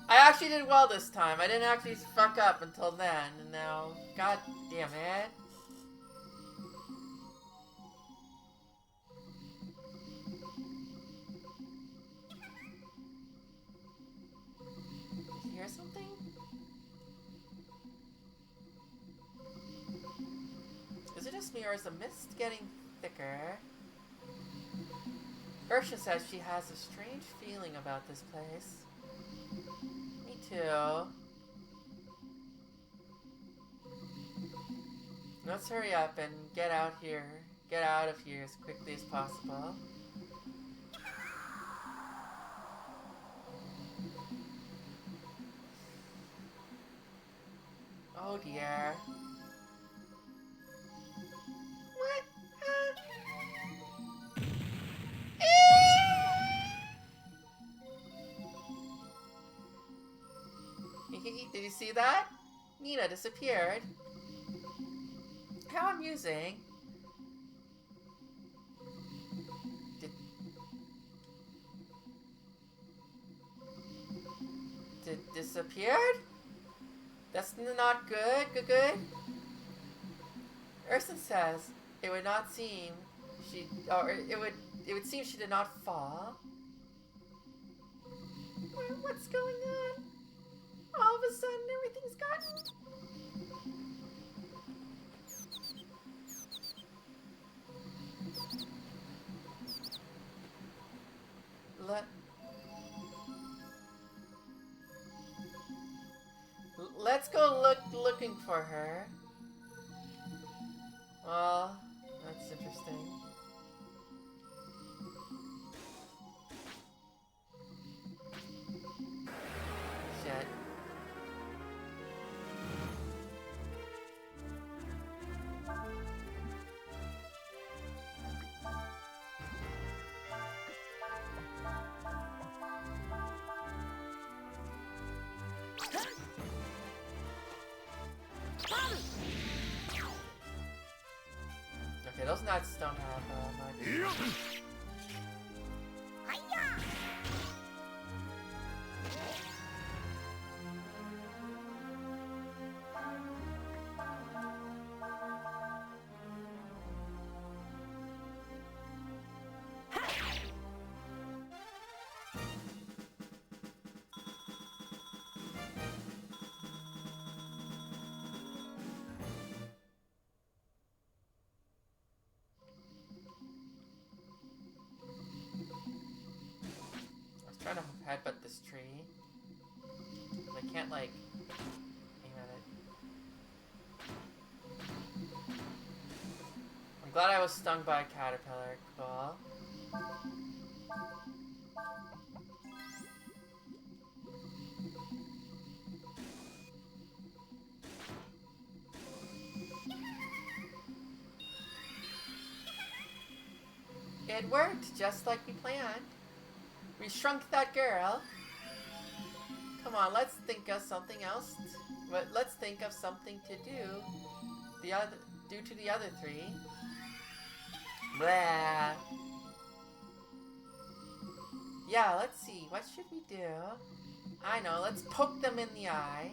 I actually did well this time. I didn't actually fuck up until then, and now, god damn it. Did you hear something? Is it just me, or is the mist getting thicker? Ursha says she has a strange feeling about this place. Me too. Let's hurry up and get out of here as quickly as possible. Oh dear. What? Did you see that? Nina disappeared. How amusing. Did disappeared? That's not good. Good. Urson says it would not seem it would seem she did not fall. What's going on? All of a sudden, everything's gone. Let's go looking for her. Well, that's interesting. Shit. Okay, those nuts don't have much. Trying to headbutt this tree. But I can't, like, aim at it. I'm glad I was stung by a caterpillar. Cool. It worked, just like we planned. We shrunk that girl. Come on, let's think of something else. Let's think of something to do to the other three. Blah. Yeah, let's see. What should we do? I know. Let's poke them in the eye.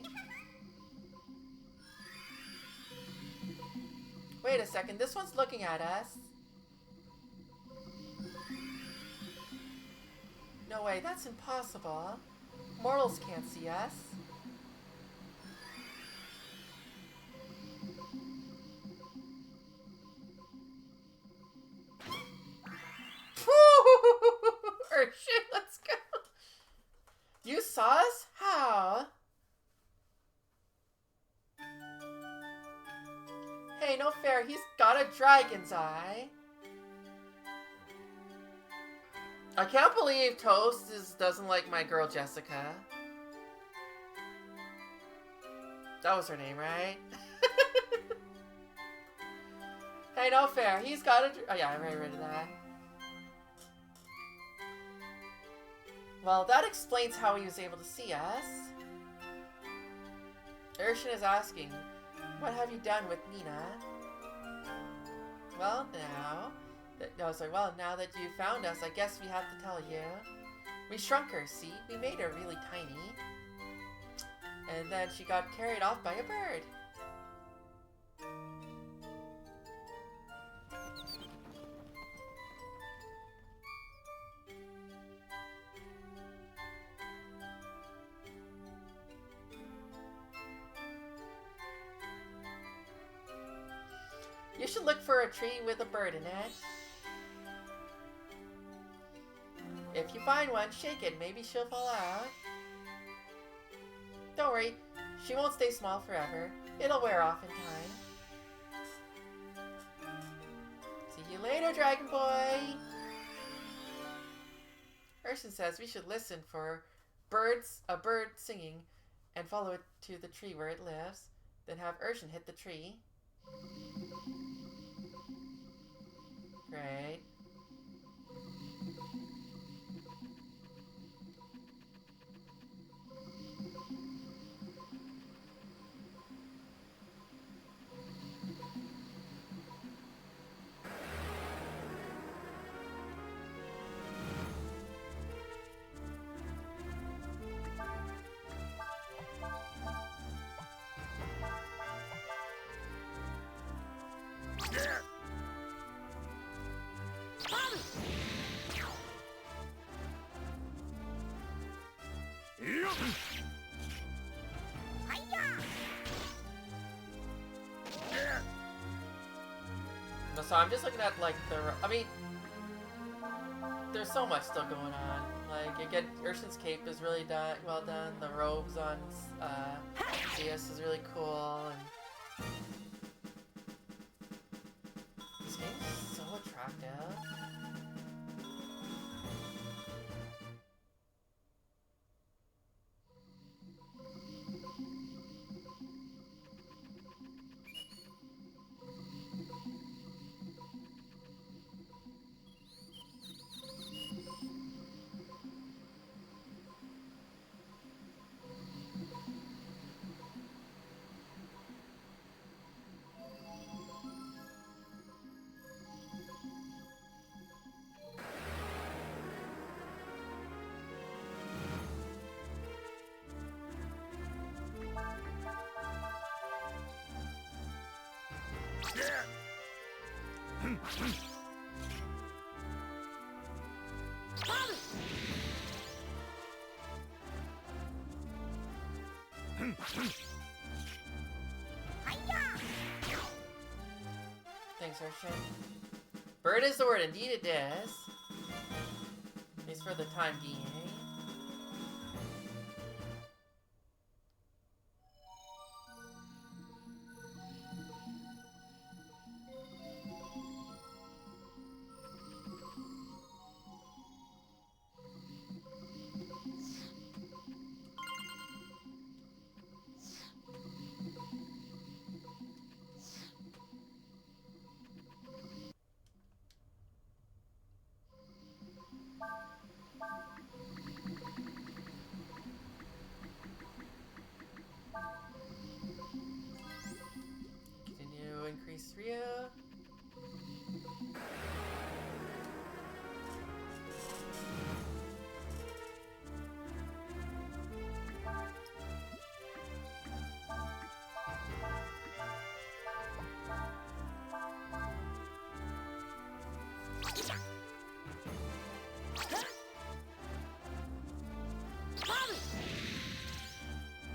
Wait a second. This one's looking at us. No way, that's impossible. Mortals can't see us. Or shit, let's go. You saw us? How? He's got a dragon's eye. I can't believe Toast doesn't like my girl Jessica. That was her name, right? Hey, no fair. He's got a... Oh yeah, I already read that. Well, that explains how he was able to see us. Urshan is asking, what have you done with Nina? Well, now... now that you found us, I guess we have to tell you. We shrunk her, see? We made her really tiny. And then she got carried off by a bird. You should look for a tree with a bird in it. If you find one, shake it. Maybe she'll fall out. Don't worry. She won't stay small forever. It'll wear off in time. See you later, Dragon Boy! Urshan says we should listen for a bird singing, and follow it to the tree where it lives. Then have Urshan hit the tree. Great. So I'm just looking at like I mean, there's so much still going on. Like again, Urshan's cape is really well done. The robes on Zeus is really cool, and this game is so attractive. Thanks, Urshan. Bird is the word, indeed it is. At least for the time being. Increase Rio.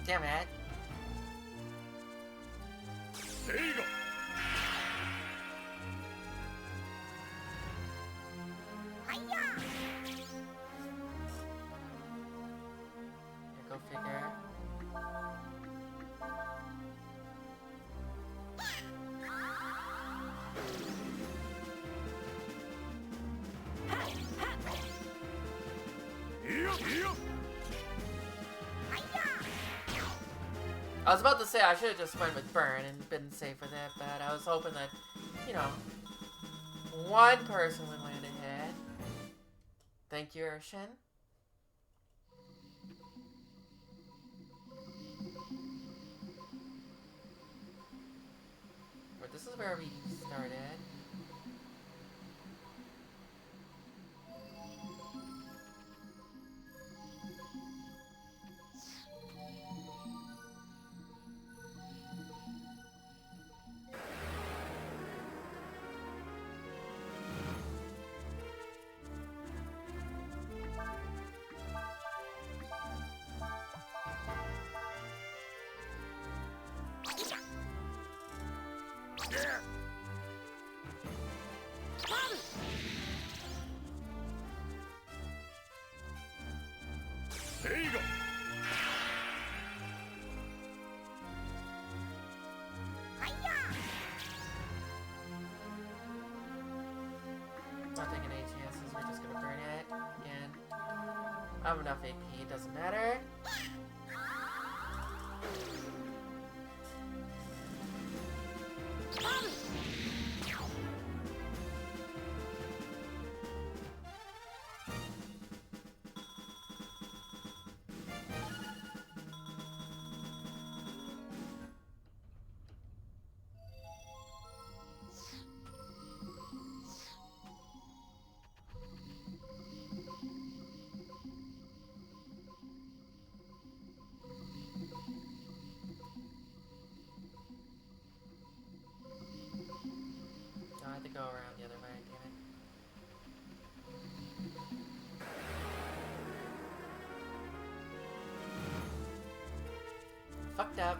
Damn it. There you go. Go figure. I was about to say I should have just went with burn and been safe with it, but I was hoping that, you know, one person would land a hit. Thank you, Urshin. But this is where we started. Not taking any chances, we're just gonna burn it. Again. I have enough AP, it doesn't matter. I had to go around the other way, damn it. Fucked up.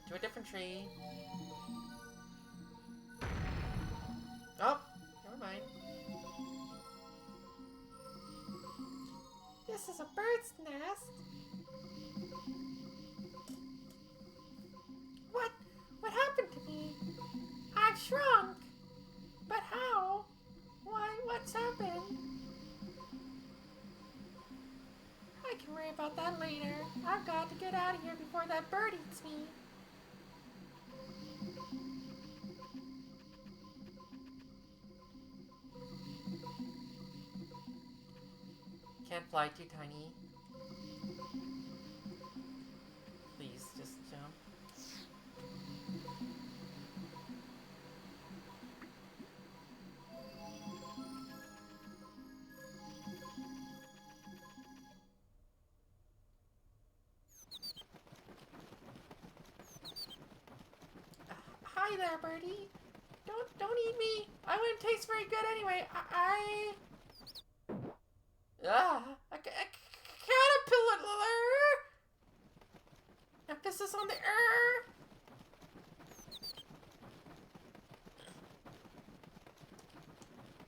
To a different tree. Oh, never mind. This is a bird's nest. What happened to me? I've shrunk. But how? Why, what's happened? I can worry about that later. I've got to get out of here before that bird eats me. Can't fly too tiny. Please, just jump. Hi there, birdie. Don't eat me. I wouldn't taste very good anyway. A caterpillar. Emphasis on the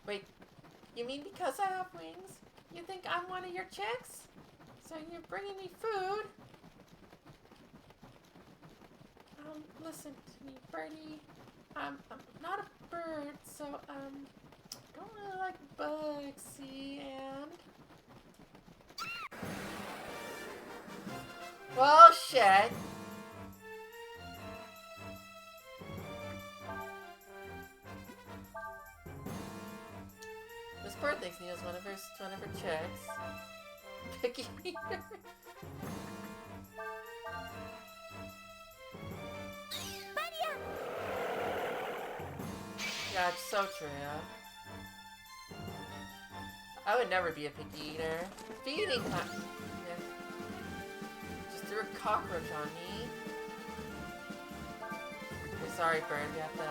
Wait, you mean because I have wings? You think I'm one of your chicks? So you're bringing me food? Listen to me, birdie. I'm not a bird, so don't really like bugs, see, and well, shit. This bird thinks Nina's one of her chicks. Picky eater. Yeah, it's so true. I would never be a picky eater. Feeding that. Yeah. Just threw a cockroach on me. Okay, sorry, bird. We have to.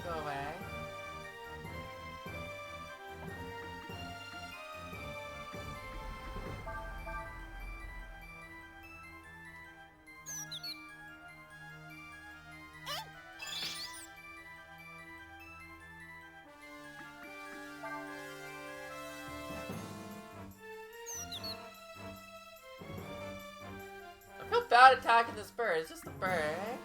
Go away. I feel bad attacking this bird. It's just a bird, eh?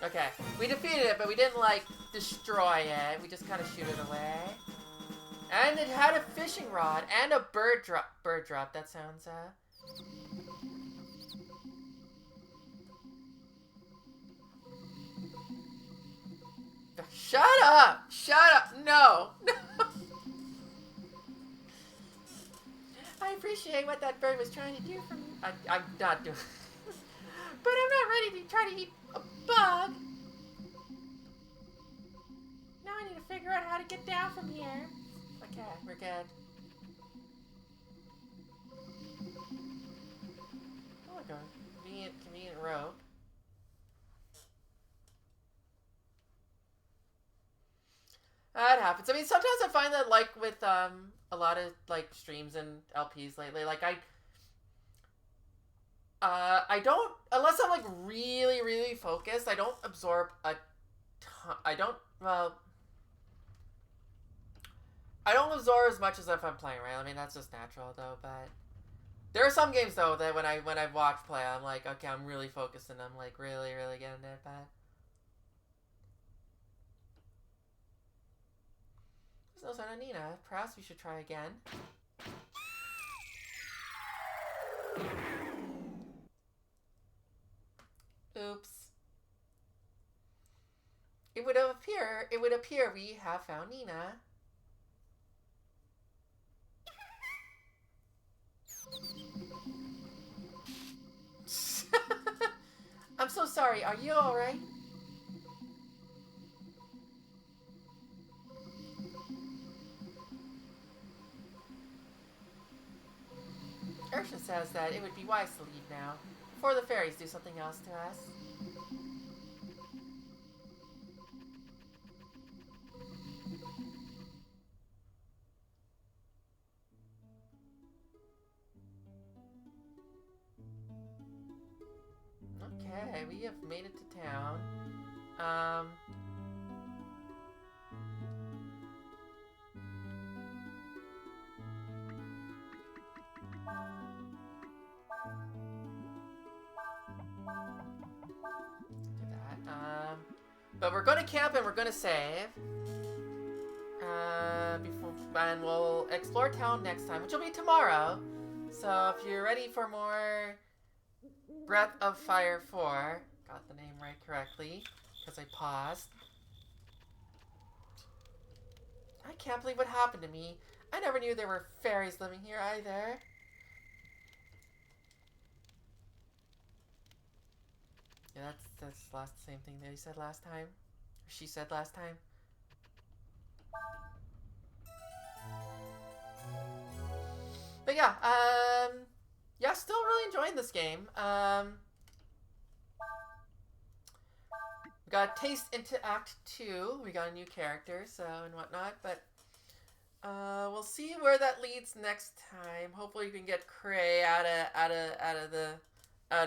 Okay, we defeated it, but we didn't, like, destroy it. We just kind of shoot it away. And it had a fishing rod and a bird drop. Bird drop, that sounds, Shut up! Shut up! No! No! I appreciate what that bird was trying to do for me. I'm not doing but I'm not ready to try to eat a bug. Now I need to figure out how to get down from here. Okay, we're good. Oh, look, a convenient rope. That happens. I mean, sometimes I find that, like, with a lot of, like, streams and LPs lately, like, I don't, unless I'm, like, really, really focused, I don't absorb a ton, I don't absorb as much as if I'm playing, right? I mean, that's just natural, though, but there are some games, though, that when I watch play, I'm like, okay, I'm really focused, and I'm, like, really, really getting it, but there's no sign of Nina. Perhaps we should try again. Oops. It would appear we have found Nina. I'm so sorry. Are you alright? Ursha says that it would be wise to leave now, before the fairies do something else to us. Okay, we have made it to town. Do that. But we're gonna camp and we're gonna save. And we'll explore town next time, which will be tomorrow. So if you're ready for more Breath of Fire 4, got the name right correctly, because I paused. I can't believe what happened to me. I never knew there were fairies living here either. Yeah, that's the same thing that he said last time. Or she said last time. But yeah, yeah, still really enjoying this game. got a taste into Act 2. We got a new character, so and whatnot, but we'll see where that leads next time. Hopefully, you can get Cray out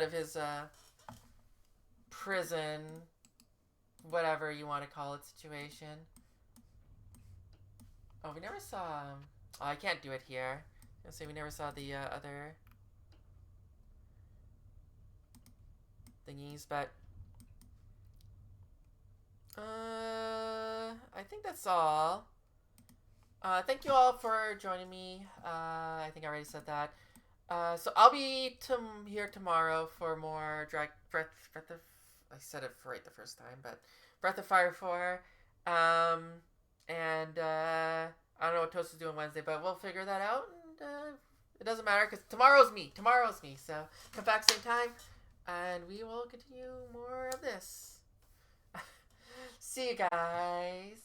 of his prison, whatever you want to call it, situation. Oh, we never saw. Oh, I can't do it here. I say we never saw the other thingies, but I think that's all. Thank you all for joining me. I think I already said that. So I'll be here tomorrow for more Breath of... I said it right the first time, but Breath of Fire 4. And I don't know what Toast is doing Wednesday, but we'll figure that out. And it doesn't matter because tomorrow's me. So come back same time, and we will continue more of this. See you guys.